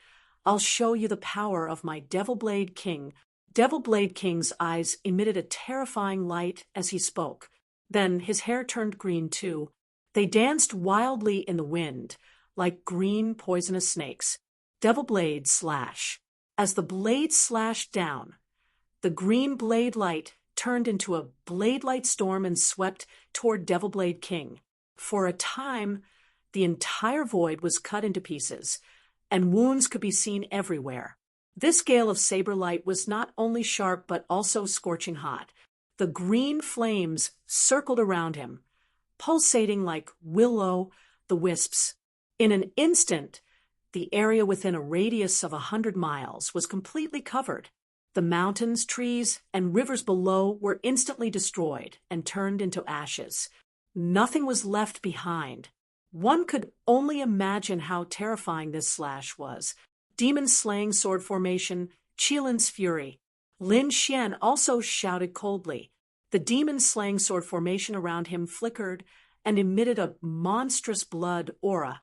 I'll show you the power of my Devil Blade King." Devil Blade King's eyes emitted a terrifying light as he spoke. Then his hair turned green too, They danced wildly in the wind, like green poisonous snakes. Devil blade slash. As the blade slashed down, the green blade light turned into a blade light storm and swept toward Devil Blade King. For a time, the entire void was cut into pieces, and wounds could be seen everywhere. This gale of saber light was not only sharp but also scorching hot. The green flames circled around him, pulsating like will-o'-the-wisps. In an instant, the area within a radius of 100 miles was completely covered. The mountains, trees, and rivers below were instantly destroyed and turned into ashes. Nothing was left behind. One could only imagine how terrifying this slash was. Demon-slaying sword formation, Qilin's fury. Lin Xian also shouted coldly. The demon-slaying sword formation around him flickered and emitted a monstrous blood aura.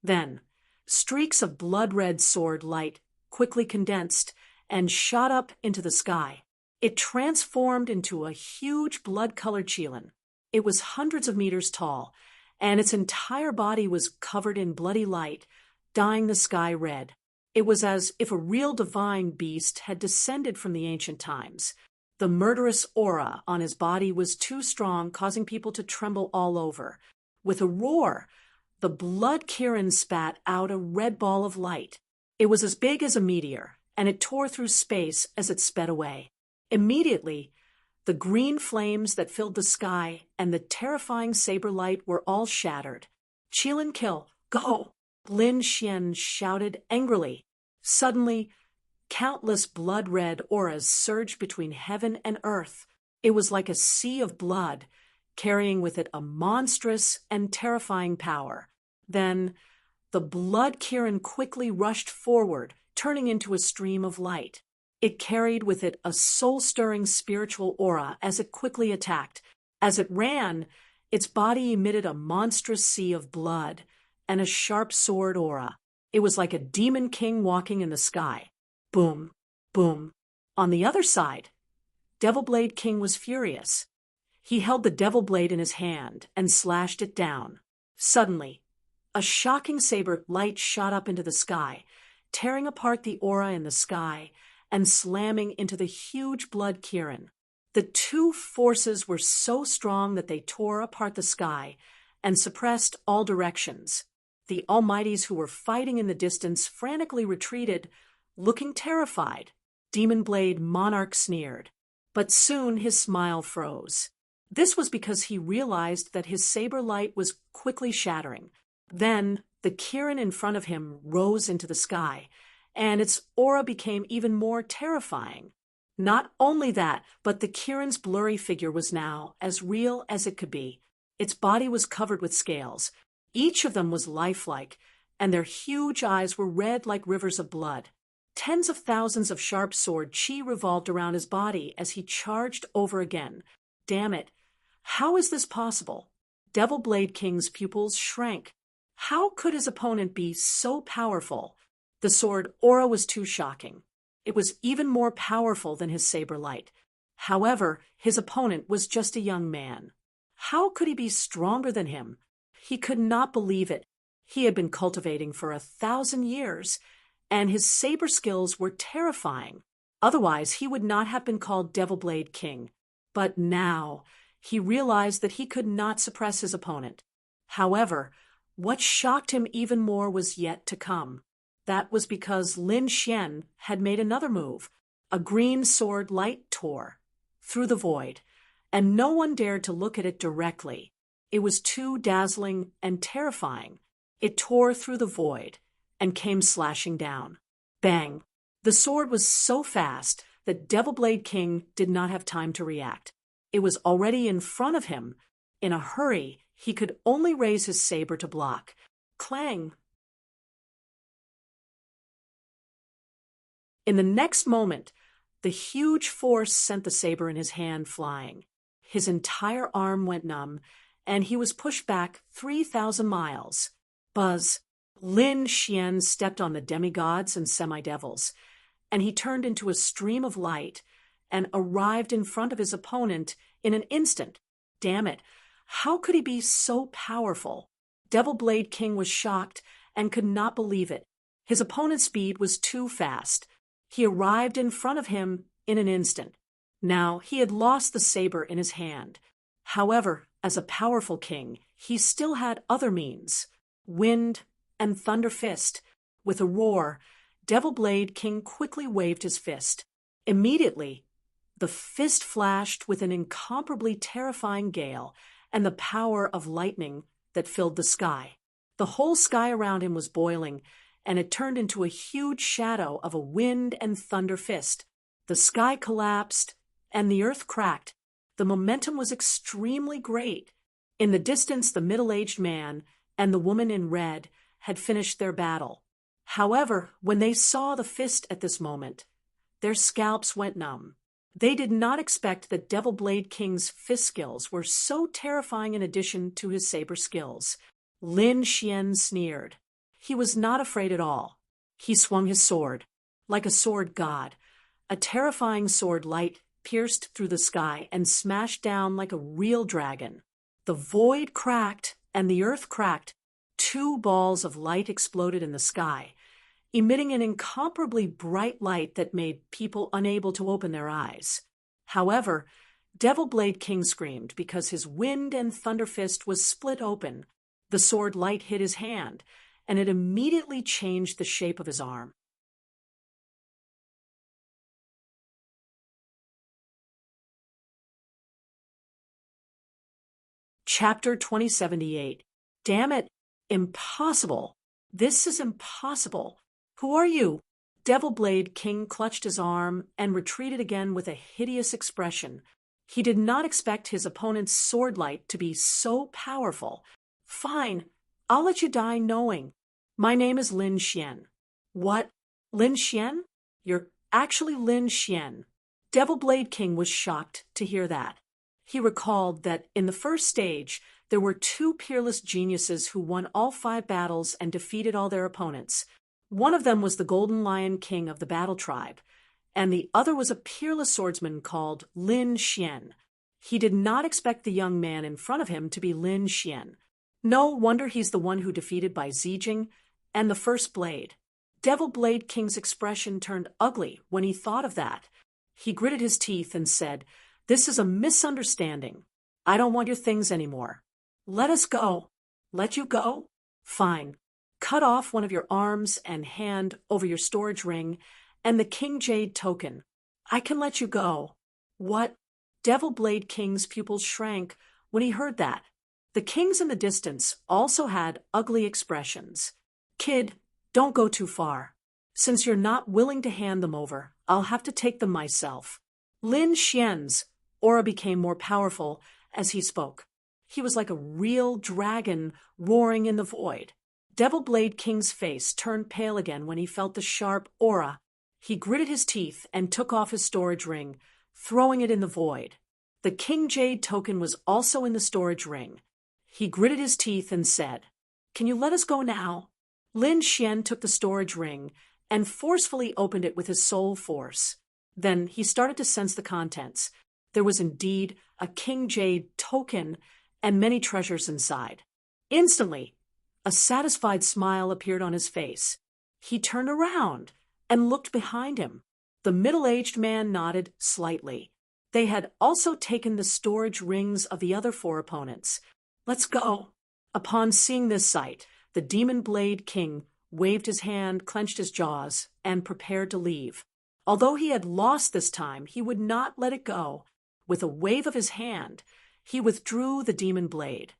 Then, streaks of blood-red sword light quickly condensed and shot up into the sky. It transformed into a huge blood-colored Qilin. It was hundreds of meters tall, and its entire body was covered in bloody light, dyeing the sky red. It was as if a real divine beast had descended from the ancient times. The murderous aura on his body was too strong, causing people to tremble all over. With a roar, the blood Kirin spat out a red ball of light. It was as big as a meteor, and it tore through space as it sped away. Immediately, the green flames that filled the sky and the terrifying saber light were all shattered. Qilin kill, go! Lin Xian shouted angrily. Suddenly, countless blood-red auras surged between heaven and earth. It was like a sea of blood, carrying with it a monstrous and terrifying power. Then, the blood Kirin quickly rushed forward, turning into a stream of light. It carried with it a soul-stirring spiritual aura as it quickly attacked. As it ran, its body emitted a monstrous sea of blood and a sharp sword aura. It was like a demon king walking in the sky. Boom, boom. On the other side, Devil Blade King was furious. He held the devil blade in his hand and slashed it down. Suddenly, a shocking saber light shot up into the sky, tearing apart the aura in the sky and slamming into the huge blood Kirin. The two forces were so strong that they tore apart the sky and suppressed all directions. The Almighties who were fighting in the distance frantically retreated, looking terrified. Demon Blade Monarch sneered, but soon his smile froze. This was because he realized that his saber light was quickly shattering. Then the Kirin in front of him rose into the sky, and its aura became even more terrifying. Not only that, but the Kirin's blurry figure was now as real as it could be. Its body was covered with scales. Each of them was lifelike, and their huge eyes were red like rivers of blood. Tens of thousands of sharp sword chi revolved around his body as he charged over again. Damn it! How is this possible? Devil Blade King's pupils shrank. How could his opponent be so powerful? The sword aura was too shocking. It was even more powerful than his saber light. However, his opponent was just a young man. How could he be stronger than him? He could not believe it. He had been cultivating for 1,000 years, and his saber skills were terrifying. Otherwise, he would not have been called Devil Blade King. But now, he realized that he could not suppress his opponent. However, what shocked him even more was yet to come. That was because Lin Xian had made another move. A green sword light tore through the void, and no one dared to look at it directly. It was too dazzling and terrifying. It tore through the void and came slashing down. Bang! The sword was so fast that Devil Blade King did not have time to react. It was already in front of him. In a hurry, he could only raise his saber to block. Clang! In the next moment, the huge force sent the saber in his hand flying. His entire arm went numb, and he was pushed back 3,000 miles. Buzz! Lin Xian stepped on the demigods and semi-devils, and he turned into a stream of light and arrived in front of his opponent in an instant. Damn it. How could he be so powerful? Devil Blade King was shocked and could not believe it. His opponent's speed was too fast. He arrived in front of him in an instant. Now he had lost the saber in his hand. However, as a powerful king, he still had other means. Wind and Thunder Fist. With a roar, Devil Blade King quickly waved his fist. Immediately, the fist flashed with an incomparably terrifying gale and the power of lightning that filled the sky. The whole sky around him was boiling, and it turned into a huge shadow of a wind and thunder fist. The sky collapsed, and the earth cracked. The momentum was extremely great. In the distance, the middle-aged man and the woman in red had finished their battle. However, when they saw the fist at this moment, their scalps went numb. They did not expect that Devil Blade King's fist skills were so terrifying in addition to his saber skills. Lin Xian sneered. He was not afraid at all. He swung his sword, like a sword god. A terrifying sword light pierced through the sky and smashed down like a real dragon. The void cracked and the earth cracked. 2 balls of light exploded in the sky, emitting an incomparably bright light that made people unable to open their eyes. However, Devil Blade King screamed because his wind and thunder fist was split open. The sword light hit his hand, and it immediately changed the shape of his arm. Chapter 2078. Damn it! Impossible! This is impossible! Who are you? Devil Blade King clutched his arm and retreated again with a hideous expression. He did not expect his opponent's sword light to be so powerful. Fine, I'll let you die knowing. My name is Lin Xian. What? Lin Xian? You're actually Lin Xian. Devil Blade King was shocked to hear that. He recalled that in the first stage, there were 2 peerless geniuses who won all 5 battles and defeated all their opponents. One of them was the Golden Lion King of the Battle Tribe, and the other was a peerless swordsman called Lin Xian. He did not expect the young man in front of him to be Lin Xian. No wonder he's the one who defeated Bai Zijing and the First Blade. Devil Blade King's expression turned ugly when he thought of that. He gritted his teeth and said, "This is a misunderstanding. I don't want your things anymore. Let us go." Let you go? Fine. Cut off one of your arms and hand over your storage ring and the King Jade token. I can let you go. What? Devil Blade King's pupils shrank when he heard that. The kings in the distance also had ugly expressions. Kid, don't go too far. Since you're not willing to hand them over, I'll have to take them myself. Lin Xian's aura became more powerful as he spoke. He was like a real dragon roaring in the void. Devil Blade King's face turned pale again when he felt the sharp aura. He gritted his teeth and took off his storage ring, throwing it in the void. The King Jade token was also in the storage ring. He gritted his teeth and said, "Can you let us go now?" Lin Xian took the storage ring and forcefully opened it with his soul force. Then he started to sense the contents. There was indeed a King Jade token and many treasures inside. Instantly, a satisfied smile appeared on his face. He turned around and looked behind him. The middle-aged man nodded slightly. They had also taken the storage rings of the other 4 opponents. Let's go. Upon seeing this sight, the Demon Blade King waved his hand, clenched his jaws, and prepared to leave. Although he had lost this time, he would not let it go. With a wave of his hand, he withdrew the demon blade.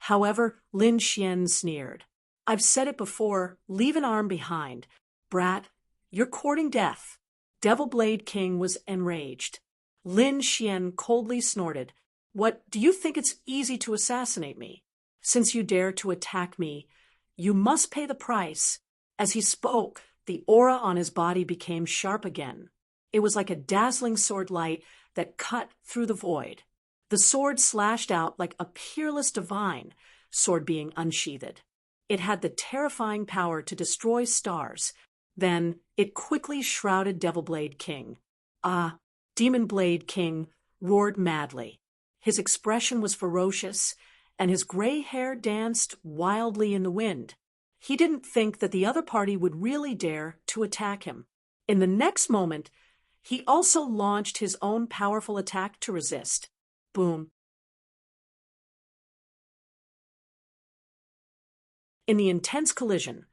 However, Lin Xian sneered. "I've said it before, leave an arm behind. Brat, you're courting death." Devil Blade King was enraged. Lin Xian coldly snorted. "What, do you think it's easy to assassinate me? Since you dare to attack me, you must pay the price." As he spoke, the aura on his body became sharp again. It was like a dazzling sword light that cut through the void. The sword slashed out like a peerless divine sword being unsheathed. It had the terrifying power to destroy stars. Then it quickly shrouded Devil Blade King. Demon Blade King roared madly. His expression was ferocious, and his gray hair danced wildly in the wind. He didn't think that the other party would really dare to attack him. In the next moment, he also launched his own powerful attack to resist. Boom. In the intense collision,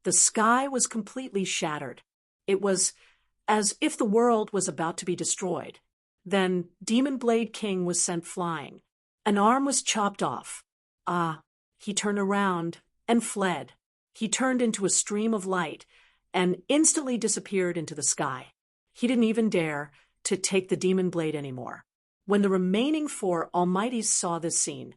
the sky was completely shattered. It was as if the world was about to be destroyed. Then Demon Blade King was sent flying. An arm was chopped off. He turned around and fled. He turned into a stream of light and instantly disappeared into the sky. He didn't even dare to take the demon blade anymore. When the remaining 4 Almighties saw this scene,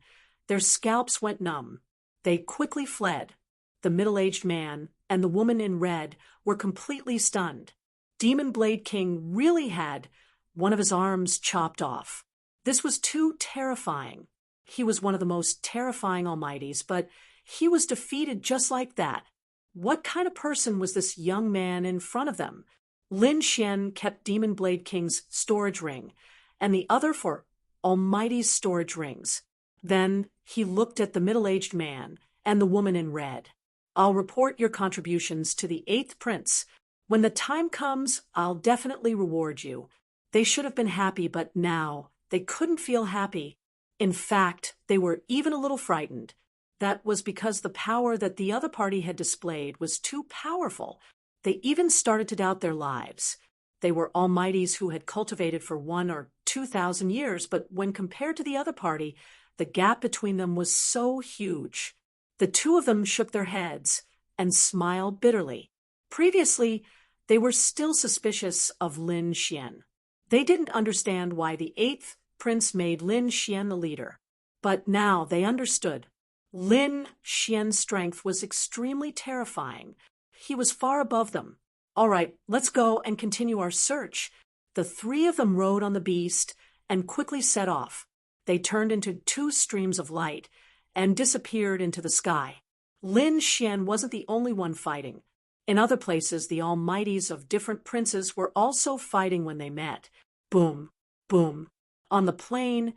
their scalps went numb. They quickly fled. The middle-aged man and the woman in red were completely stunned. Demon Blade King really had one of his arms chopped off. This was too terrifying. He was one of the most terrifying Almighties, but he was defeated just like that. What kind of person was this young man in front of them? Lin Xian kept Demon Blade King's storage ring, and the other 4 Almighty's storage rings. Then he looked at the middle-aged man and the woman in red. I'll report your contributions to the 8th Prince. When the time comes, I'll definitely reward you. They should have been happy, but now they couldn't feel happy. In fact, they were even a little frightened. That was because the power that the other party had displayed was too powerful. They even started to doubt their lives. They were Almighties who had cultivated for 1,000 or 2,000 years, but when compared to the other party, the gap between them was so huge. The 2 of them shook their heads and smiled bitterly. Previously, they were still suspicious of Lin Xian. They didn't understand why the 8th Prince made Lin Xian the leader. But now they understood. Lin Xian's strength was extremely terrifying. He was far above them. All right, let's go and continue our search. The 3 of them rode on the beast and quickly set off. They turned into 2 streams of light and disappeared into the sky. Lin Xian wasn't the only one fighting. In other places, the Almighties of different princes were also fighting when they met. Boom, boom. On the plain,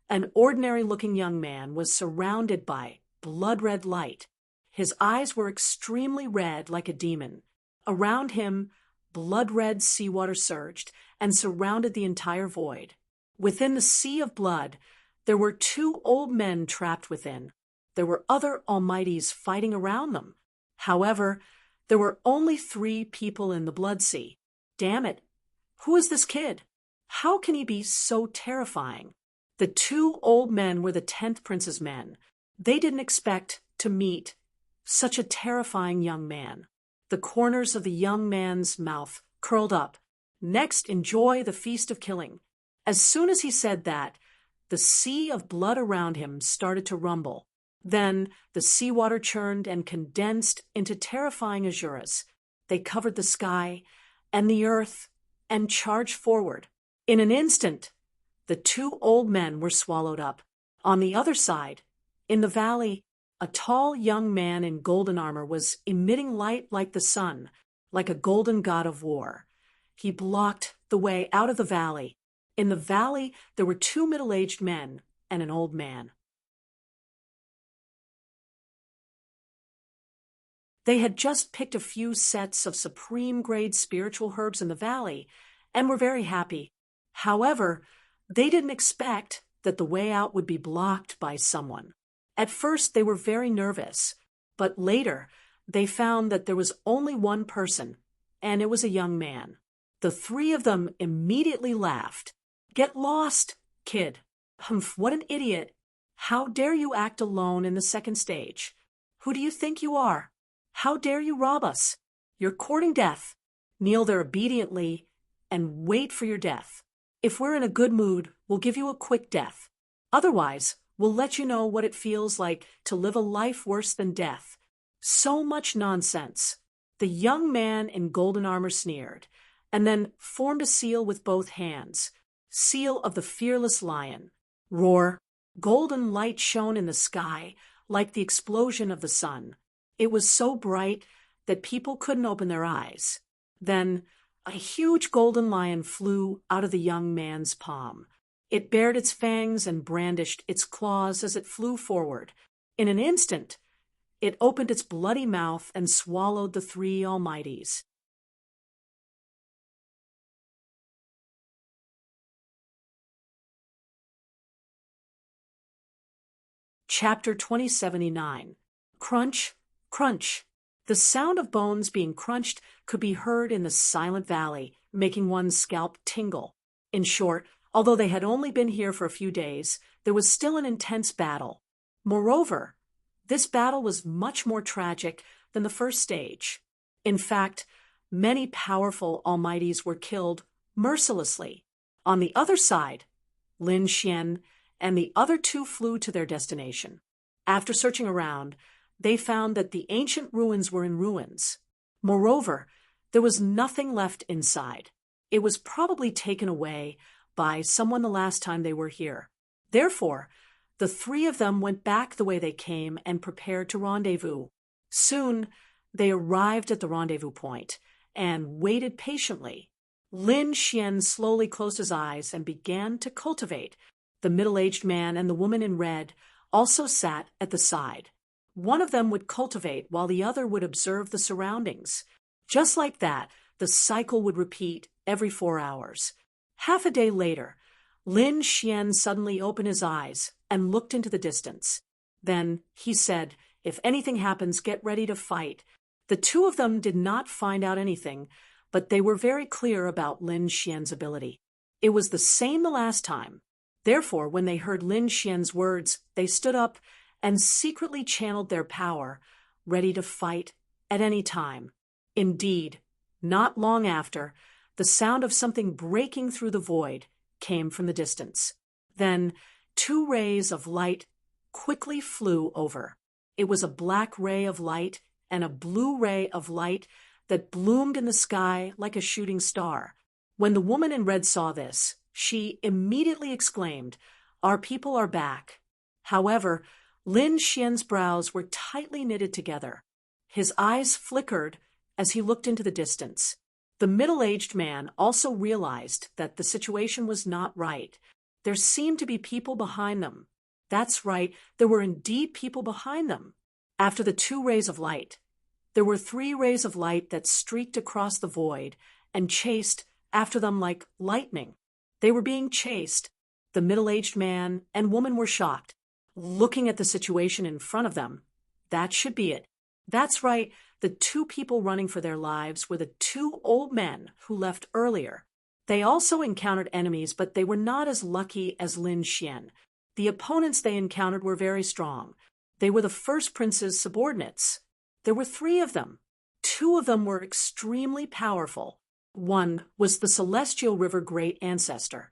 an ordinary-looking young man was surrounded by blood-red light. His eyes were extremely red like a demon. Around him, blood-red seawater surged and surrounded the entire void. Within the sea of blood, there were 2 old men trapped within. There were other Almighties fighting around them. However, there were only 3 people in the blood sea. Damn it! Who is this kid? How can he be so terrifying? The 2 old men were the 10th Prince's men. They didn't expect to meet such a terrifying young man. The corners of the young man's mouth curled up. Next, enjoy the feast of killing. As soon as he said that, the sea of blood around him started to rumble. Then the seawater churned and condensed into terrifying azuras. They covered the sky and the earth and charged forward. In an instant, the 2 old men were swallowed up. On the other side, in the valley, a tall young man in golden armor was emitting light like the sun, like a golden god of war. He blocked the way out of the valley. In the valley, there were 2 middle-aged men and an old man. They had just picked a few sets of supreme-grade spiritual herbs in the valley and were very happy. However, they didn't expect that the way out would be blocked by someone. At first, they were very nervous, but later, they found that there was only one person, and it was a young man. The 3 of them immediately laughed. "Get lost, kid. Humph, what an idiot. How dare you act alone in the 2nd stage? Who do you think you are? How dare you rob us? You're courting death. Kneel there obediently and wait for your death. If we're in a good mood, we'll give you a quick death. Otherwise, we'll let you know what it feels like to live a life worse than death." So much nonsense. The young man in golden armor sneered, and then formed a seal with both hands. Seal of the fearless lion. Roar. Golden light shone in the sky like the explosion of the sun. It was so bright that people couldn't open their eyes. Then a huge golden lion flew out of the young man's palm. It bared its fangs and brandished its claws as it flew forward. In an instant, it opened its bloody mouth and swallowed the three almighties. Chapter 2079. Crunch, crunch. The sound of bones being crunched could be heard in the silent valley, making one's scalp tingle. In short, although they had only been here for a few days, there was still an intense battle. Moreover, this battle was much more tragic than the first stage. In fact, many powerful almighties were killed mercilessly. On the other side, Lin Xian and the other two flew to their destination. After searching around, they found that the ancient ruins were in ruins. Moreover, there was nothing left inside. It was probably taken away by someone the last time they were here. Therefore, the three of them went back the way they came and prepared to rendezvous. Soon, they arrived at the rendezvous point and waited patiently. Lin Xian slowly closed his eyes and began to cultivate. The middle-aged man and the woman in red also sat at the side. One of them would cultivate while the other would observe the surroundings. Just like that, the cycle would repeat every 4 hours. Half a day later, Lin Xian suddenly opened his eyes and looked into the distance. Then he said, "If anything happens, get ready to fight." The two of them did not find out anything, but they were very clear about Lin Xian's ability. It was the same the last time. Therefore, when they heard Lin Xian's words, they stood up and secretly channeled their power, ready to fight at any time. Indeed, not long after, the sound of something breaking through the void came from the distance. Then 2 rays of light quickly flew over. It was a black ray of light and a blue ray of light that bloomed in the sky like a shooting star. When the woman in red saw this, she immediately exclaimed, "Our people are back." However, Lin Xian's brows were tightly knitted together. His eyes flickered as he looked into the distance. The middle-aged man also realized that the situation was not right. There seemed to be people behind them. That's right, there were indeed people behind them. After the 2 rays of light, there were 3 rays of light that streaked across the void and chased after them like lightning. They were being chased. The middle-aged man and woman were shocked. Looking at the situation in front of them, that should be it. That's right, the 2 people running for their lives were the 2 old men who left earlier. They also encountered enemies, but they were not as lucky as Lin Xian. The opponents they encountered were very strong. They were the first prince's subordinates. There were 3 of them. 2 of them were extremely powerful. One was the celestial river great ancestor,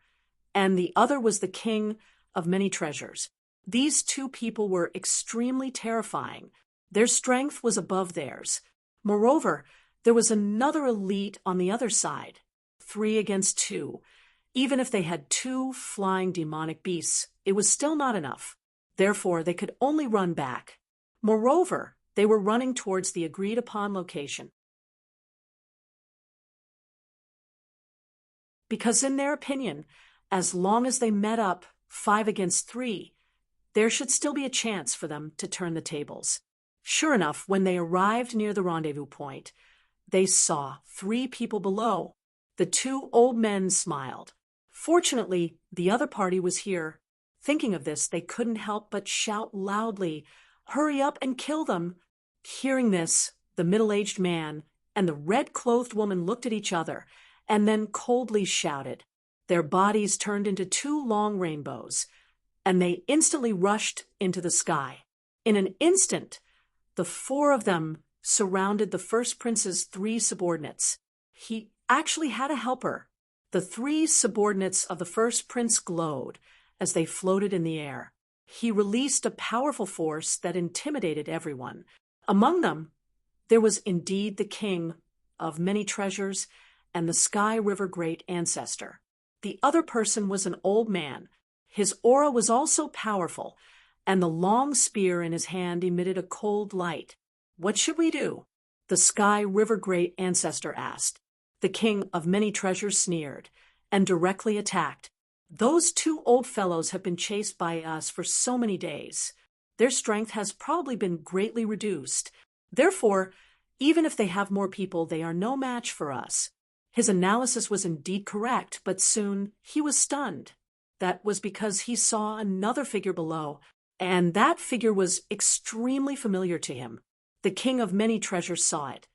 and the other was the king of many treasures. These 2 people were extremely terrifying. Their strength was above theirs. Moreover, there was another elite on the other side. 3 against 2. Even if they had 2 flying demonic beasts, it was still not enough. Therefore, they could only run back. Moreover, they were running towards the agreed-upon location. Because in their opinion, as long as they met up 5 against 3, there should still be a chance for them to turn the tables. Sure enough, when they arrived near the rendezvous point, they saw 3 people below. The 2 old men smiled. Fortunately, the other party was here. Thinking of this, they couldn't help but shout loudly, "Hurry up and kill them!" Hearing this, the middle-aged man and the red-clothed woman looked at each other and then coldly shouted. Their bodies turned into 2 long rainbows, and they instantly rushed into the sky. In an instant, the 4 of them surrounded the first prince's 3 subordinates. He actually had a helper. The 3 subordinates of the first prince glowed as they floated in the air. He released a powerful force that intimidated everyone. Among them, there was indeed the king of many treasures and the Sky River great ancestor. The other person was an old man. His aura was also powerful, and the long spear in his hand emitted a cold light. "What should we do?" the Sky River great ancestor asked. The king of many treasures sneered and directly attacked. Those two old fellows have been chased by us for so many days. Their strength has probably been greatly reduced. Therefore, even if they have more people, they are no match for us. His analysis was indeed correct, but soon he was stunned. That was because he saw another figure below, and that figure was extremely familiar to him. The king of many treasures saw it,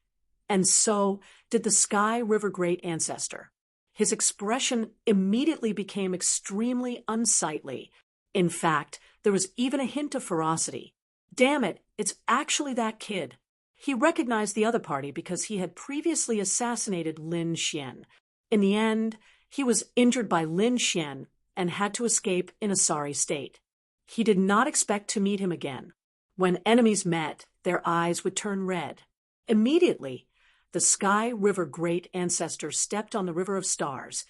and so did the Sky River Great Ancestor. His expression immediately became extremely unsightly. In fact, there was even a hint of ferocity. Damn it, it's actually that kid. He recognized the other party because he had previously assassinated Lin Xian. In the end, he was injured by Lin Xian and had to escape in a sorry state. He did not expect to meet him again. When enemies met, their eyes would turn red. Immediately, the Sky River Great Ancestor stepped on the River of Stars,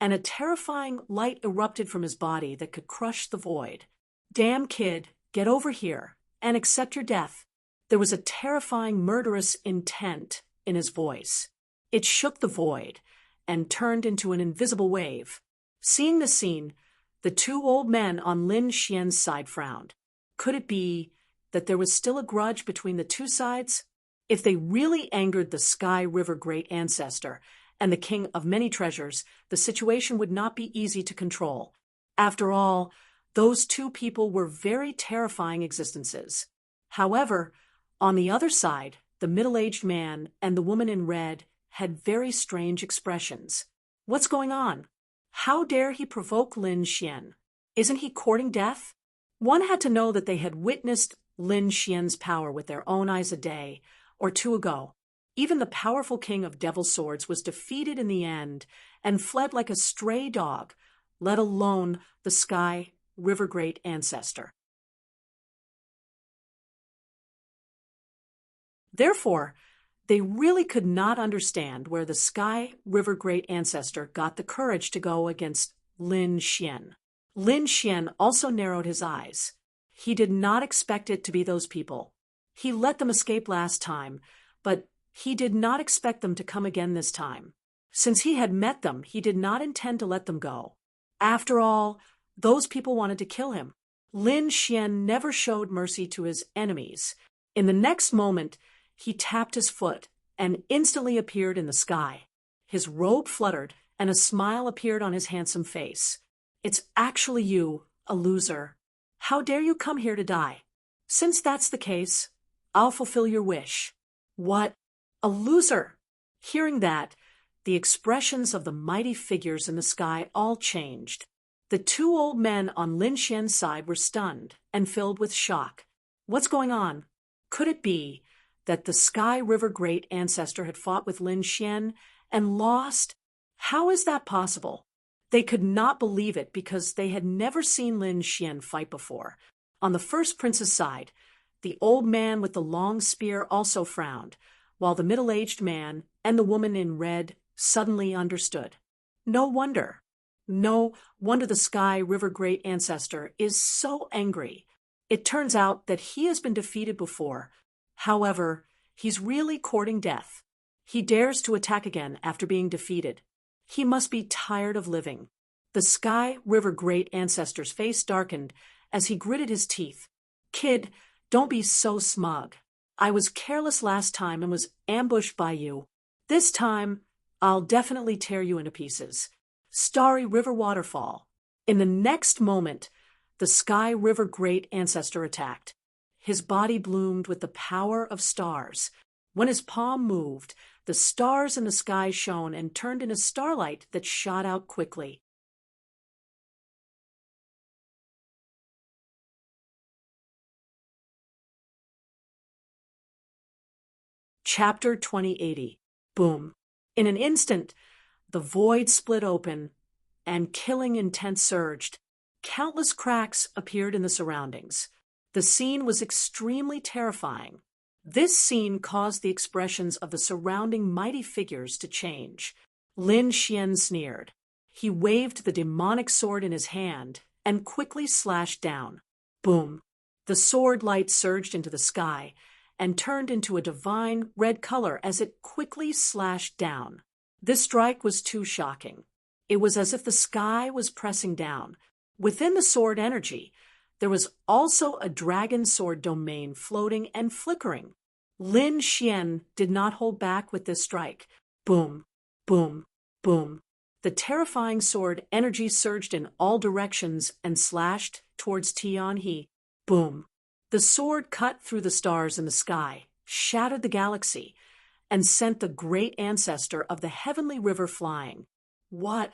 and a terrifying light erupted from his body that could crush the void. Damn kid, get over here and accept your death. There was a terrifying, murderous intent in his voice. It shook the void and turned into an invisible wave. Seeing the scene, the two old men on Lin Xian's side frowned. Could it be that there was still a grudge between the two sides? If they really angered the Sky River Great Ancestor and the King of Many Treasures, the situation would not be easy to control. After all, those two people were very terrifying existences. However, on the other side, the middle-aged man and the woman in red had very strange expressions. What's going on? How dare he provoke Lin Xian? Isn't he courting death? One had to know that they had witnessed Lin Xian's power with their own eyes a day or two ago. Even the powerful king of devil swords was defeated in the end and fled like a stray dog, let alone the Sky River Great Ancestor. Therefore, they really could not understand where the Sky River Great Ancestor got the courage to go against Lin Xian. Lin Xian also narrowed his eyes. He did not expect it to be those people. He let them escape last time, but he did not expect them to come again this time. Since he had met them, he did not intend to let them go. After all, those people wanted to kill him. Lin Xian never showed mercy to his enemies. In the next moment, he tapped his foot and instantly appeared in the sky. His robe fluttered and a smile appeared on his handsome face. It's actually you, a loser. How dare you come here to die? Since that's the case, I'll fulfill your wish. What? A loser? Hearing that, the expressions of the mighty figures in the sky all changed. The two old men on Lin Xian's side were stunned and filled with shock. What's going on? Could it be that the Sky River Great Ancestor had fought with Lin Xian and lost? How is that possible? They could not believe it because they had never seen Lin Xian fight before. On the first prince's side, the old man with the long spear also frowned, while the middle-aged man and the woman in red suddenly understood. No wonder the Sky River Great Ancestor is so angry. It turns out that he has been defeated before. However, he's really courting death. He dares to attack again after being defeated. He must be tired of living. The Sky River Great Ancestor's face darkened as he gritted his teeth. Kid, don't be so smug. I was careless last time and was ambushed by you. This time, I'll definitely tear you into pieces. Starry River Waterfall. In the next moment, the Sky River Great Ancestor attacked. His body bloomed with the power of stars. When his palm moved, the stars in the sky shone and turned into starlight that shot out quickly. Chapter 2080. Boom. In an instant, the void split open, and killing intent surged. Countless cracks appeared in the surroundings. The scene was extremely terrifying. This scene caused the expressions of the surrounding mighty figures to change. Lin Xian sneered. He waved the demonic sword in his hand and quickly slashed down. Boom. The sword light surged into the sky and turned into a divine red color as it quickly slashed down. This strike was too shocking. It was as if the sky was pressing down. Within the sword energy, there was also a dragon sword domain floating and flickering. Lin Xian did not hold back with this strike. Boom, boom, boom. The terrifying sword energy surged in all directions and slashed towards Tianhe. Boom. The sword cut through the stars in the sky, shattered the galaxy, and sent the great ancestor of the heavenly river flying. What?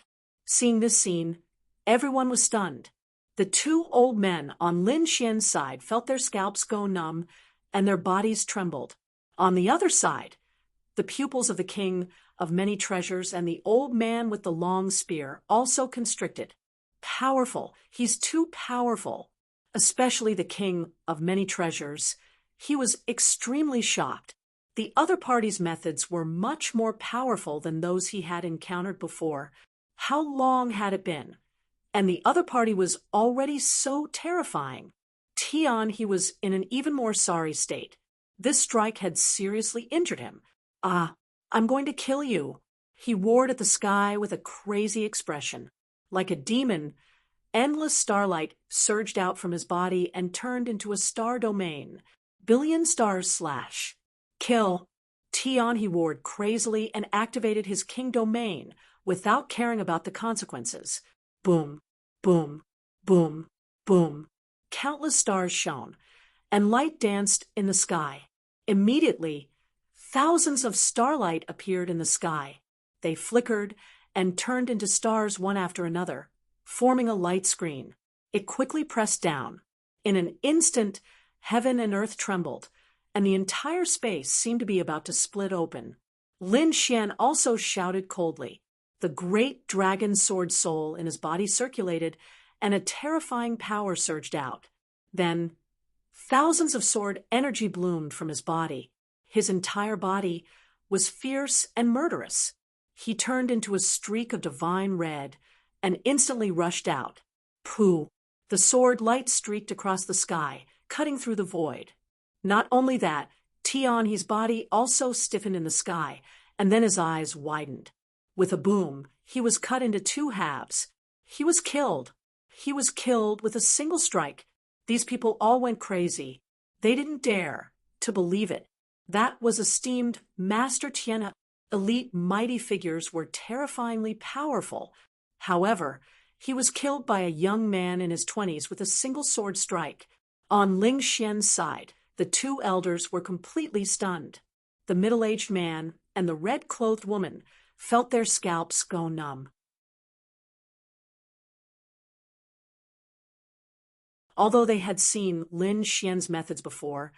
Seeing this scene, everyone was stunned. The two old men on Lin Xian's side felt their scalps go numb and their bodies trembled. On the other side, the pupils of the king of many treasures and the old man with the long spear also constricted. Powerful. He's too powerful. Especially the king of many treasures. He was extremely shocked. The other party's methods were much more powerful than those he had encountered before. How long had it been? And the other party was already so terrifying. He was in an even more sorry state. This strike had seriously injured him. I'm going to kill you. He roared at the sky with a crazy expression. Like a demon, endless starlight surged out from his body and turned into a star domain. Billion stars slash. Kill. He roared crazily and activated his king domain without caring about the consequences. Boom, boom, boom, boom. Countless stars shone, and light danced in the sky. Immediately, thousands of starlight appeared in the sky. They flickered and turned into stars one after another, forming a light screen. It quickly pressed down. In an instant, heaven and earth trembled, and the entire space seemed to be about to split open. Lin Xian also shouted coldly. The great dragon sword soul in his body circulated, and a terrifying power surged out. Then, thousands of sword energy bloomed from his body. His entire body was fierce and murderous. He turned into a streak of divine red and instantly rushed out. Pooh! The sword light streaked across the sky, cutting through the void. Not only that, Tianhe's body also stiffened in the sky, and then his eyes widened. With a boom, he was cut into two halves. He was killed. He was killed with a single strike. These people all went crazy. They didn't dare to believe it. That was esteemed Master Tian. Elite mighty figures were terrifyingly powerful. However, he was killed by a young man in his 20s with a single sword strike. On Ling Xian's side, the two elders were completely stunned. The middle-aged man and the red-clothed woman felt their scalps go numb. Although they had seen Lin Xian's methods before,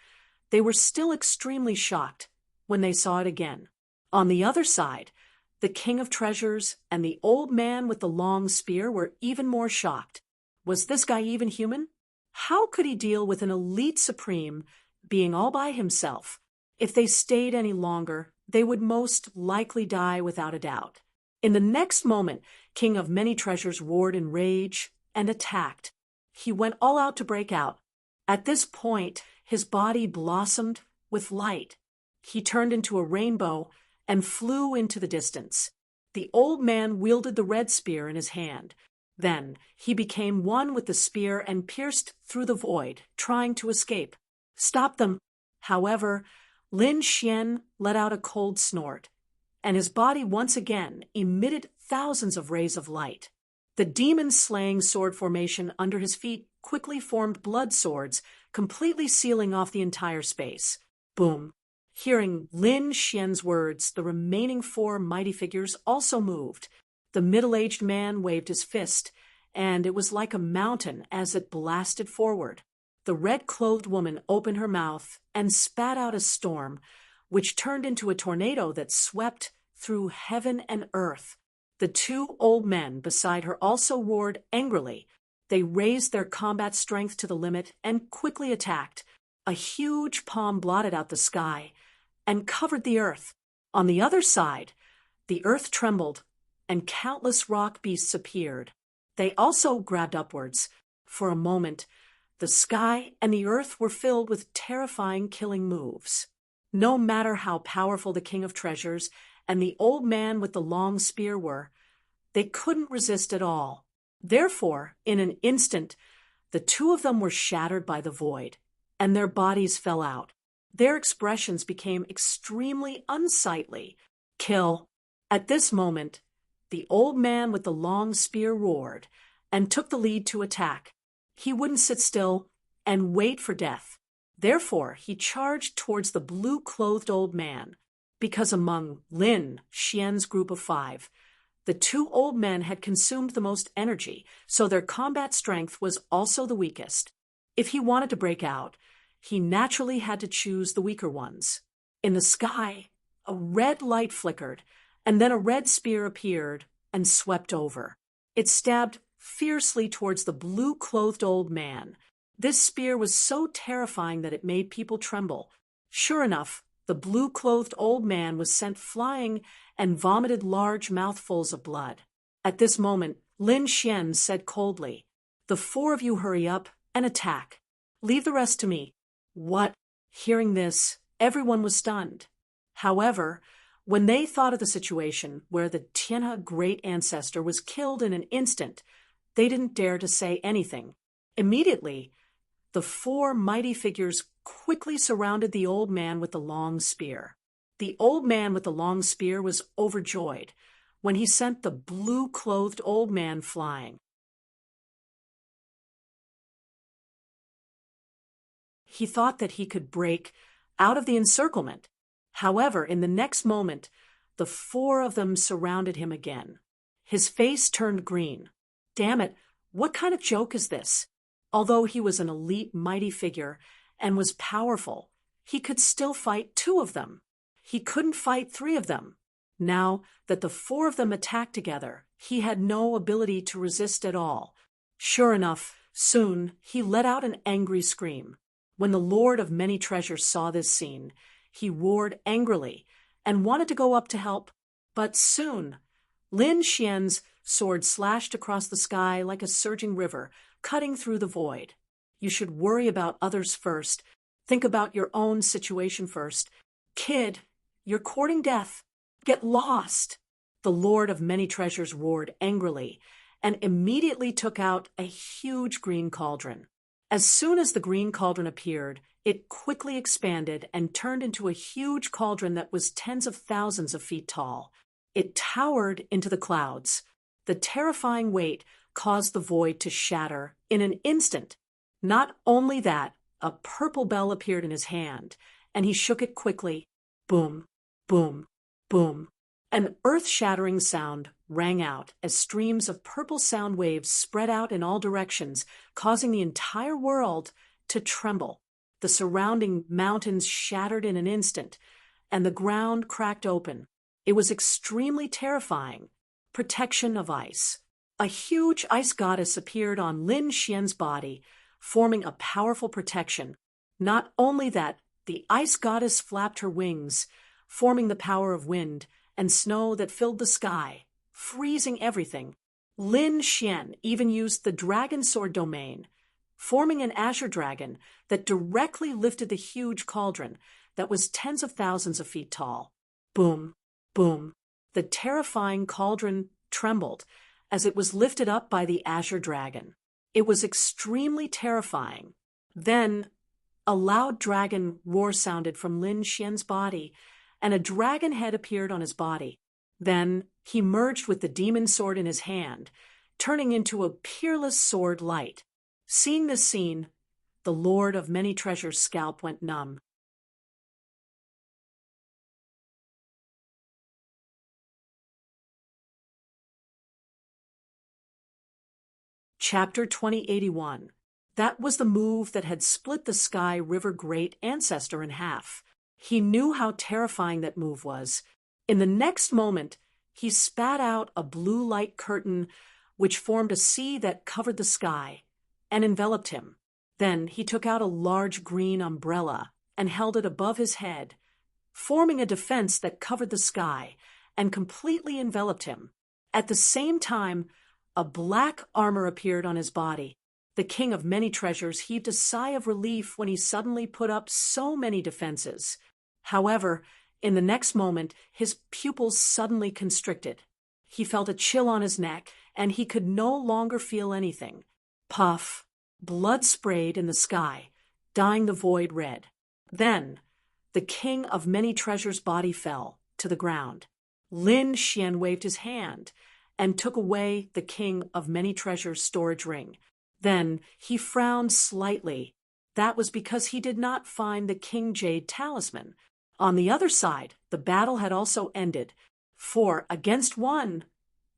they were still extremely shocked when they saw it again. On the other side, the king of treasures and the old man with the long spear were even more shocked. Was this guy even human? How could he deal with an elite supreme being all by himself? If they stayed any longer, they would most likely die without a doubt. In the next moment, King of Many Treasures roared in rage and attacked. He went all out to break out. At this point, his body blossomed with light. He turned into a rainbow and flew into the distance. The old man wielded the red spear in his hand. Then he became one with the spear and pierced through the void, trying to escape. Stop them! However, Lin Xian let out a cold snort, and his body once again emitted thousands of rays of light. The demon-slaying sword formation under his feet quickly formed blood swords, completely sealing off the entire space. Boom! Hearing Lin Xian's words, the remaining four mighty figures also moved. The middle-aged man waved his fist, and it was like a mountain as it blasted forward. The red-clothed woman opened her mouth and spat out a storm, which turned into a tornado that swept through heaven and earth. The two old men beside her also roared angrily. They raised their combat strength to the limit and quickly attacked. A huge palm blotted out the sky and covered the earth. On the other side, the earth trembled, and countless rock beasts appeared. They also grabbed upwards. For a moment, the sky and the earth were filled with terrifying killing moves. No matter how powerful the King of Treasures and the old man with the long spear were, They couldn't resist at all. Therefore, in an instant, the two of them were shattered by the void, and their bodies fell out. Their expressions became extremely unsightly. Kill. At this moment, the old man with the long spear roared and took the lead to attack. He wouldn't sit still and wait for death. Therefore, he charged towards the blue-clothed old man, because among Lin Xian's group of 5, the two old men had consumed the most energy, so their combat strength was also the weakest. If he wanted to break out, he naturally had to choose the weaker ones. In the sky, a red light flickered, and then a red spear appeared and swept over. It stabbed fiercely towards the blue-clothed old man. This spear was so terrifying that it made people tremble. Sure enough, the blue-clothed old man was sent flying and vomited large mouthfuls of blood. At this moment, Lin Xian said coldly, "The 4 of you hurry up and attack. Leave the rest to me." What? Hearing this, everyone was stunned. However, when they thought of the situation where the Tianhe great ancestor was killed in an instant, they didn't dare to say anything. Immediately, the 4 mighty figures quickly surrounded the old man with the long spear. The old man with the long spear was overjoyed when he sent the blue-clothed old man flying. He thought that he could break out of the encirclement. However, in the next moment, the 4 of them surrounded him again. His face turned green. Damn it, what kind of joke is this? Although he was an elite mighty figure and was powerful, he could still fight 2 of them. He couldn't fight 3 of them. Now that the 4 of them attacked together, he had no ability to resist at all. Sure enough, soon he let out an angry scream. When the Lord of Many Treasures saw this scene, he roared angrily and wanted to go up to help. But soon, Lin Xian's sword slashed across the sky like a surging river, cutting through the void. You should worry about others first. Think about your own situation first. Kid, you're courting death. Get lost. The Lord of Many Treasures roared angrily and immediately took out a huge green cauldron. As soon as the green cauldron appeared, it quickly expanded and turned into a huge cauldron that was tens of thousands of feet tall. It towered into the clouds. The terrifying weight caused the void to shatter in an instant. Not only that, a purple bell appeared in his hand, and he shook it quickly. Boom, boom, boom. An earth-shattering sound rang out as streams of purple sound waves spread out in all directions, causing the entire world to tremble. The surrounding mountains shattered in an instant, and the ground cracked open. It was extremely terrifying. Protection of ice. A huge ice goddess appeared on Lin Xian's body, forming a powerful protection. Not only that, the ice goddess flapped her wings, forming the power of wind and snow that filled the sky, freezing everything. Lin Xian even used the dragon sword domain, forming an azure dragon that directly lifted the huge cauldron that was tens of thousands of feet tall. Boom, boom. The terrifying cauldron trembled as it was lifted up by the azure dragon. It was extremely terrifying. Then, a loud dragon roar sounded from Lin Xian's body, and a dragon head appeared on his body. Then, he merged with the demon sword in his hand, turning into a peerless sword light. Seeing this scene, the Lord of Many Treasures' scalp went numb. Chapter 2081. That was the move that had split the Sky River great ancestor in half. He knew how terrifying that move was. In the next moment, he spat out a blue light curtain which formed a sea that covered the sky and enveloped him. Then he took out a large green umbrella and held it above his head, forming a defense that covered the sky and completely enveloped him. At the same time, a black armor appeared on his body. The King of Many Treasures heaved a sigh of relief when he suddenly put up so many defenses. However, in the next moment, his pupils suddenly constricted. he felt a chill on his neck, and he could no longer feel anything. Puff! Blood sprayed in the sky, dyeing the void red. Then, the king of many treasures' body fell to the ground. Lin Xian waved his hand and took away the king of many treasures' storage ring. Then he frowned slightly. That was because he did not find the King Jade talisman. On the other side, the battle had also ended. 4 against 1.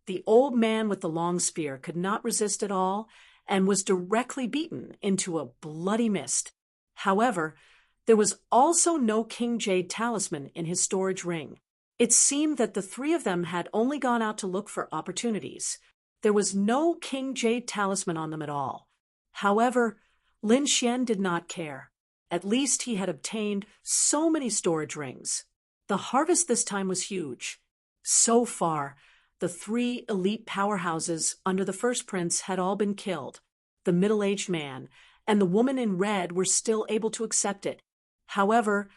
The old man with the long spear could not resist at all and was directly beaten into a bloody mist. However, there was also no King Jade talisman in his storage ring. It seemed that the 3 of them had only gone out to look for opportunities. There was no King Jade talisman on them at all. However, Lin Xian did not care. At least he had obtained so many storage rings. The harvest this time was huge. So far, the 3 elite powerhouses under the first prince had all been killed. The middle-aged man and the woman in red were still able to accept it. However,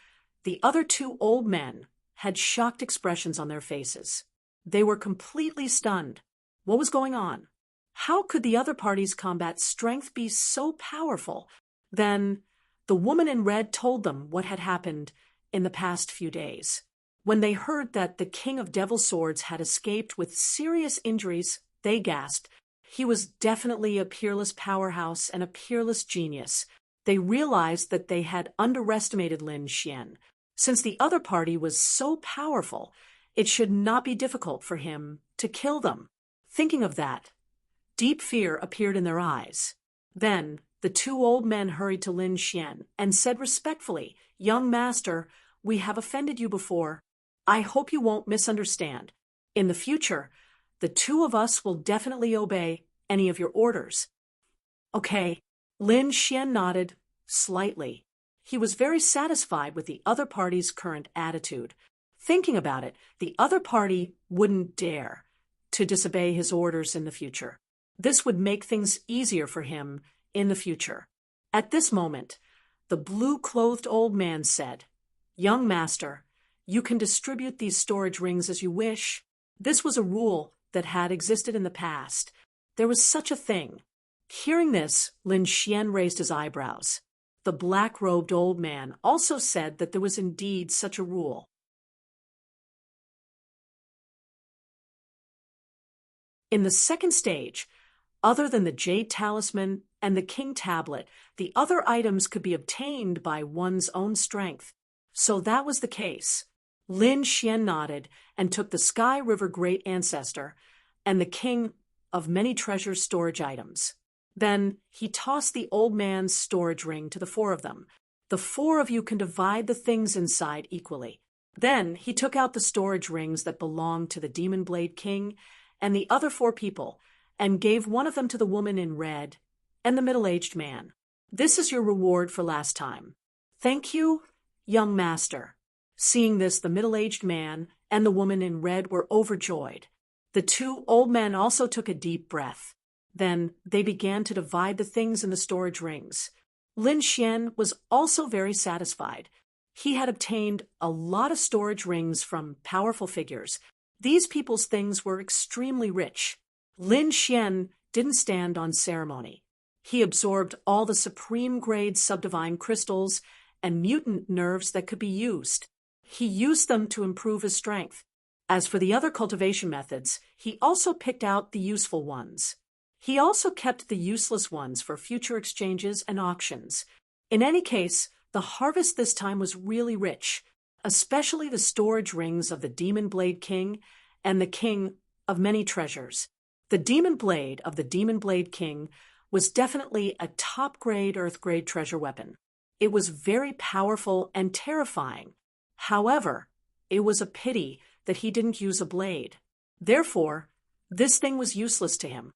the other 2 old men had shocked expressions on their faces. They were completely stunned. What was going on? How could the other party's combat strength be so powerful? Then, the woman in red told them what had happened in the past few days. When they heard that the King of Devil Swords had escaped with serious injuries, they gasped. He was definitely a peerless powerhouse and a peerless genius. They realized that they had underestimated Lin Xian. Since the other party was so powerful, it should not be difficult for him to kill them. Thinking of that, deep fear appeared in their eyes. Then, the 2 old men hurried to Lin Xian and said respectfully, "Young master, we have offended you before. I hope you won't misunderstand. In the future, the 2 of us will definitely obey any of your orders." Okay, Lin Xian nodded slightly. He was very satisfied with the other party's current attitude. Thinking about it, the other party wouldn't dare to disobey his orders in the future. This would make things easier for him in the future. At this moment, the blue-clothed old man said, "Young master, you can distribute these storage rings as you wish." This was a rule that had existed in the past. There was such a thing. Hearing this, Lin Xian raised his eyebrows. The black-robed old man also said that there was indeed such a rule. In the second stage, other than the Jade Talisman and the King Tablet, the other items could be obtained by one's own strength. So that was the case. Lin Xian nodded and took the Sky River Great Ancestor and the King of Many Treasures storage items. Then he tossed the old man's storage ring to the 4 of them. "The 4 of you can divide the things inside equally." Then he took out the storage rings that belonged to the Demon Blade King and the other 4 people, and gave one of them to the woman in red and the middle-aged man. "This is your reward for last time." "Thank you, young master." Seeing this, the middle-aged man and the woman in red were overjoyed. The 2 old men also took a deep breath. Then they began to divide the things in the storage rings. Lin Xian was also very satisfied. He had obtained a lot of storage rings from powerful figures. These people's things were extremely rich. Lin Xian didn't stand on ceremony. He absorbed all the supreme-grade subdivine crystals and mutant nerves that could be used. He used them to improve his strength. As for the other cultivation methods, he also picked out the useful ones. He also kept the useless ones for future exchanges and auctions. In any case, the harvest this time was really rich, especially the storage rings of the Demon Blade King and the King of Many Treasures. The Demon Blade of the Demon Blade King was definitely a top-grade Earth-grade treasure weapon. It was very powerful and terrifying. However, it was a pity that he didn't use a blade. Therefore, this thing was useless to him.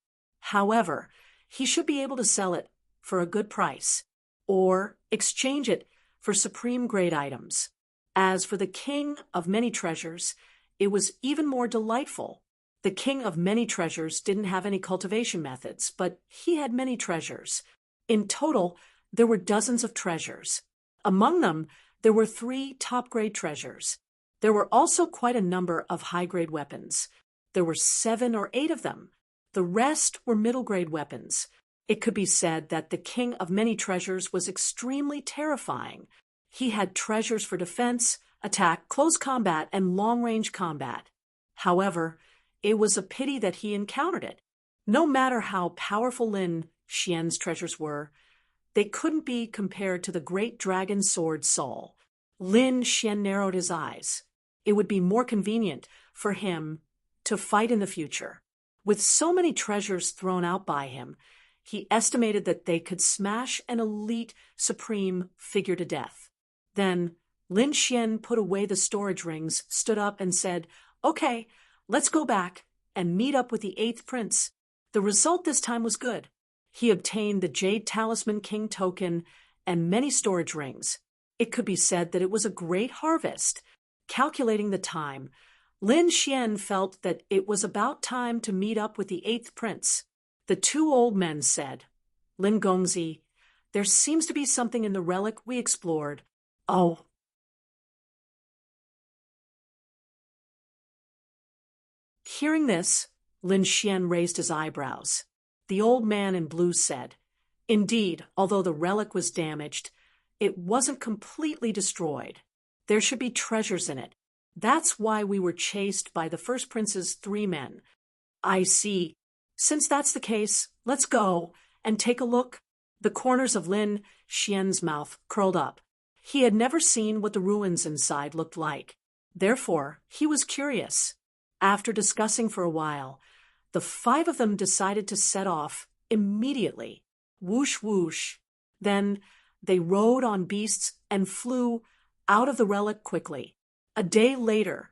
However, he should be able to sell it for a good price, or exchange it for supreme-grade items. As for the King of Many Treasures, it was even more delightful. The King of Many Treasures didn't have any cultivation methods, but he had many treasures. In total, there were dozens of treasures. Among them, there were 3 top-grade treasures. There were also quite a number of high-grade weapons. There were 7 or 8 of them. The rest were middle-grade weapons. It could be said that the king of many treasures was extremely terrifying. He had treasures for defense, attack, close combat, and long-range combat. However, it was a pity that he encountered it. No matter how powerful Lin Xian's treasures were, they couldn't be compared to the great dragon sword Soul. Lin Xian narrowed his eyes. It would be more convenient for him to fight in the future. With so many treasures thrown out by him, he estimated that they could smash an elite supreme figure to death. Then Lin Xian put away the storage rings, stood up, and said, "Okay, let's go back and meet up with the 8th prince." The result this time was good. He obtained the Jade Talisman King token and many storage rings. It could be said that it was a great harvest. Calculating the time, Lin Xian felt that it was about time to meet up with the 8th prince. The 2 old men said, "Lin Gongzi, there seems to be something in the relic we explored." "Oh." Hearing this, Lin Xian raised his eyebrows. The old man in blue said, "Indeed, although the relic was damaged, it wasn't completely destroyed. There should be treasures in it. That's why we were chased by the first prince's 3 men." "I see. Since that's the case, let's go and take a look." The corners of Lin Xian's mouth curled up. He had never seen what the ruins inside looked like. Therefore, he was curious. After discussing for a while, the 5 of them decided to set off immediately. Whoosh, whoosh. Then they rode on beasts and flew out of the relic quickly. A day later,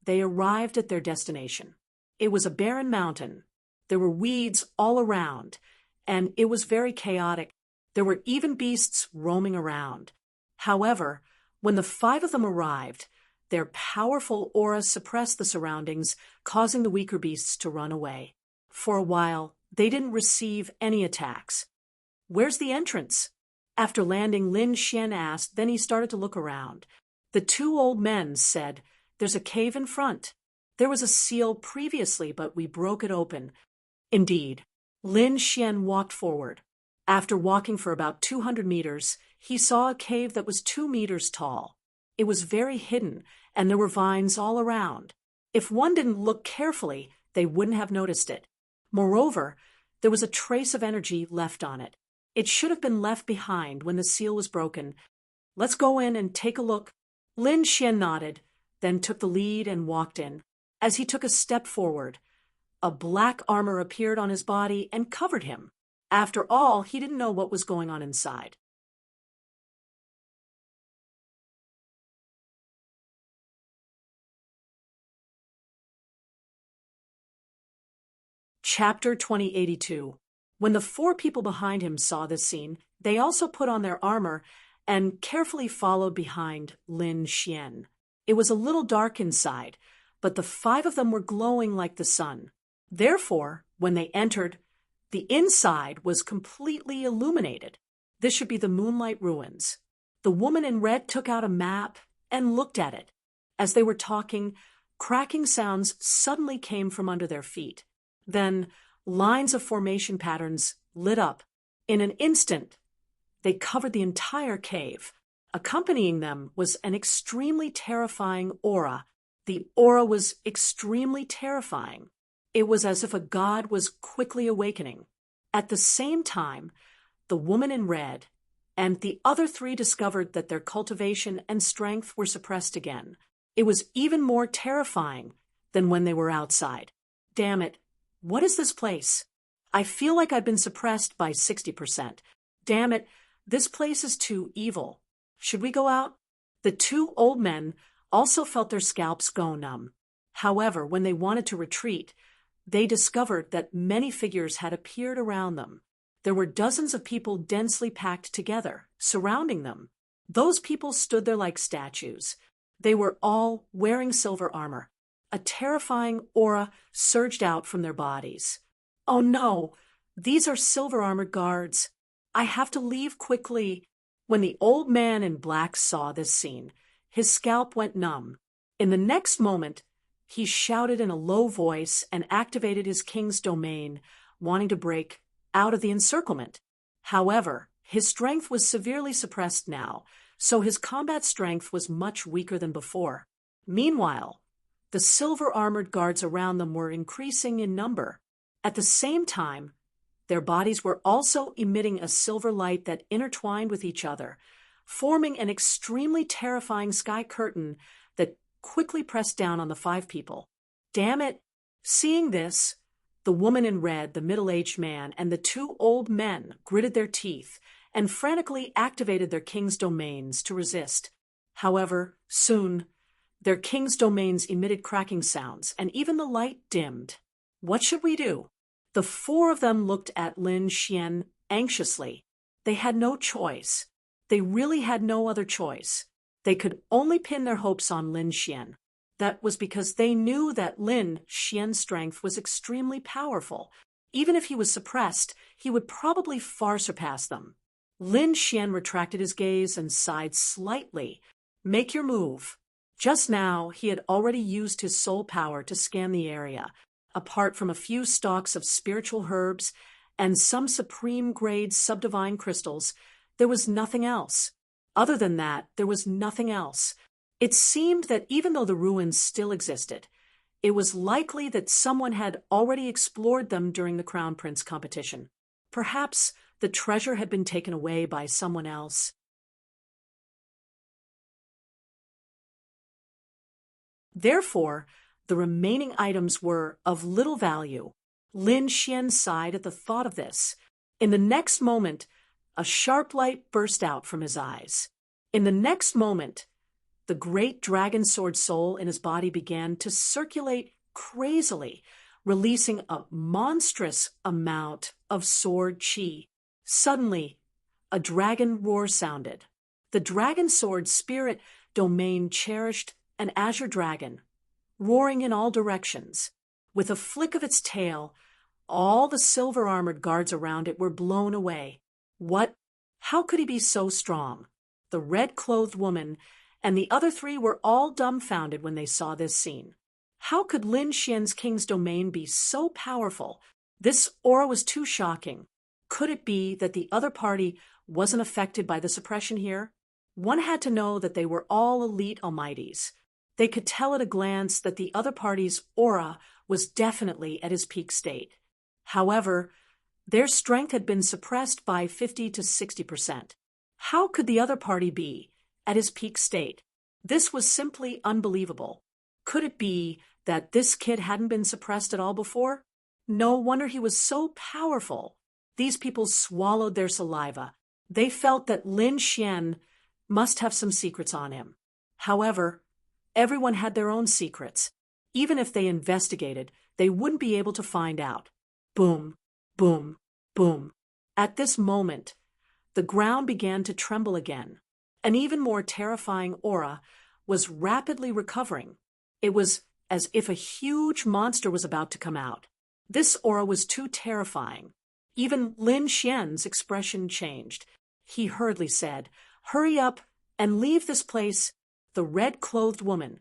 they arrived at their destination. It was a barren mountain. There were weeds all around, and it was very chaotic. There were even beasts roaming around. However, when the 5 of them arrived, their powerful aura suppressed the surroundings, causing the weaker beasts to run away. For a while, they didn't receive any attacks. "Where's the entrance?" After landing, Lin Xian asked, then he started to look around. The 2 old men said, "There's a cave in front. There was a seal previously, but we broke it open." Indeed, Lin Xian walked forward. After walking for about 200 meters, he saw a cave that was 2 meters tall. It was very hidden, and there were vines all around. If one didn't look carefully, they wouldn't have noticed it. Moreover, there was a trace of energy left on it. It should have been left behind when the seal was broken. "Let's go in and take a look." Lin Xian nodded, then took the lead and walked in. As he took a step forward, a black armor appeared on his body and covered him. After all, he didn't know what was going on inside. Chapter 2082. When the 4 people behind him saw this scene, they also put on their armor and carefully followed behind Lin Xian. It was a little dark inside, but the 5 of them were glowing like the sun. Therefore, when they entered, the inside was completely illuminated. This should be the Moonlight Ruins. The woman in red took out a map and looked at it. As they were talking, cracking sounds suddenly came from under their feet. Then, lines of formation patterns lit up. In an instant, they covered the entire cave. Accompanying them was an extremely terrifying aura. The aura was extremely terrifying. It was as if a god was quickly awakening. At the same time, the woman in red and the other 3 discovered that their cultivation and strength were suppressed again. It was even more terrifying than when they were outside. "Damn it, what is this place? I feel like I've been suppressed by 60%. Damn it, this place is too evil. Should we go out?" The 2 old men also felt their scalps go numb. However, when they wanted to retreat, they discovered that many figures had appeared around them. There were dozens of people densely packed together, surrounding them. Those people stood there like statues. They were all wearing silver armor. A terrifying aura surged out from their bodies. "Oh no, these are silver armored guards. I have to leave quickly." When the old man in black saw this scene, his scalp went numb. In the next moment, He shouted in a low voice and activated his king's domain, wanting to break out of the encirclement. However, his strength was severely suppressed now, so his combat strength was much weaker than before. Meanwhile, the silver-armored guards around them were increasing in number. At the same time, their bodies were also emitting a silver light that intertwined with each other, forming an extremely terrifying sky curtain that quickly pressed down on the 5 people. Damn it! Seeing this, the woman in red, the middle-aged man, and the 2 old men gritted their teeth and frantically activated their king's domains to resist. However, soon, their king's domains emitted cracking sounds, and even the light dimmed. What should we do? The 4 of them looked at Lin Xian anxiously. They had no choice. They really had no other choice. They could only pin their hopes on Lin Xian. That was because they knew that Lin Xian's strength was extremely powerful. Even if he was suppressed, he would probably far surpass them. Lin Xian retracted his gaze and sighed slightly. Make your move. Just now, he had already used his soul power to scan the area. Apart from a few stalks of spiritual herbs and some supreme-grade subdivine crystals, there was nothing else. Other than that, there was nothing else. It seemed that even though the ruins still existed, it was likely that someone had already explored them during the Crown Prince competition. Perhaps the treasure had been taken away by someone else. Therefore, the remaining items were of little value. Lin Xian sighed at the thought of this. In the next moment, a sharp light burst out from his eyes. In the next moment, the great dragon sword soul in his body began to circulate crazily, releasing a monstrous amount of sword chi. Suddenly, a dragon roar sounded. The dragon sword spirit domain cherished an azure dragon, roaring in all directions. With a flick of its tail, all the silver-armored guards around it were blown away. What? How could he be so strong? The red-clothed woman and the other 3 were all dumbfounded when they saw this scene. How could Lin Xian's king's domain be so powerful? This aura was too shocking. Could it be that the other party wasn't affected by the suppression here? One had to know that they were all elite almighties. They could tell at a glance that the other party's aura was definitely at his peak state. However, their strength had been suppressed by 50 to 60%. How could the other party be at his peak state? This was simply unbelievable. Could it be that this kid hadn't been suppressed at all before? No wonder he was so powerful. These people swallowed their saliva. They felt that Lin Xian must have some secrets on him. However, everyone had their own secrets. Even if they investigated, they wouldn't be able to find out. Boom, boom, boom. At this moment, the ground began to tremble again. An even more terrifying aura was rapidly recovering. It was as if a huge monster was about to come out. This aura was too terrifying. Even Lin Xian's expression changed. He hurriedly said, "Hurry up and leave this place." The red-clothed woman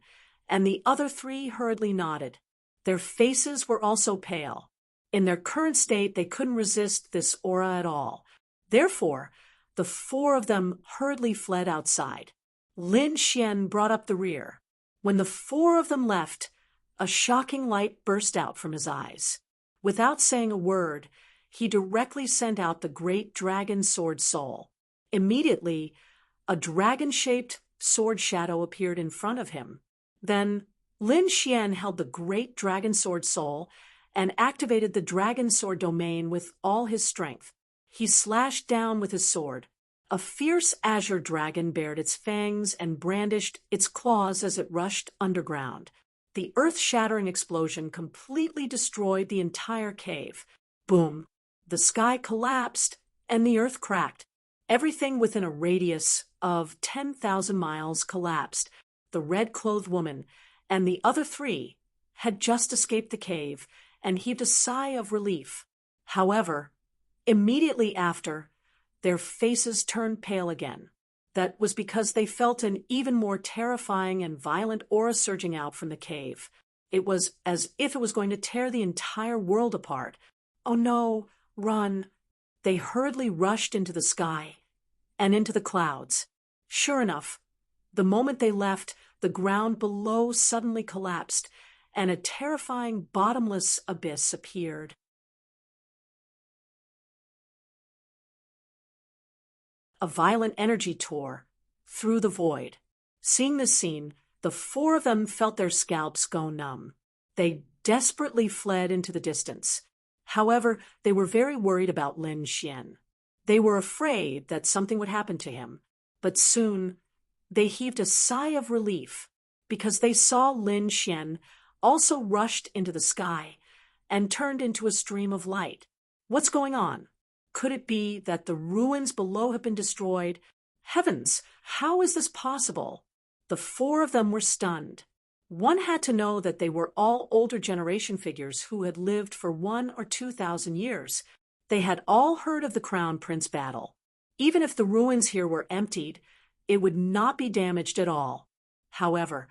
and the other 3 hurriedly nodded. Their faces were also pale. In their current state, they couldn't resist this aura at all. Therefore, the 4 of them hurriedly fled outside. Lin Xian brought up the rear. When the 4 of them left, a shocking light burst out from his eyes. Without saying a word, he directly sent out the great dragon sword soul. Immediately, a dragon-shaped sword shadow appeared in front of him. Then, Lin Xian held the great dragon sword soul and activated the dragon sword domain with all his strength. He slashed down with his sword. A fierce azure dragon bared its fangs and brandished its claws as it rushed underground. The earth-shattering explosion completely destroyed the entire cave. Boom! The sky collapsed and the earth cracked. Everything within a radius of 10,000 miles collapsed. The red-clothed woman and the other 3 had just escaped the cave and heaved a sigh of relief. However, immediately after, their faces turned pale again. That was because they felt an even more terrifying and violent aura surging out from the cave. It was as if it was going to tear the entire world apart. Oh no, run! They hurriedly rushed into the sky and into the clouds. Sure enough, the moment they left, the ground below suddenly collapsed, and a terrifying bottomless abyss appeared. A violent energy tore through the void. Seeing this scene, the four of them felt their scalps go numb. They desperately fled into the distance. However, they were very worried about Lin Xian. They were afraid that something would happen to him, but soon they heaved a sigh of relief because they saw Lin Xian also rushed into the sky and turned into a stream of light. What's going on? Could it be that the ruins below have been destroyed? Heavens, how is this possible? The four of them were stunned. One had to know that they were all older generation figures who had lived for 1,000 or 2,000 years. They had all heard of the Crown Prince battle. Even if the ruins here were emptied, it would not be damaged at all. However,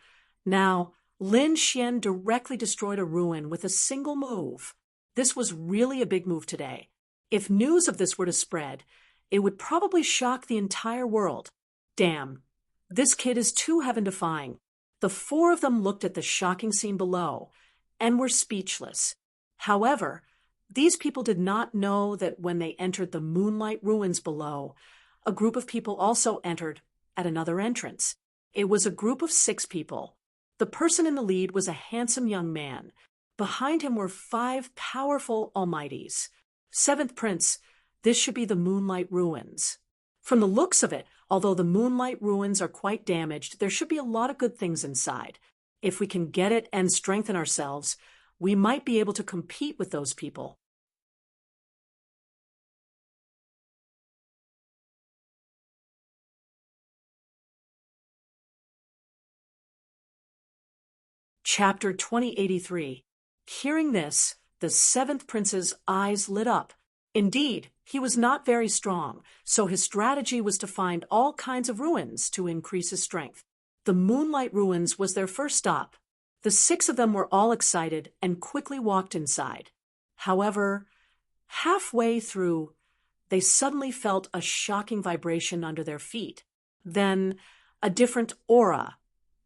now Lin Xian directly destroyed a ruin with a single move. This was really a big move today. If news of this were to spread, it would probably shock the entire world. Damn, this kid is too heaven-defying. The four of them looked at the shocking scene below and were speechless. However, these people did not know that when they entered the moonlight ruins below, a group of people also entered at another entrance. It was a group of 6 people. The person in the lead was a handsome young man. Behind him were 5 powerful almighties. 7th Prince, this should be the moonlight ruins. From the looks of it, although the moonlight ruins are quite damaged, there should be a lot of good things inside. If we can get it and strengthen ourselves, we might be able to compete with those people. Chapter 2083. Hearing this, the 7th Prince's eyes lit up. Indeed, he was not very strong, so his strategy was to find all kinds of ruins to increase his strength. The moonlight ruins was their first stop. The 6 of them were all excited and quickly walked inside. However, halfway through, they suddenly felt a shocking vibration under their feet. Then, a different aura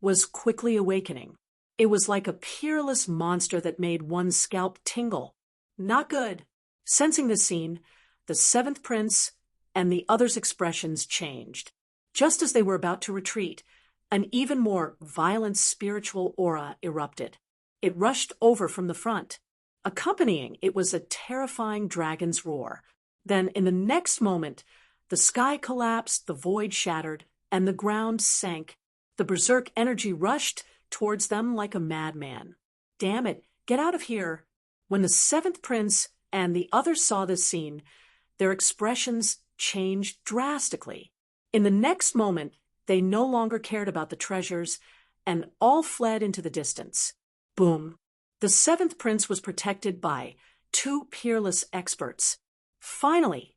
was quickly awakening. It was like a peerless monster that made one's scalp tingle. Not good. Sensing the scene, the 7th Prince and the others' expressions changed. Just as they were about to retreat, an even more violent spiritual aura erupted. It rushed over from the front. Accompanying it was a terrifying dragon's roar. Then, in the next moment, the sky collapsed, the void shattered, and the ground sank. The berserk energy rushed towards them like a madman. Damn it, get out of here. When the 7th Prince and the others saw this scene, their expressions changed drastically. In the next moment, they no longer cared about the treasures and all fled into the distance. Boom. The 7th Prince was protected by 2 peerless experts. Finally,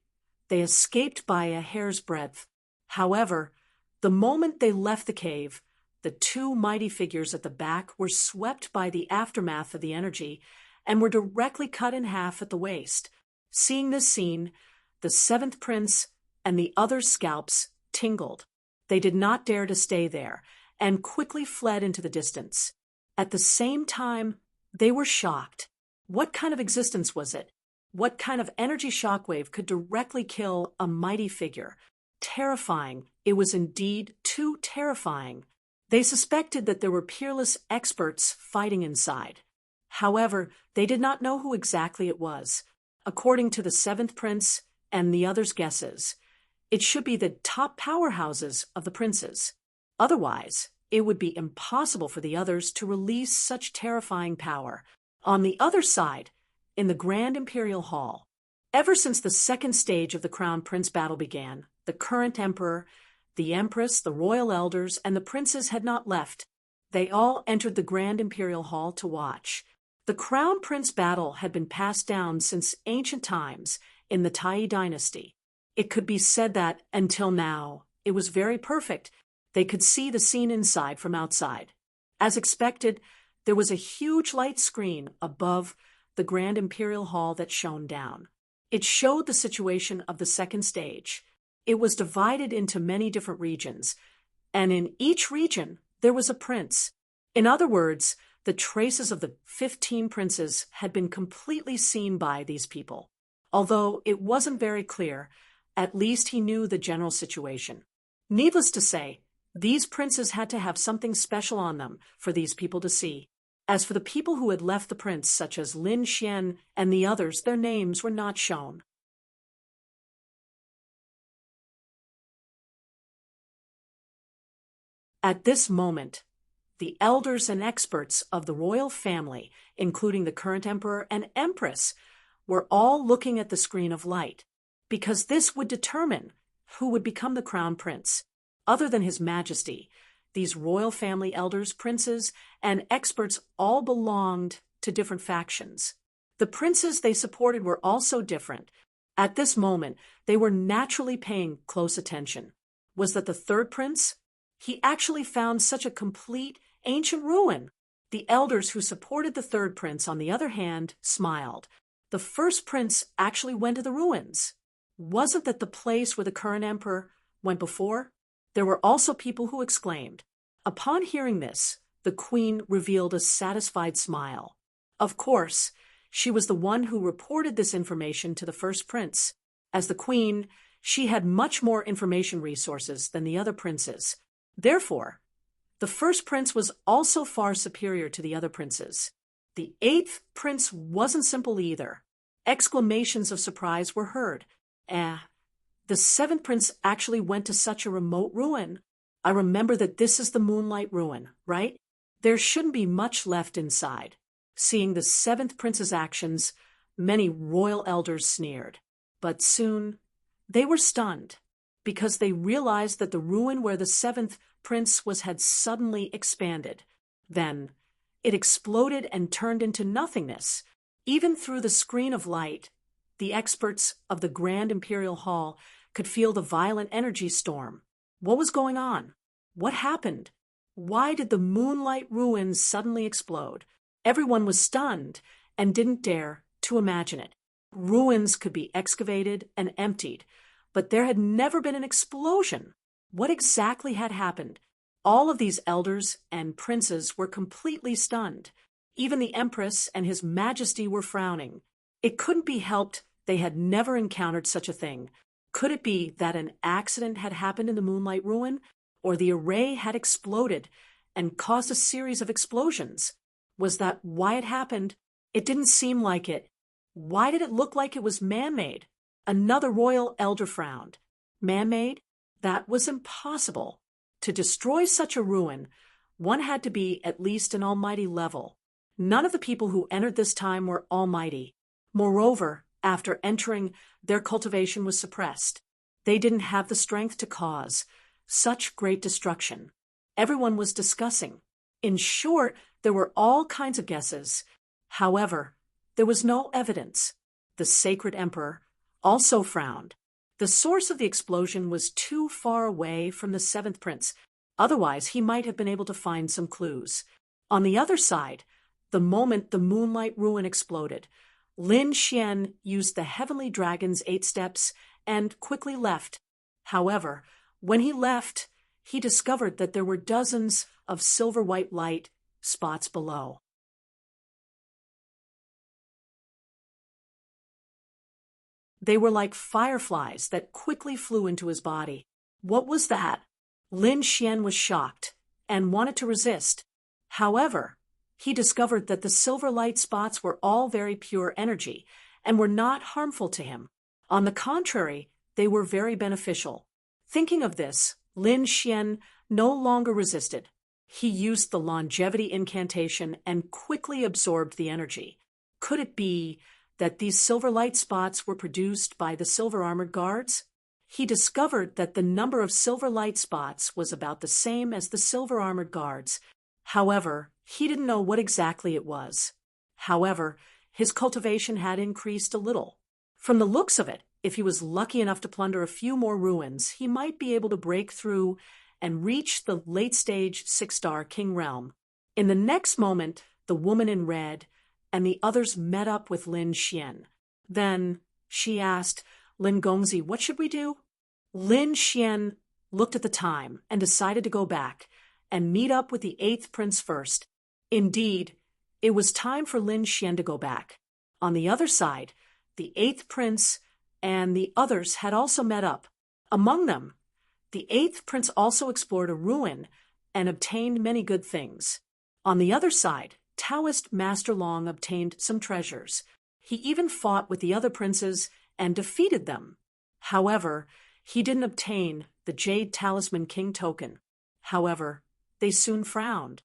they escaped by a hair's breadth. However, the moment they left the cave, the 2 mighty figures at the back were swept by the aftermath of the energy and were directly cut in half at the waist. Seeing this scene, the 7th Prince and the others' scalps tingled. They did not dare to stay there and quickly fled into the distance. At the same time, they were shocked. What kind of existence was it? What kind of energy shockwave could directly kill a mighty figure? Terrifying. It was indeed too terrifying. They suspected that there were peerless experts fighting inside. However, they did not know who exactly it was. According to the 7th Prince and the others' guesses, it should be the top powerhouses of the princes. Otherwise, it would be impossible for the others to release such terrifying power. On the other side, in the Grand Imperial Hall, ever since the 2nd stage of the Crown Prince battle began, the current emperor, the empress, the royal elders, and the princes had not left. They all entered the Grand Imperial Hall to watch. The Crown Prince battle had been passed down since ancient times in the Tai dynasty. It could be said that, until now, it was very perfect. They could see the scene inside from outside. As expected, There was a huge light screen above the Grand Imperial Hall that shone down. It showed the situation of the second stage. It was divided into many different regions, and in each region there was a prince. In other words, the traces of the 15 princes had been completely seen by these people. Although it wasn't very clear, at least he knew the general situation. Needless to say, these princes had to have something special on them for these people to see. As for the people who had left the prince, such as Lin Xian and the others, their names were not shown. At this moment, the elders and experts of the royal family, including the current emperor and empress, were all looking at the screen of light, because this would determine who would become the crown prince. Other than His Majesty, these royal family elders, princes, and experts all belonged to different factions. The princes they supported were also different. At this moment, they were naturally paying close attention. Was that the third prince? He actually found such a complete ancient ruin. The elders who supported the third prince, on the other hand, smiled. The first prince actually went to the ruins. Wasn't that the place where the current emperor went before? There were also people who exclaimed. Upon hearing this, the queen revealed a satisfied smile. Of course, she was the one who reported this information to the first prince. As the queen, she had much more information resources than the other princes. Therefore, the first prince was also far superior to the other princes. The eighth prince wasn't simple either. Exclamations of surprise were heard. The seventh prince actually went to such a remote ruin. I remember that this is the Moonlight Ruin, right? There shouldn't be much left inside. Seeing the seventh prince's actions, many royal elders sneered. But soon, they were stunned, because they realized that the ruin where the seventh prince was had suddenly expanded. Then, it exploded and turned into nothingness. Even through the screen of light, the experts of the Grand Imperial Hall could feel the violent energy storm. What was going on? What happened? Why did the Moonlight Ruins suddenly explode? Everyone was stunned and didn't dare to imagine it. Ruins could be excavated and emptied, but there had never been an explosion. What exactly had happened? All of these elders and princes were completely stunned. Even the Empress and His Majesty were frowning. It couldn't be helped. They had never encountered such a thing. Could it be that an accident had happened in the Moonlight Ruin, or the array had exploded and caused a series of explosions? Was that why it happened? It didn't seem like it. Why did it look like it was man-made? Another royal elder frowned. Man-made? That was impossible. To destroy such a ruin, one had to be at least an almighty level. None of the people who entered this time were almighty. Moreover, after entering, their cultivation was suppressed. They didn't have the strength to cause such great destruction. Everyone was discussing. In short, there were all kinds of guesses. However, there was no evidence. The sacred emperor also frowned. The source of the explosion was too far away from the seventh prince. Otherwise, he might have been able to find some clues. On the other side, the moment the Moonlight Ruin exploded, Lin Xian used the Heavenly Dragon's 8 steps and quickly left. However, when he left, he discovered that there were dozens of silver-white light spots below. They were like fireflies that quickly flew into his body. What was that? Lin Xian was shocked and wanted to resist. However, he discovered that the silver light spots were all very pure energy and were not harmful to him. On the contrary, they were very beneficial. Thinking of this, Lin Xian no longer resisted. He used the longevity incantation and quickly absorbed the energy. Could it be that these silver light spots were produced by the silver armored guards? He discovered that the number of silver light spots was about the same as the silver armored guards. However, he didn't know what exactly it was. However, his cultivation had increased a little. From the looks of it, if he was lucky enough to plunder a few more ruins, he might be able to break through and reach the late-stage 6-star King Realm. In the next moment, the woman in red, and the others met up with Lin Xian. Then she asked Lin Gongzi, "What should we do?" Lin Xian looked at the time and decided to go back and meet up with the 8th prince first. Indeed, it was time for Lin Xian to go back. On the other side, the 8th prince and the others had also met up. Among them, the 8th prince also explored a ruin and obtained many good things. On the other side, Taoist Master Long obtained some treasures. He even fought with the other princes and defeated them. However, he didn't obtain the Jade Talisman King token. However, they soon frowned.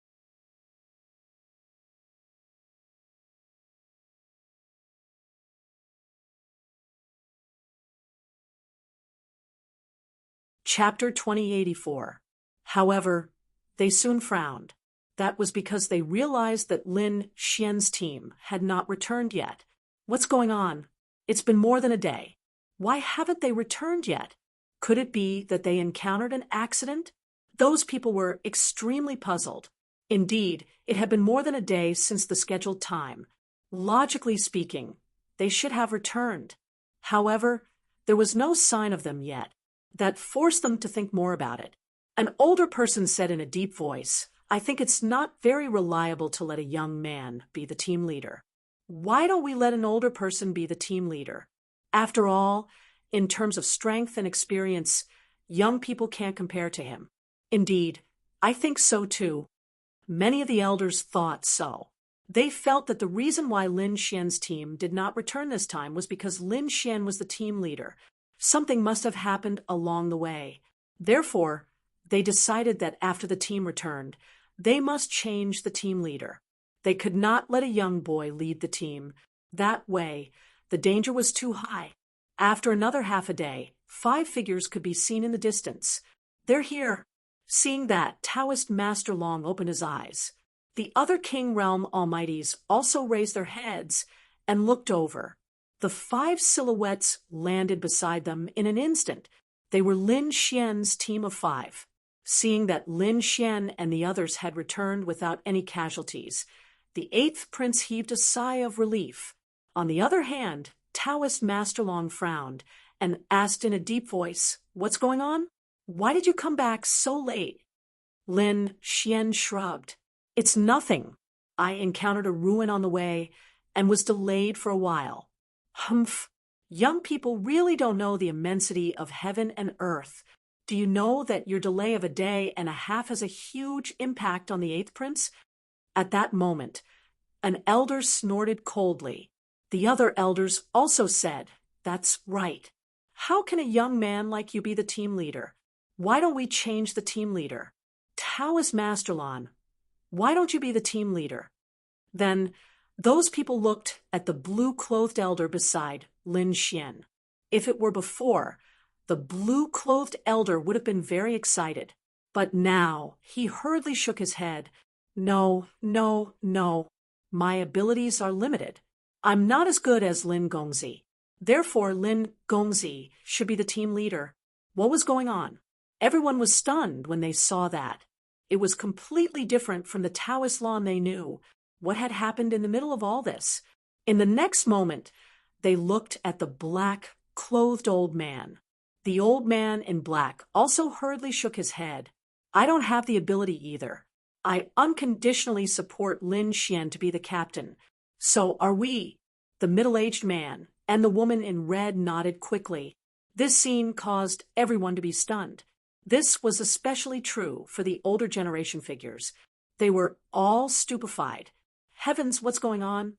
Chapter 2084. However, they soon frowned. That was because they realized that Lin Xian's team had not returned yet. What's going on? It's been more than a day. Why haven't they returned yet? Could it be that they encountered an accident? Those people were extremely puzzled. Indeed, it had been more than a day since the scheduled time. Logically speaking, they should have returned. However, there was no sign of them yet. That forced them to think more about it. An older person said in a deep voice, "I think it's not very reliable to let a young man be the team leader. Why don't we let an older person be the team leader? After all, in terms of strength and experience, young people can't compare to him." Indeed, I think so too. Many of the elders thought so. They felt that the reason why Lin Xian's team did not return this time was because Lin Xian was the team leader. Something must have happened along the way. Therefore, they decided that after the team returned, they must change the team leader. They could not let a young boy lead the team. That way, the danger was too high. After another half a day, 5 figures could be seen in the distance. "They're here." Seeing that, Taoist Master Long opened his eyes. The other King Realm Almighties also raised their heads and looked over. The 5 silhouettes landed beside them in an instant. They were Lin Xian's team of 5. Seeing that Lin Xian and the others had returned without any casualties, the 8th prince heaved a sigh of relief. On the other hand, Taoist Master Long frowned and asked in a deep voice, "What's going on? Why did you come back so late?" Lin Xian shrugged. "It's nothing. I encountered a ruin on the way and was delayed for a while." Humph. Young people really don't know the immensity of heaven and earth. Do you know that your delay of a day and a half has a huge impact on the 8th prince? At that moment, an elder snorted coldly. The other elders also said, "That's right. How can a young man like you be the team leader? Why don't we change the team leader? Taoist Master Long, why don't you be the team leader?" Then those people looked at the blue-clothed elder beside Lin Xian. If it were before, the blue-clothed elder would have been very excited. But now he hurriedly shook his head. "No, no, no. My abilities are limited. I'm not as good as Lin Gongzi. Therefore, Lin Gongzi should be the team leader." What was going on? Everyone was stunned when they saw that. It was completely different from the Taoist law they knew. What had happened in the middle of all this? In the next moment, they looked at the black-clothed old man. The old man in black also hurriedly shook his head. "I don't have the ability either. I unconditionally support Lin Xian to be the captain. So are we." The middle-aged man and the woman in red nodded quickly. This scene caused everyone to be stunned. This was especially true for the older generation figures. They were all stupefied. Heavens, what's going on?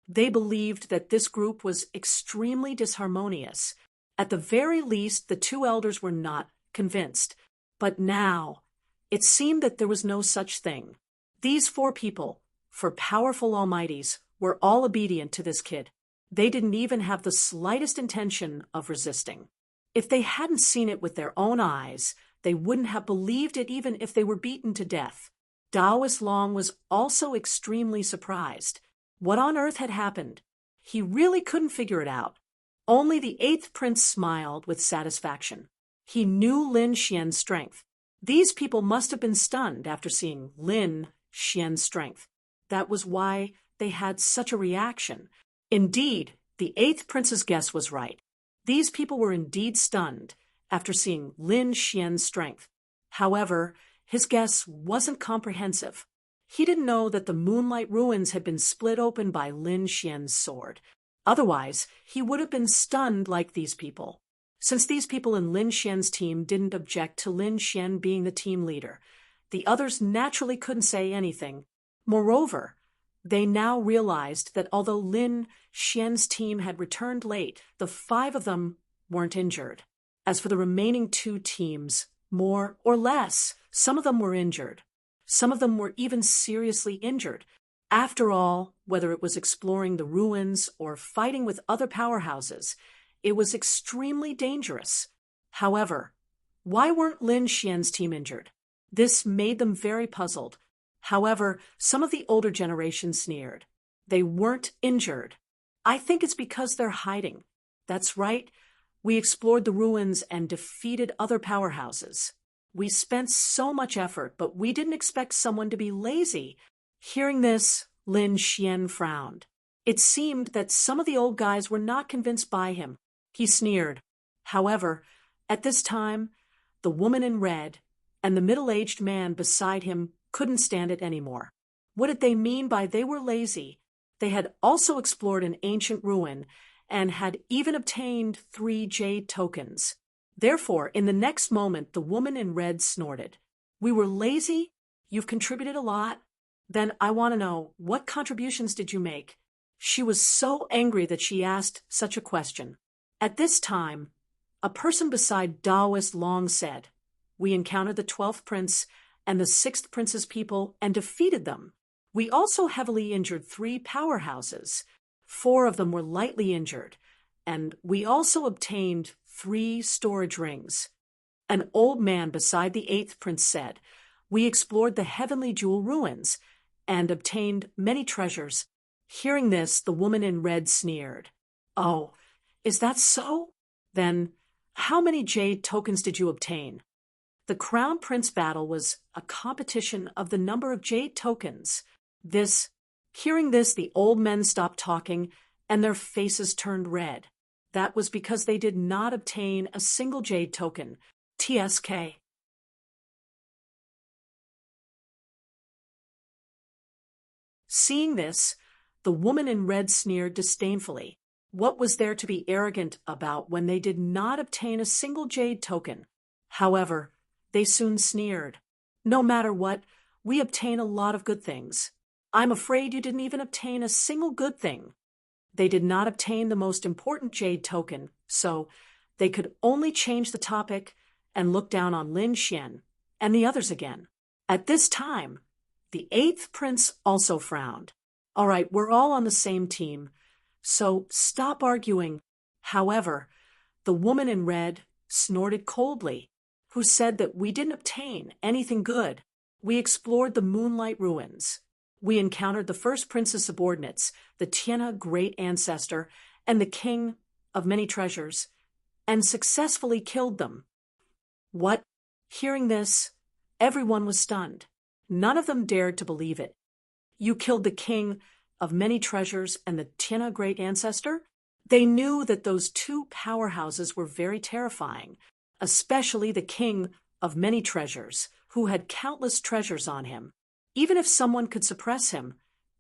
They believed that this group was extremely disharmonious. At the very least, the 2 elders were not convinced. But now, it seemed that there was no such thing. These 4 people, for powerful almighties, were all obedient to this kid. They didn't even have the slightest intention of resisting. If they hadn't seen it with their own eyes, they wouldn't have believed it even if they were beaten to death. Taoist Long was also extremely surprised. What on earth had happened? He really couldn't figure it out. Only the 8th prince smiled with satisfaction. He knew Lin Xian's strength. These people must have been stunned after seeing Lin Xian's strength. That was why they had such a reaction. Indeed, the eighth prince's guess was right. These people were indeed stunned after seeing Lin Xian's strength. However, his guess wasn't comprehensive. He didn't know that the moonlight ruins had been split open by Lin Xian's sword. Otherwise, he would have been stunned like these people. Since these people in Lin Xian's team didn't object to Lin Xian being the team leader, the others naturally couldn't say anything. Moreover, they now realized that although Lin Xian's team had returned late, the 5 of them weren't injured. As for the remaining 2 teams, more or less, some of them were injured. Some of them were even seriously injured. After all, whether it was exploring the ruins or fighting with other powerhouses, it was extremely dangerous. However, why weren't Lin Xian's team injured? This made them very puzzled. However, some of the older generation sneered. They weren't injured. I think it's because they're hiding. That's right. We explored the ruins and defeated other powerhouses. We spent so much effort, but we didn't expect someone to be lazy. Hearing this, Lin Xian frowned. It seemed that some of the old guys were not convinced by him. He sneered. However, at this time, the woman in red and the middle-aged man beside him couldn't stand it anymore. What did they mean by they were lazy? They had also explored an ancient ruin and had even obtained 3 jade tokens. Therefore, in the next moment, the woman in red snorted. We were lazy? You've contributed a lot? Then I want to know, what contributions did you make? She was so angry that she asked such a question. At this time, a person beside Daoist Long said, we encountered the 12th prince and the 6th prince's people and defeated them. We also heavily injured 3 powerhouses. 4 of them were lightly injured, and we also obtained 3 storage rings. An old man beside the 8th prince said, we explored the heavenly jewel ruins and obtained many treasures. Hearing this, the woman in red sneered. Oh, is that so? Then, how many jade tokens did you obtain? The Crown Prince battle was a competition of the number of jade tokens. Hearing this, the old men stopped talking and their faces turned red. That was because they did not obtain a single jade token. TSK. Seeing this, the woman in red sneered disdainfully. What was there to be arrogant about when they did not obtain a single jade token? However, they soon sneered. No matter what, we obtain a lot of good things. I'm afraid you didn't even obtain a single good thing. They did not obtain the most important jade token, so they could only change the topic and look down on Lin Xian and the others again. At this time, the 8th prince also frowned. All right, we're all on the same team, so stop arguing. However, the woman in red snorted coldly, who said that we didn't obtain anything good. We explored the moonlight ruins. We encountered the 1st prince's subordinates, the Tiana great ancestor, and the king of many treasures, and successfully killed them. What? Hearing this, everyone was stunned. None of them dared to believe it. You killed the king of many treasures and the Tiana great ancestor? They knew that those 2 powerhouses were very terrifying, especially the king of many treasures, who had countless treasures on him. Even if someone could suppress him,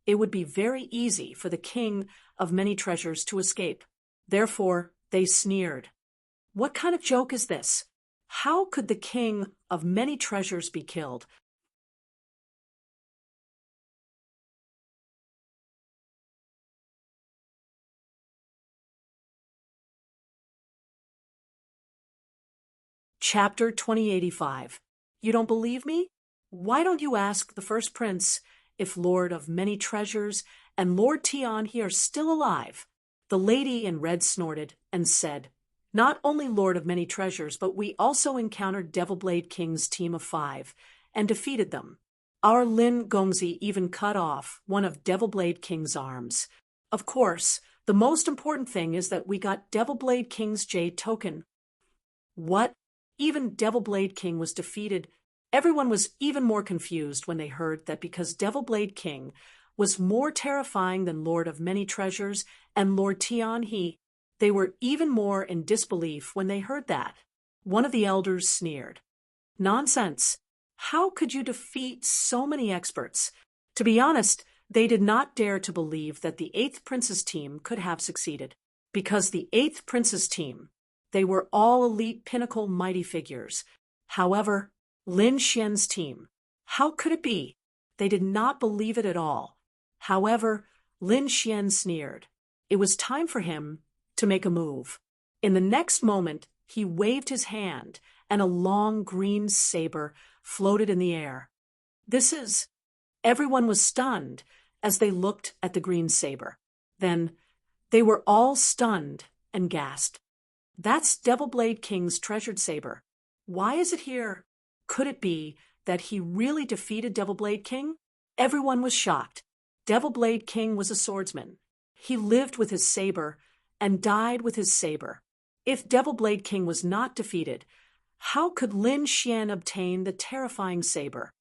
it would be very easy for the king of many treasures to escape. Therefore, they sneered. What kind of joke is this? How could the king of many treasures be killed? Chapter 2085. You don't believe me? Why don't you ask the 1st prince if Lord of Many Treasures and Lord Tianhe are still alive? The lady in red snorted and said, not only Lord of Many Treasures, but we also encountered Devilblade King's team of 5 and defeated them. Our Lin Gongzi even cut off one of Devilblade King's arms. Of course, the most important thing is that we got Devilblade King's jade token. What? Even Devilblade King was defeated Everyone was even more confused when they heard that because Devil Blade King was more terrifying than Lord of Many Treasures and Lord Tian He, they were even more in disbelief when they heard that. One of the elders sneered. Nonsense. How could you defeat so many experts? To be honest, they did not dare to believe that the 8th Prince's team could have succeeded. Because the 8th Prince's team, they were all elite pinnacle mighty figures. However, Lin Xian's team, how could it be? They did not believe it at all. However, Lin Xian sneered. It was time for him to make a move. In the next moment, he waved his hand, and a long green saber floated in the air. Everyone was stunned as they looked at the green saber. Then, they were all stunned and gasped. That's Devil Blade King's treasured saber. Why is it here? Could it be that he really defeated Devil Blade King? Everyone was shocked. Devil Blade King was a swordsman. He lived with his saber and died with his saber. If Devil Blade King was not defeated, how could Lin Xian obtain the terrifying saber?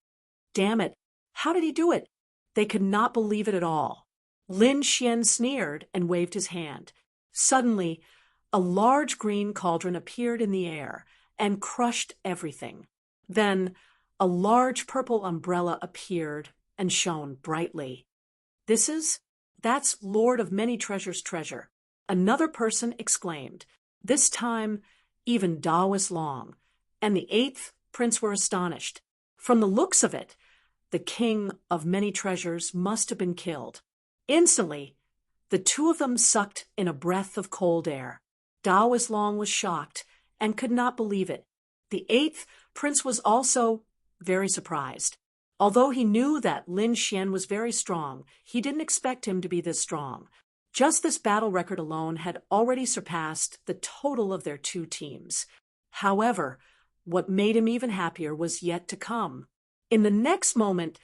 Damn it, how did he do it? They could not believe it at all. Lin Xian sneered and waved his hand. Suddenly, a large green cauldron appeared in the air and crushed everything. Then, a large purple umbrella appeared and shone brightly. That's Lord of Many Treasures' treasure. Another person exclaimed. This time, even Daoist Long and the 8th Prince were astonished. From the looks of it, the King of Many Treasures must have been killed. Instantly, the two of them sucked in a breath of cold air. Daoist Long was shocked and could not believe it. The 8th Prince was also very surprised. Although he knew that Lin Xian was very strong, he didn't expect him to be this strong. Just this battle record alone had already surpassed the total of their two teams. However, what made him even happier was yet to come. In the next moment,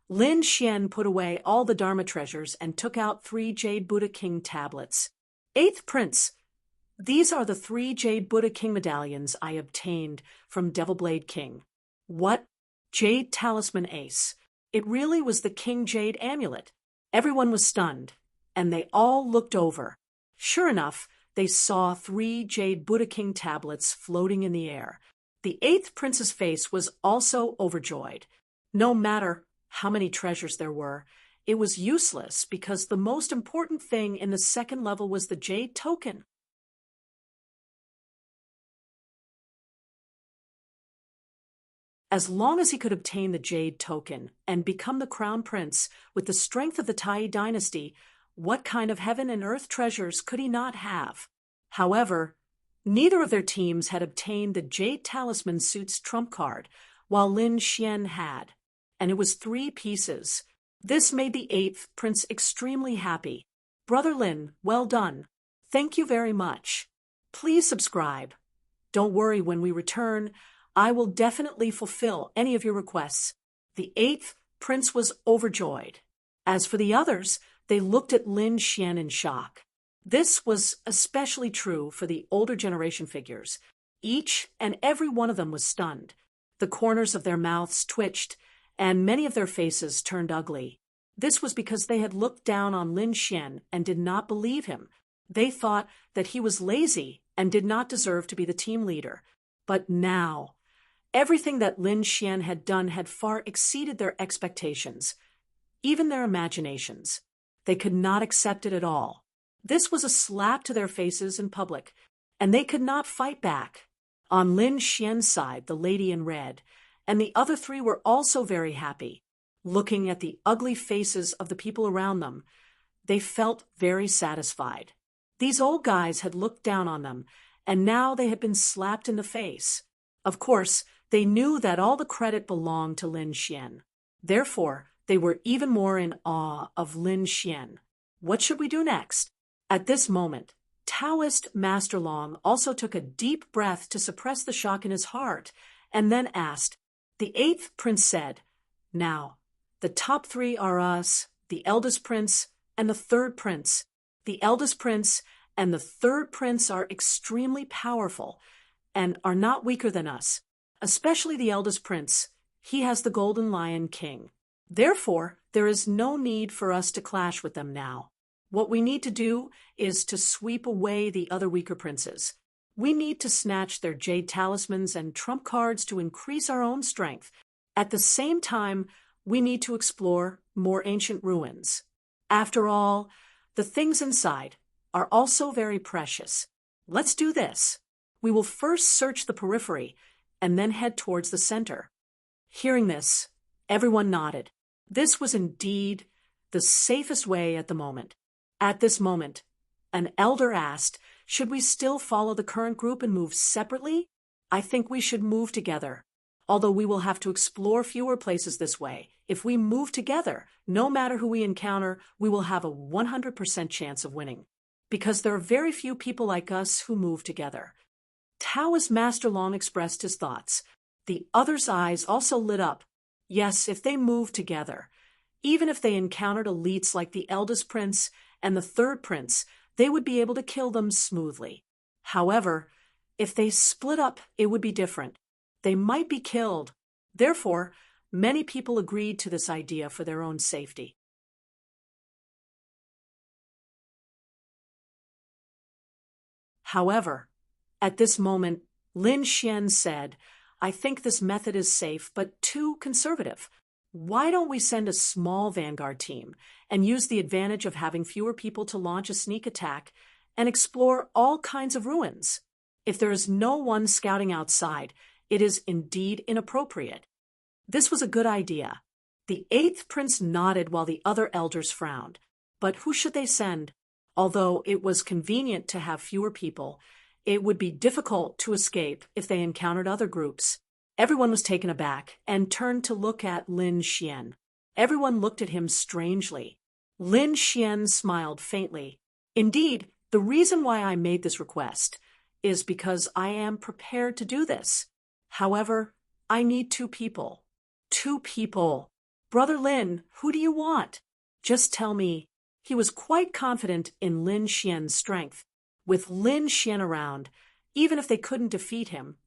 Lin Xian put away all the Dharma treasures and took out 3 Jade Buddha King tablets. 8th Prince, these are the 3 Jade Buddha King medallions I obtained from Devil Blade King. What? Jade Talisman Ace. It really was the King Jade amulet. Everyone was stunned, and they all looked over. Sure enough, they saw 3 Jade Buddha King tablets floating in the air. The 8th Prince's face was also overjoyed. No matter how many treasures there were, it was useless because the most important thing in the second level was the Jade token. As long as he could obtain the Jade token and become the Crown Prince with the strength of the Tai dynasty, what kind of heaven and earth treasures could he not have? However, neither of their teams had obtained the Jade Talisman suit's trump card, while Lin Xian had, and it was 3 pieces. This made the 8th Prince extremely happy. Brother Lin, well done. Thank you very much. Please subscribe. Don't worry, when we return, I will definitely fulfill any of your requests. The 8th Prince was overjoyed. As for the others, they looked at Lin Xian in shock. This was especially true for the older generation figures. Each and every one of them was stunned. The corners of their mouths twitched, and many of their faces turned ugly. This was because they had looked down on Lin Xian and did not believe him. They thought that he was lazy and did not deserve to be the team leader. But now, everything that Lin Xian had done had far exceeded their expectations, even their imaginations. They could not accept it at all. This was a slap to their faces in public, and they could not fight back. On Lin Xian's side, the lady in red, and the other 3 were also very happy. Looking at the ugly faces of the people around them, they felt very satisfied. These old guys had looked down on them, and now they had been slapped in the face. Of course, they knew that all the credit belonged to Lin Xian. Therefore, they were even more in awe of Lin Xian. What should we do next? At this moment, Taoist Master Long also took a deep breath to suppress the shock in his heart, and then asked. The 8th Prince said, Now, the top 3 are us, the eldest prince, and the 3rd prince. The eldest prince and the 3rd prince are extremely powerful and are not weaker than us. Especially the eldest prince. He has the Golden Lion King. Therefore, there is no need for us to clash with them now. What we need to do is to sweep away the other weaker princes. We need to snatch their jade talismans and trump cards to increase our own strength. At the same time, we need to explore more ancient ruins. After all, the things inside are also very precious. Let's do this. We will first search the periphery and then head towards the center. Hearing this, everyone nodded. This was indeed the safest way at the moment. At this moment, an elder asked, "Should we still follow the current group and move separately? I think we should move together. Although we will have to explore fewer places this way, if we move together, no matter who we encounter, we will have a 100% chance of winning. Because there are very few people like us who move together." Taoist Master Long expressed his thoughts. The others' eyes also lit up. Yes, if they moved together, even if they encountered elites like the eldest prince and the third prince, they would be able to kill them smoothly. However, if they split up, it would be different. They might be killed. Therefore, many people agreed to this idea for their own safety. However, at this moment, Lin Xian said, "I think this method is safe, but too conservative. Why don't we send a small vanguard team and use the advantage of having fewer people to launch a sneak attack and explore all kinds of ruins? If there is no one scouting outside, it is indeed inappropriate." This was a good idea. The eighth prince nodded while the other elders frowned. But who should they send? Although it was convenient to have fewer people, it would be difficult to escape if they encountered other groups. Everyone was taken aback and turned to look at Lin Xian. Everyone looked at him strangely. Lin Xian smiled faintly. "Indeed, the reason why I made this request is because I am prepared to do this. However, I need 2 people. 2 people. Brother Lin, who do you want? Just tell me." He was quite confident in Lin Xian's strength. With Lin Xian around, even if they couldn't defeat him,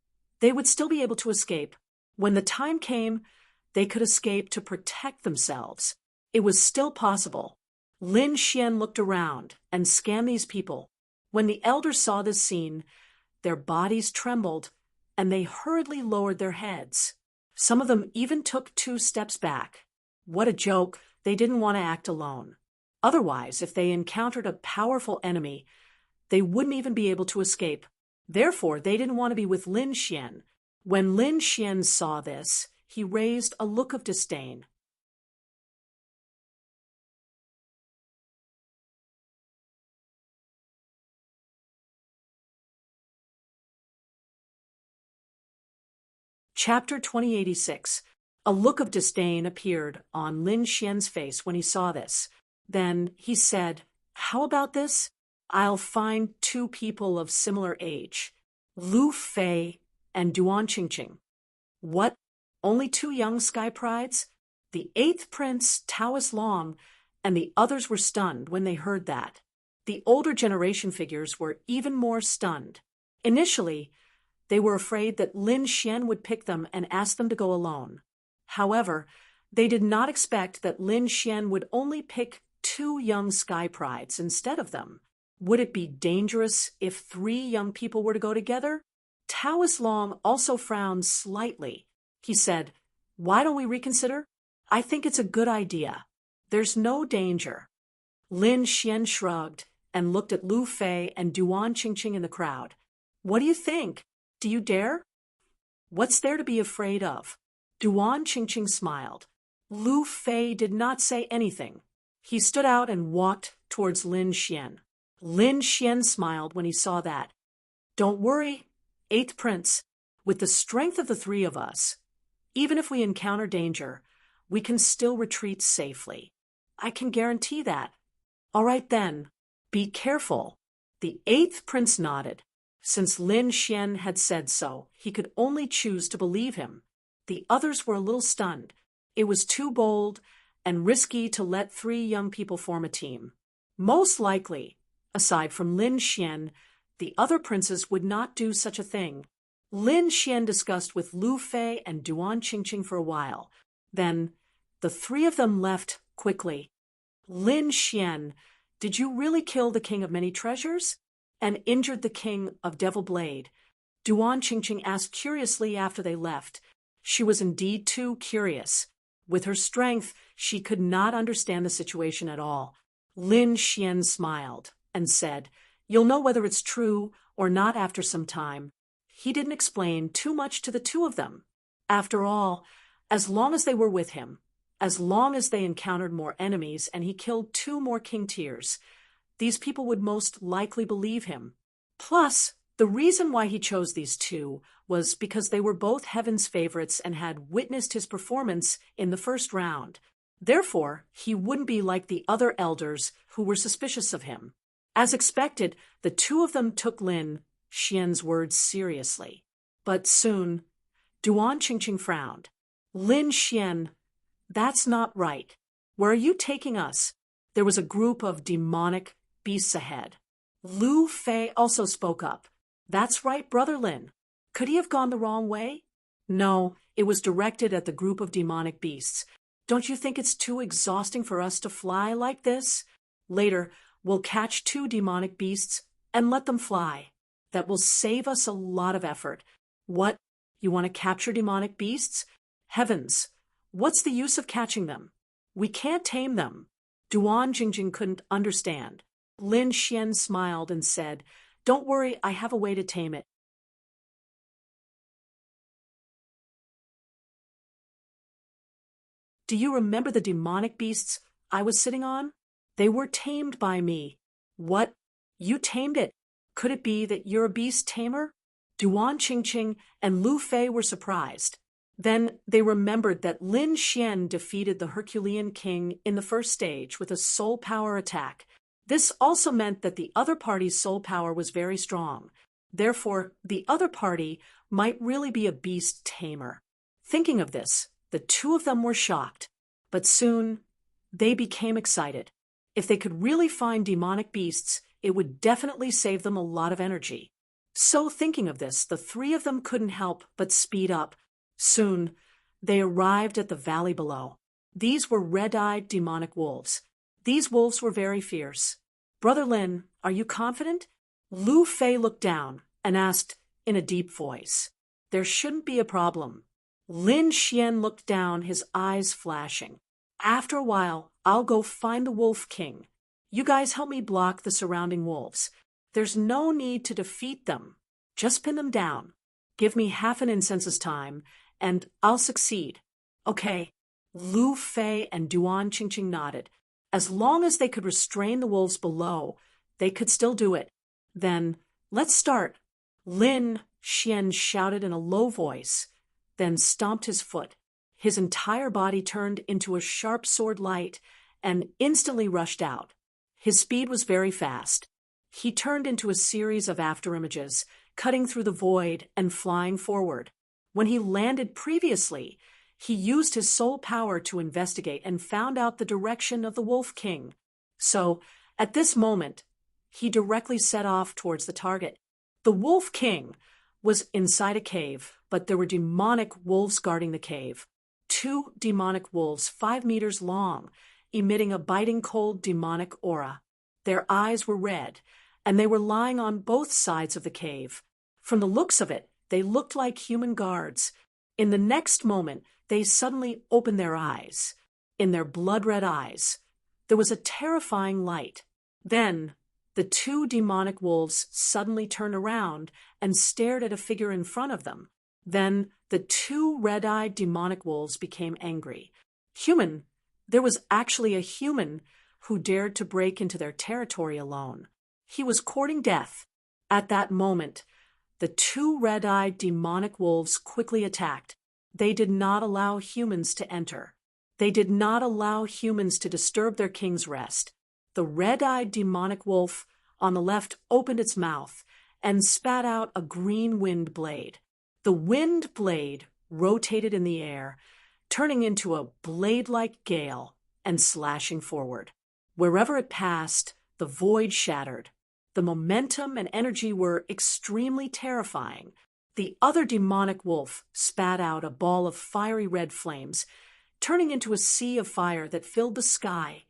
they would still be able to escape. When the time came, they could escape to protect themselves. It was still possible. Lin Xian looked around and scanned these people. When the elders saw this scene, their bodies trembled, and they hurriedly lowered their heads. Some of them even took 2 steps back. What a joke! They didn't want to act alone. Otherwise, if they encountered a powerful enemy, they wouldn't even be able to escape. Therefore, they didn't want to be with Lin Xian. When Lin Xian saw this, he raised a look of disdain. Chapter 2086. A look of disdain appeared on Lin Xian's face when he saw this. Then he said, "How about this? I'll find 2 people of similar age, Lu Fei and Duan Qingqing." What? Only 2 young sky prides? The 8th prince, Taoist Long, and the others were stunned when they heard that. The older generation figures were even more stunned. Initially, they were afraid that Lin Xian would pick them and ask them to go alone. However, they did not expect that Lin Xian would only pick 2 young sky prides instead of them. Would it be dangerous if 3 young people were to go together? Taoist Long also frowned slightly. He said, "Why don't we reconsider? I think it's a good idea. There's no danger." Lin Xian shrugged and looked at Lu Fei and Duan Qingqing in the crowd. "What do you think? Do you dare? What's there to be afraid of?" Duan Qingqing smiled. Lu Fei did not say anything. He stood out and walked towards Lin Xian. Lin Xian smiled when he saw that. "Don't worry, 8th prince. With the strength of the 3 of us, even if we encounter danger, we can still retreat safely. I can guarantee that." "All right then, be careful." The 8th prince nodded. Since Lin Xian had said so, he could only choose to believe him. The others were a little stunned. It was too bold and risky to let 3 young people form a team. Most likely, aside from Lin Xian, the other princes would not do such a thing. Lin Xian discussed with Lu Fei and Duan Qingqing for a while. Then the three of them left quickly. Lin Xian, did you really kill the king of many treasures? And injured the king of Devil Blade? Duan Qingqing asked curiously after they left. She was indeed too curious. With her strength, she could not understand the situation at all. Lin Xian smiled and said, "You'll know whether it's true or not after some time." He didn't explain too much to the two of them. After all, as long as they were with him, as long as they encountered more enemies and he killed 2 more king tiers, these people would most likely believe him. Plus, the reason why he chose these 2 was because they were both Heaven's favorites and had witnessed his performance in the first round. Therefore, he wouldn't be like the other elders who were suspicious of him. As expected, the 2 of them took Lin Xian's words seriously. But soon, Duan Qingqing frowned. "Lin Xian, that's not right. Where are you taking us?" There was a group of demonic beasts ahead. Lu Fei also spoke up. "That's right, Brother Lin. Could he have gone the wrong way?" "No, it was directed at the group of demonic beasts. Don't you think it's too exhausting for us to fly like this? Later, we'll catch 2 demonic beasts and let them fly. That will save us a lot of effort." "What? You want to capture demonic beasts? Heavens! What's the use of catching them? We can't tame them." Duan Qingqing couldn't understand. Lin Xian smiled and said, "Don't worry, I have a way to tame it." "Do you remember the demonic beasts I was sitting on? They were tamed by me." "What? You tamed it? Could it be that you're a beast tamer?" Duan Qingqing and Lu Fei were surprised. Then they remembered that Lin Xian defeated the Herculean king in the first stage with a soul power attack. This also meant that the other party's soul power was very strong. Therefore, the other party might really be a beast tamer. Thinking of this, the 2 of them were shocked. But soon, they became excited. If they could really find demonic beasts, it would definitely save them a lot of energy. So thinking of this, the 3 of them couldn't help but speed up. Soon, they arrived at the valley below. These were red-eyed demonic wolves. These wolves were very fierce. "Brother Lin, are you confident?" Lu Fei looked down and asked in a deep voice. "There shouldn't be a problem." Lin Xian looked down, his eyes flashing. "After a while, I'll go find the Wolf King. You guys help me block the surrounding wolves. There's no need to defeat them. Just pin them down. Give me half an incense's time, and I'll succeed." "Okay." Lu Fei and Duan Qingqing nodded. As long as they could restrain the wolves below, they could still do it. "Then, let's start." Lin Xian shouted in a low voice, then stomped his foot. His entire body turned into a sharp sword light and instantly rushed out. His speed was very fast. He turned into a series of afterimages, cutting through the void and flying forward. When he landed previously, he used his soul power to investigate and found out the direction of the Wolf King. So, at this moment, he directly set off towards the target. The Wolf King was inside a cave, but there were demonic wolves guarding the cave. 2 demonic wolves 5 meters long, emitting a biting cold demonic aura. Their eyes were red, and they were lying on both sides of the cave. From the looks of it, they looked like human guards. In the next moment, they suddenly opened their eyes. In their blood-red eyes, there was a terrifying light. Then, the 2 demonic wolves suddenly turned around and stared at a figure in front of them. Then, the 2 red-eyed demonic wolves became angry. Human. There was actually a human who dared to break into their territory alone. He was courting death. At that moment, the 2 red-eyed demonic wolves quickly attacked. They did not allow humans to enter. They did not allow humans to disturb their king's rest. The red-eyed demonic wolf on the left opened its mouth and spat out a green wind blade. The wind blade rotated in the air, turning into a blade-like gale and slashing forward. Wherever it passed, the void shattered. The momentum and energy were extremely terrifying. the other demonic wolf spat out a ball of fiery red flames, turning into a sea of fire that filled the sky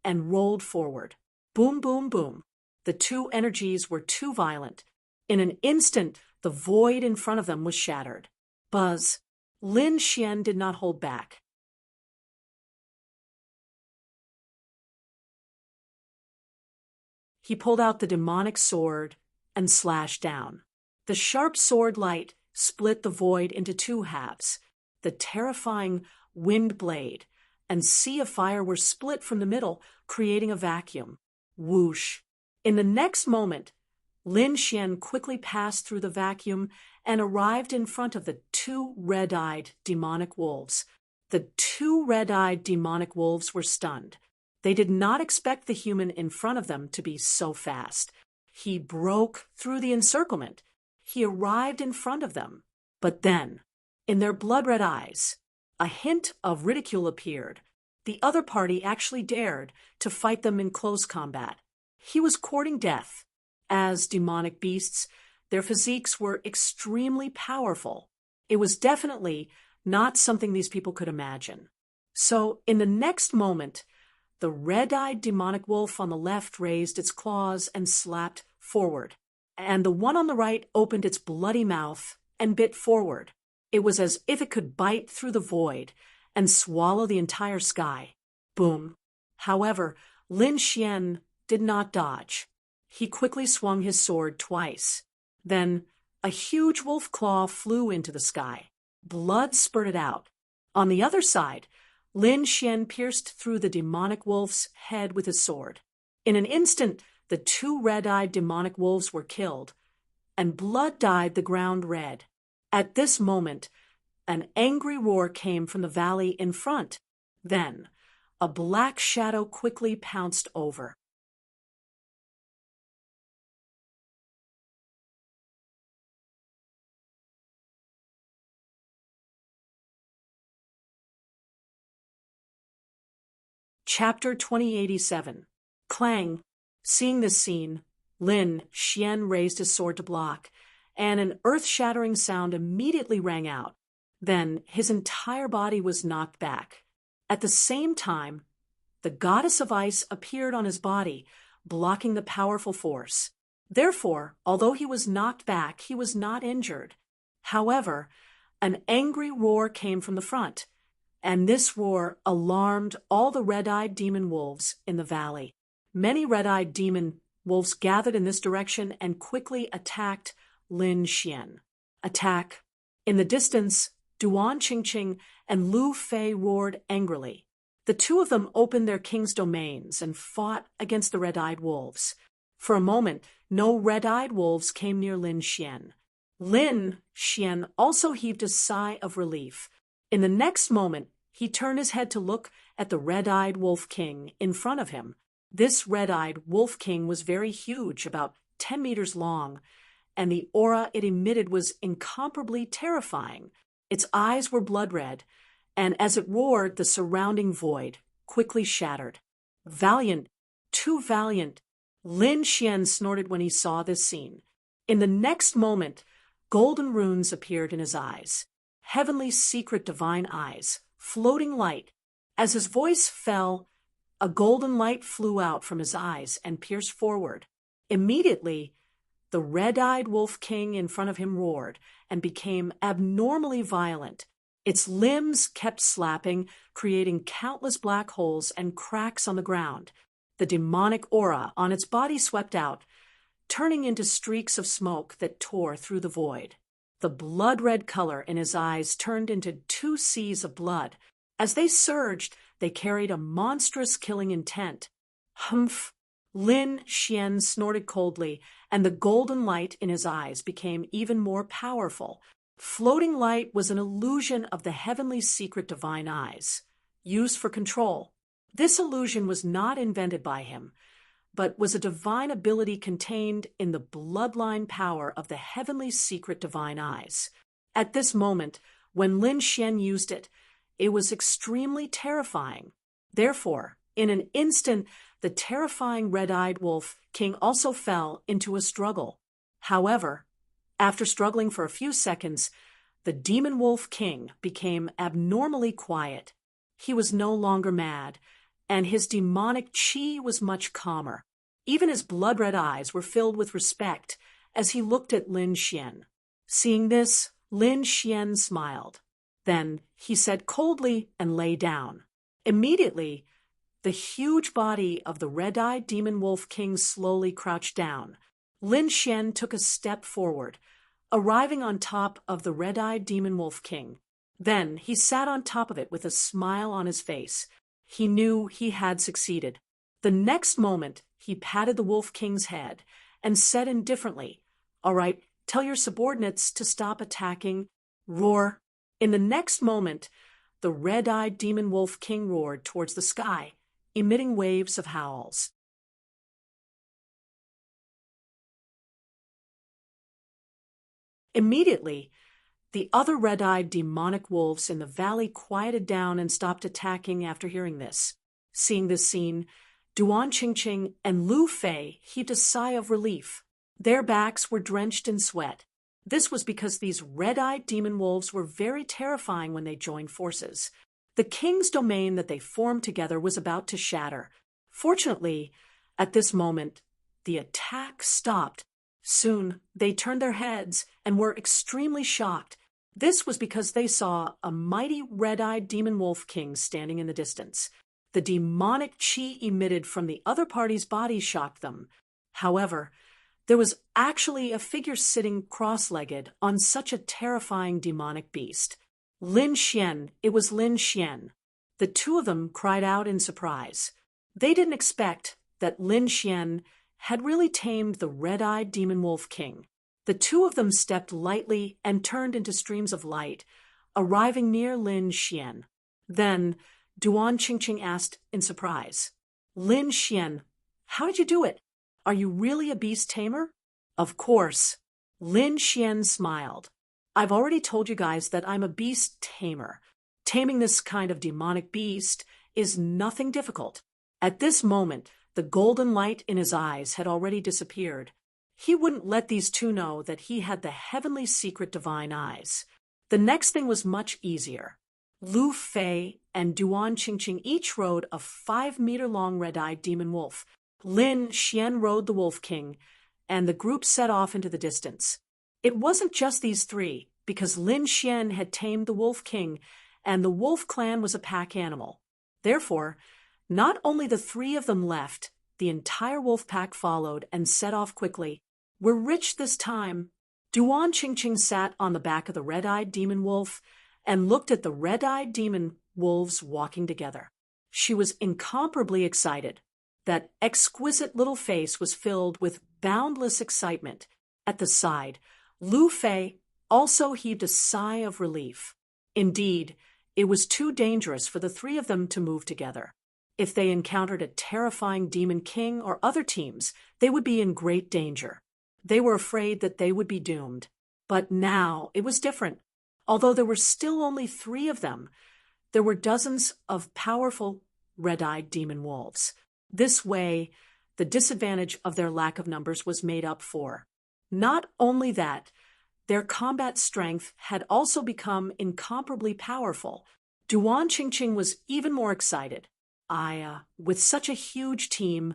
and rolled forward. Boom, boom, boom. The two energies were too violent. In an instant, the void in front of them was shattered. Buzz. Lin Xian did not hold back. He pulled out the demonic sword and slashed down. The sharp sword light split the void into two halves. The terrifying wind blade and sea of fire were split from the middle, creating a vacuum. Whoosh. In the next moment, Lin Xian quickly passed through the vacuum and arrived in front of the two red-eyed demonic wolves. The two red-eyed demonic wolves were stunned. They did not expect the human in front of them to be so fast. He broke through the encirclement. He arrived in front of them. But then, in their blood-red eyes, a hint of ridicule appeared. The other party actually dared to fight them in close combat. He was courting death. As demonic beasts, their physiques were extremely powerful. It was definitely not something these people could imagine. So, in the next moment, the red-eyed demonic wolf on the left raised its claws and slapped forward, and the one on the right opened its bloody mouth and bit forward. It was as if it could bite through the void and swallow the entire sky. Boom. However, Lin Xian did not dodge. He quickly swung his sword twice. Then a huge wolf claw flew into the sky. Blood spurted out. On the other side, Lin Xian pierced through the demonic wolf's head with his sword. In an instant, the two red-eyed demonic wolves were killed, and blood dyed the ground red. At this moment, an angry roar came from the valley in front. Then, a black shadow quickly pounced over. Chapter 2087. Clang. Seeing this scene, Lin Xian raised his sword to block, and an earth-shattering sound immediately rang out. Then his entire body was knocked back. At the same time, the goddess of ice appeared on his body, blocking the powerful force. Therefore, although he was knocked back, he was not injured. However, an angry roar came from the front, and this roar alarmed all the red-eyed demon wolves in the valley. Many red-eyed demon wolves gathered in this direction and quickly attacked Lin Xian. Attack. In the distance, Duan Qingqing and Lu Fei roared angrily. The two of them opened their king's domains and fought against the red-eyed wolves. For a moment, no red-eyed wolves came near Lin Xian. Lin Xian also heaved a sigh of relief. In the next moment, he turned his head to look at the red-eyed wolf king in front of him. This red-eyed wolf king was very huge, about 10 meters long, and the aura it emitted was incomparably terrifying. Its eyes were blood-red, and as it roared, the surrounding void quickly shattered. Valiant, too valiant, Lin Xian snorted when he saw this scene. In the next moment, golden runes appeared in his eyes. Heavenly secret divine eyes, floating light. As his voice fell, a golden light flew out from his eyes and pierced forward. Immediately, the red-eyed wolf king in front of him roared and became abnormally violent. Its limbs kept slapping, creating countless black holes and cracks on the ground. The demonic aura on its body swept out, turning into streaks of smoke that tore through the void. The blood-red color in his eyes turned into two seas of blood. As they surged, they carried a monstrous killing intent. Humph! Lin Xian snorted coldly, and the golden light in his eyes became even more powerful. Floating light was an illusion of the heavenly secret divine eyes, used for control. This illusion was not invented by him, but was a divine ability contained in the bloodline power of the heavenly secret divine eyes. At this moment, when Lin Xian used it, it was extremely terrifying. Therefore, in an instant, the terrifying red-eyed wolf king also fell into a struggle. However, After struggling for a few seconds, the Demon Wolf King became abnormally quiet. He was no longer mad, and his demonic chi was much calmer. Even his blood-red eyes were filled with respect as he looked at Lin Xian. Seeing this, Lin Xian smiled. Then he said coldly and lay down. Immediately, the huge body of the red-eyed Demon Wolf King slowly crouched down. Lin Xian took a step forward, arriving on top of the red-eyed Demon Wolf King. Then he sat on top of it with a smile on his face. He knew he had succeeded. The next moment, he patted the Wolf King's head and said indifferently, "All right, tell your subordinates to stop attacking. Roar." In the next moment, the red-eyed Demon Wolf King roared towards the sky, emitting waves of howls. Immediately, the other red-eyed demonic wolves in the valley quieted down and stopped attacking after hearing this. Seeing this scene, Duan Qingqing and Lu Fei heaved a sigh of relief. Their backs were drenched in sweat. This was because these red-eyed demon wolves were very terrifying when they joined forces. The king's domain that they formed together was about to shatter. Fortunately, at this moment, the attack stopped. Soon, they turned their heads and were extremely shocked. This was because they saw a mighty red-eyed demon wolf king standing in the distance. The demonic chi emitted from the other party's body shocked them. However, there was actually a figure sitting cross-legged on such a terrifying demonic beast. Lin Xian, it was Lin Xian. The two of them cried out in surprise. They didn't expect that Lin Xian had really tamed the red-eyed demon wolf king. The two of them stepped lightly and turned into streams of light, arriving near Lin Xian. Then, Duan Qingqing asked in surprise, "Lin Xian, how did you do it? Are you really a beast tamer?" "Of course." Lin Xian smiled. "I've already told you guys that I'm a beast tamer. Taming this kind of demonic beast is nothing difficult." At this moment, the golden light in his eyes had already disappeared. He wouldn't let these two know that he had the heavenly secret divine eyes. The next thing was much easier. Lu Fei and Duan Qingqing each rode a 5-meter-long red-eyed demon wolf. Lin Xian rode the Wolf King, and the group set off into the distance. It wasn't just these three, because Lin Xian had tamed the Wolf King, and the wolf clan was a pack animal. Therefore, not only the three of them left, the entire wolf pack followed and set off quickly. "We're rich this time." Duan Qingqing sat on the back of the red-eyed demon wolf and looked at the red-eyed demon wolves walking together. She was incomparably excited. That exquisite little face was filled with boundless excitement. At the side, Lu Fei also heaved a sigh of relief. Indeed, it was too dangerous for the three of them to move together. If they encountered a terrifying demon king or other teams, they would be in great danger. They were afraid that they would be doomed. But now it was different. Although there were still only 3 of them, there were dozens of powerful red-eyed demon wolves. This way, the disadvantage of their lack of numbers was made up for. Not only that, their combat strength had also become incomparably powerful. Duan Qingqing was even more excited. With such a huge team,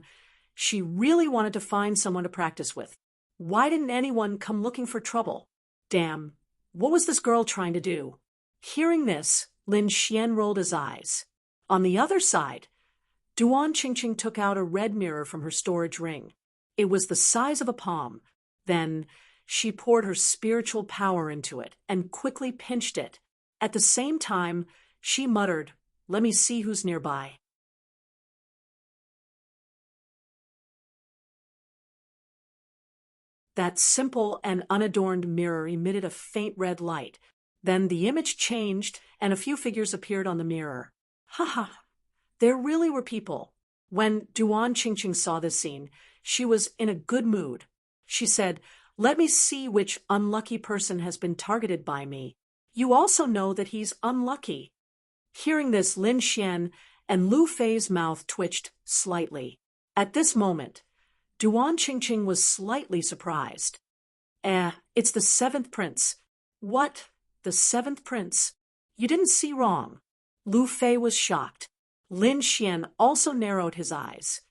she really wanted to find someone to practice with. Why didn't anyone come looking for trouble? Damn, what was this girl trying to do? Hearing this, Lin Xian rolled his eyes. On the other side, Duan Qingqing took out a red mirror from her storage ring. It was the size of a palm. Then she poured her spiritual power into it and quickly pinched it. At the same time, she muttered, "Let me see who's nearby." That simple and unadorned mirror emitted a faint red light. Then the image changed and a few figures appeared on the mirror. There really were people. When Duan Qingqing saw this scene, she was in a good mood. She said, "Let me see which unlucky person has been targeted by me. You also know that he's unlucky." Hearing this, Lin Xian and Lu Fei's mouth twitched slightly. At this moment, Duan Qingqing was slightly surprised. It's the seventh prince. What? The seventh prince? You didn't see wrong. Lu Fei was shocked. Lin Xian also narrowed his eyes.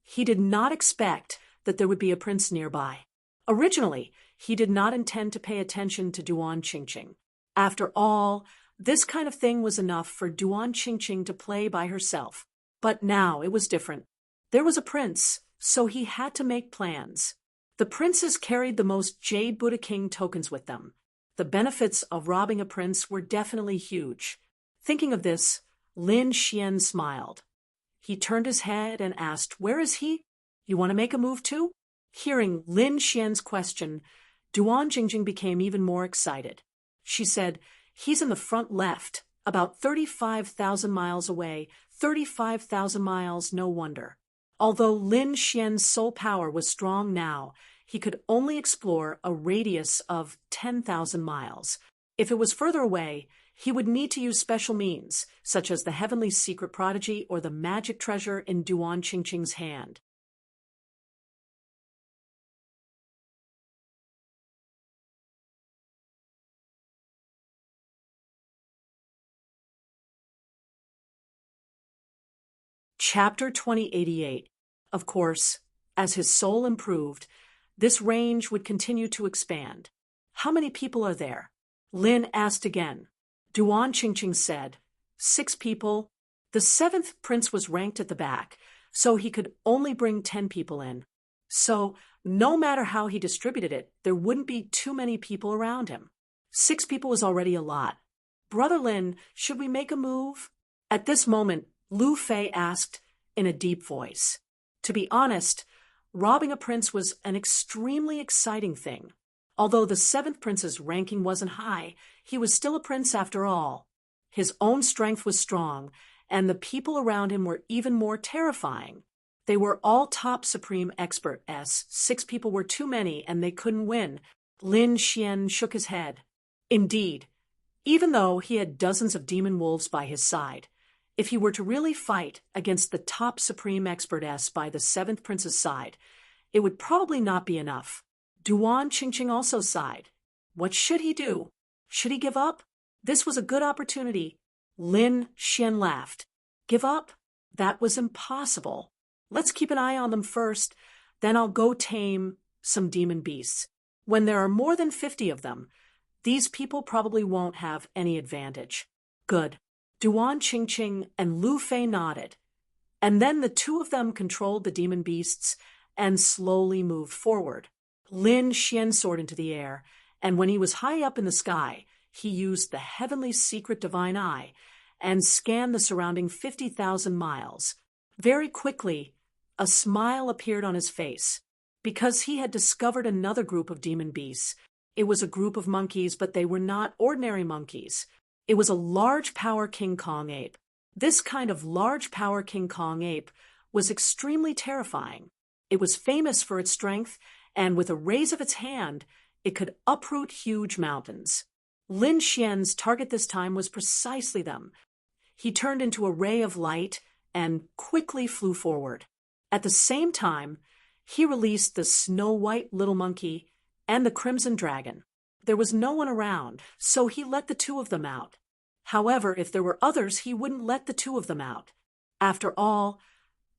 He did not expect that there would be a prince nearby. Originally, he did not intend to pay attention to Duan Qingqing. After all, this kind of thing was enough for Duan Qingqing to play by herself. But now it was different. There was a prince, so he had to make plans. The princes carried the most Jade Buddha King tokens with them. The benefits of robbing a prince were definitely huge. Thinking of this, Lin Xian smiled. He turned his head and asked, "Where is he? You want to make a move too?" Hearing Lin Xian's question, Duan Jingjing became even more excited. She said, "He's in the front left, about 35,000 miles away. 35,000 miles, no wonder." Although Lin Xian's soul power was strong now, he could only explore a radius of 10,000 miles. If it was further away, he would need to use special means, such as the heavenly secret prodigy or the magic treasure in Duan Qingqing's hand. Chapter 2088. Of course, as his soul improved, this range would continue to expand. "How many people are there?" Lin asked again. Duan Qingqing said, "6 people. The seventh prince was ranked at the back, so he could only bring 10 people in. So, no matter how he distributed it, there wouldn't be too many people around him. 6 people was already a lot. Brother Lin, should we make a move?" At this moment, Lu Fei asked in a deep voice. To be honest, robbing a prince was an extremely exciting thing. Although the seventh prince's ranking wasn't high, he was still a prince after all. His own strength was strong, and the people around him were even more terrifying. They were all top supreme experts. 6 people were too many, and they couldn't win. Lin Xian shook his head. Indeed, even though he had dozens of demon wolves by his side, if he were to really fight against the top supreme expertess by the seventh prince's side, it would probably not be enough. Duan Qingqing also sighed. What should he do? Should he give up? This was a good opportunity. Lin Xian laughed. Give up? That was impossible. Let's keep an eye on them first, then I'll go tame some demon beasts. When there are more than 50 of them, these people probably won't have any advantage. Good. Duan Qingqing and Lu Fei nodded, and then the 2 of them controlled the demon beasts and slowly moved forward. Lin Xian soared into the air, and when he was high up in the sky, he used the heavenly secret divine eye and scanned the surrounding 50,000 miles. Very quickly, a smile appeared on his face, because he had discovered another group of demon beasts. It was a group of monkeys, but they were not ordinary monkeys. It was a large power King Kong ape. This kind of large power King Kong ape was extremely terrifying. It was famous for its strength, and with a raise of its hand, it could uproot huge mountains. Lin Xian's target this time was precisely them. He turned into a ray of light and quickly flew forward. At the same time, he released the snow-white little monkey and the crimson dragon. There was no one around, so he let the 2 of them out. However, if there were others, he wouldn't let the 2 of them out. After all,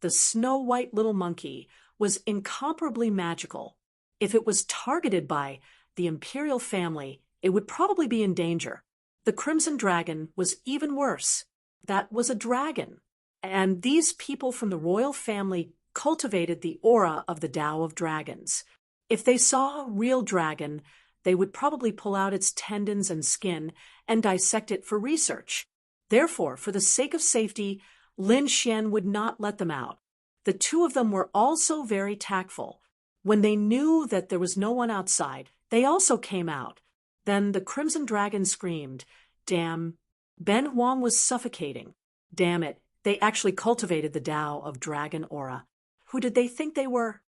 the snow-white little monkey was incomparably magical. If it was targeted by the imperial family, it would probably be in danger. The crimson dragon was even worse. That was a dragon, and these people from the royal family cultivated the aura of the Tao of Dragons. If they saw a real dragon, they would probably pull out its tendons and skin and dissect it for research. Therefore, for the sake of safety, Lin Xian would not let them out. The 2 of them were also very tactful. When they knew that there was no one outside, they also came out. Then the crimson dragon screamed, "Damn!" Ben Huang was suffocating. Damn it, they actually cultivated the Tao of Dragon aura. Who did they think they were?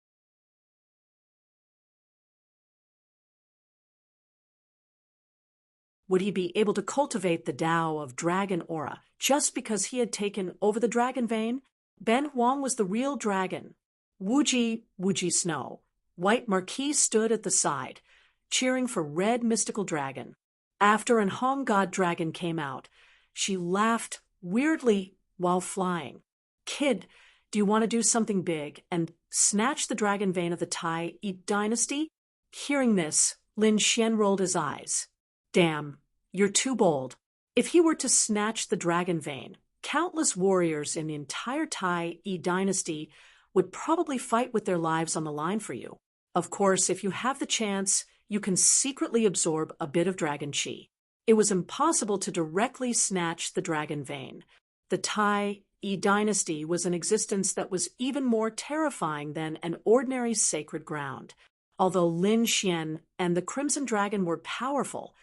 Would he be able to cultivate the Tao of Dragon aura just because he had taken over the dragon vein? Ben Huang was the real dragon. Wuji Snow, White Marquis, stood at the side. cheering for Red Mystical Dragon. After an Hong God Dragon came out, she laughed weirdly while flying. Kid, do you want to do something big and snatch the dragon vein of the Tai dynasty? Hearing this, Lin Xian rolled his eyes. Damn, you're too bold. If he were to snatch the dragon vein, countless warriors in the entire Tai dynasty would probably fight with their lives on the line for you. Of course, if you have the chance, you can secretly absorb a bit of dragon chi. It was impossible to directly snatch the dragon vein. The Tai dynasty was an existence that was even more terrifying than an ordinary sacred ground. Although Lin Xian and the Crimson Dragon were powerful,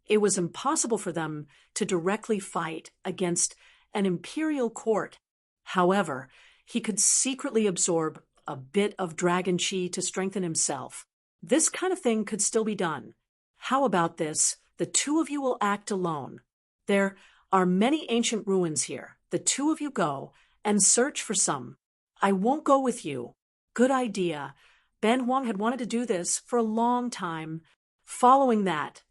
it was impossible for them to directly fight against an imperial court. However, he could secretly absorb a bit of dragon chi to strengthen himself. This kind of thing could still be done. How about this? The two of you will act alone. There are many ancient ruins here. The two of you go and search for some. I won't go with you. Good idea. Ben Huang had wanted to do this for a long time. Following that,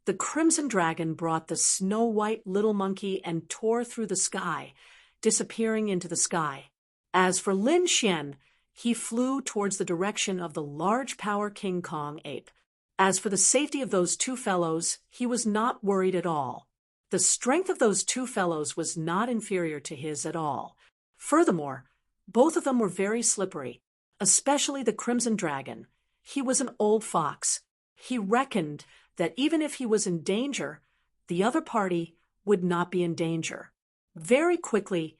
the Crimson Dragon brought the snow-white little monkey and tore through the sky, disappearing into the sky. As for Lin Xian, he flew towards the direction of the large power King Kong ape. As for the safety of those two fellows, he was not worried at all. The strength of those two fellows was not inferior to his at all. Furthermore, both of them were very slippery, especially the Crimson Dragon. He was an old fox. He reckoned that even if he was in danger, the other party would not be in danger. Very quickly,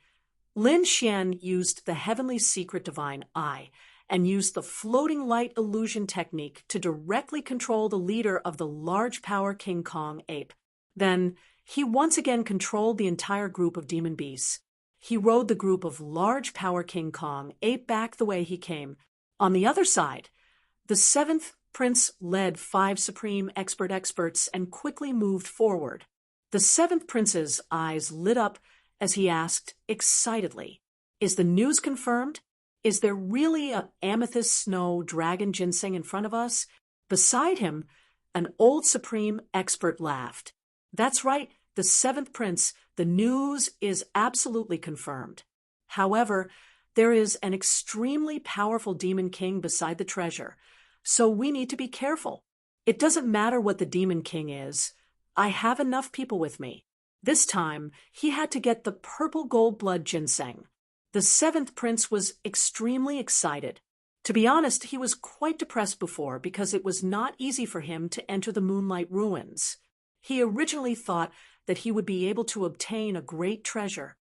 Lin Xian used the Heavenly Secret Divine Eye and used the floating light illusion technique to directly control the leader of the large power King Kong ape. Then, he once again controlled the entire group of demon beasts. He rode the group of large power King Kong ape back the way he came. On the other side, the seventh prince led 5 supreme experts and quickly moved forward. The seventh prince's eyes lit up as he asked excitedly, "Is the news confirmed? Is there really a amethyst snow dragon ginseng in front of us?" Beside him, an old supreme expert laughed. "That's right, the seventh prince, the news is absolutely confirmed. However, there is an extremely powerful demon king beside the treasure, so we need to be careful. It doesn't matter what the demon king is. I have enough people with me." This time, he had to get the purple gold blood ginseng. The seventh prince was extremely excited. To be honest, he was quite depressed before because it was not easy for him to enter the Moonlight Ruins. He originally thought that he would be able to obtain a great treasure.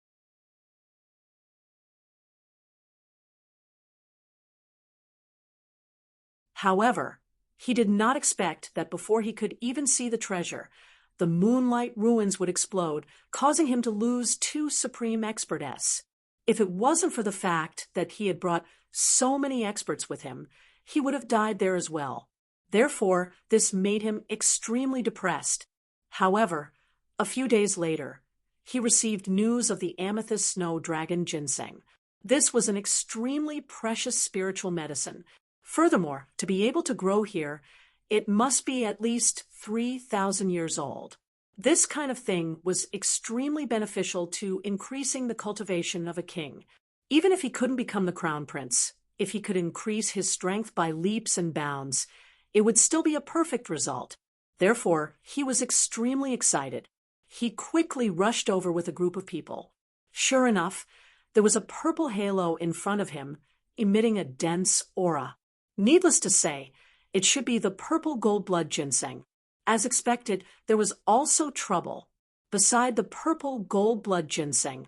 However, he did not expect that before he could even see the treasure, the Moonlight Ruins would explode, causing him to lose 2 supreme experts. If it wasn't for the fact that he had brought so many experts with him, he would have died there as well. Therefore, this made him extremely depressed. However, a few days later, he received news of the amethyst snow dragon ginseng. This was an extremely precious spiritual medicine. Furthermore, to be able to grow here, it must be at least 3,000 years old. This kind of thing was extremely beneficial to increasing the cultivation of a king. Even if he couldn't become the crown prince, if he could increase his strength by leaps and bounds, it would still be a perfect result. Therefore, he was extremely excited. He quickly rushed over with a group of people. Sure enough, there was a purple halo in front of him, emitting a dense aura. Needless to say, it should be the purple gold blood ginseng. As expected, there was also trouble. Beside the purple gold blood ginseng,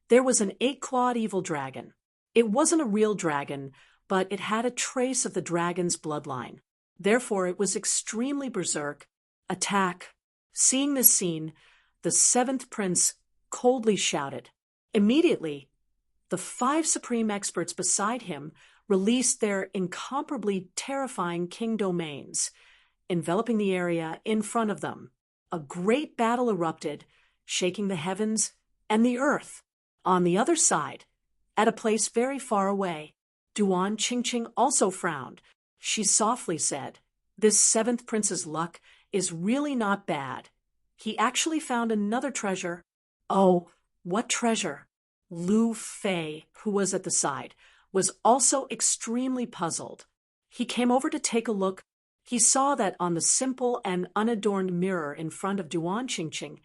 there was an 8-clawed evil dragon. It wasn't a real dragon, but it had a trace of the dragon's bloodline. Therefore, it was extremely berserk. Attack! Seeing this scene, the seventh prince coldly shouted. Immediately, the 5 supreme experts beside him released their incomparably terrifying king domains, enveloping the area in front of them. A great battle erupted, shaking the heavens and the earth. On the other side, at a place very far away, Duan Qingqing also frowned. She softly said, This seventh prince's luck is really not bad. He actually found another treasure. Oh, what treasure? Lu Fei, who was at the side, was also extremely puzzled. He came over to take a look. He saw that on the simple and unadorned mirror in front of Duan Qingqing,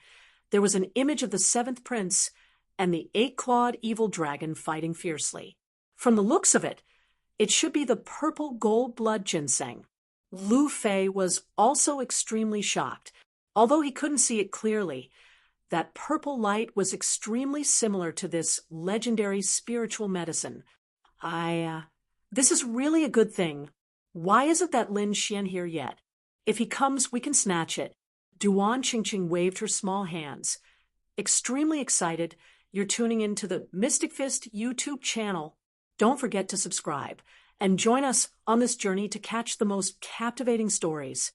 there was an image of the seventh prince and the eight-clawed evil dragon fighting fiercely. From the looks of it, it should be the purple gold blood ginseng. Lu Fei was also extremely shocked. Although he couldn't see it clearly, that purple light was extremely similar to this legendary spiritual medicine. This is really a good thing. Why isn't that Lin Xian here yet? If he comes, we can snatch it. Duan Qingqing waved her small hands. Extremely excited, you're tuning into the Mystic Fist YouTube channel. Don't forget to subscribe and join us on this journey to catch the most captivating stories.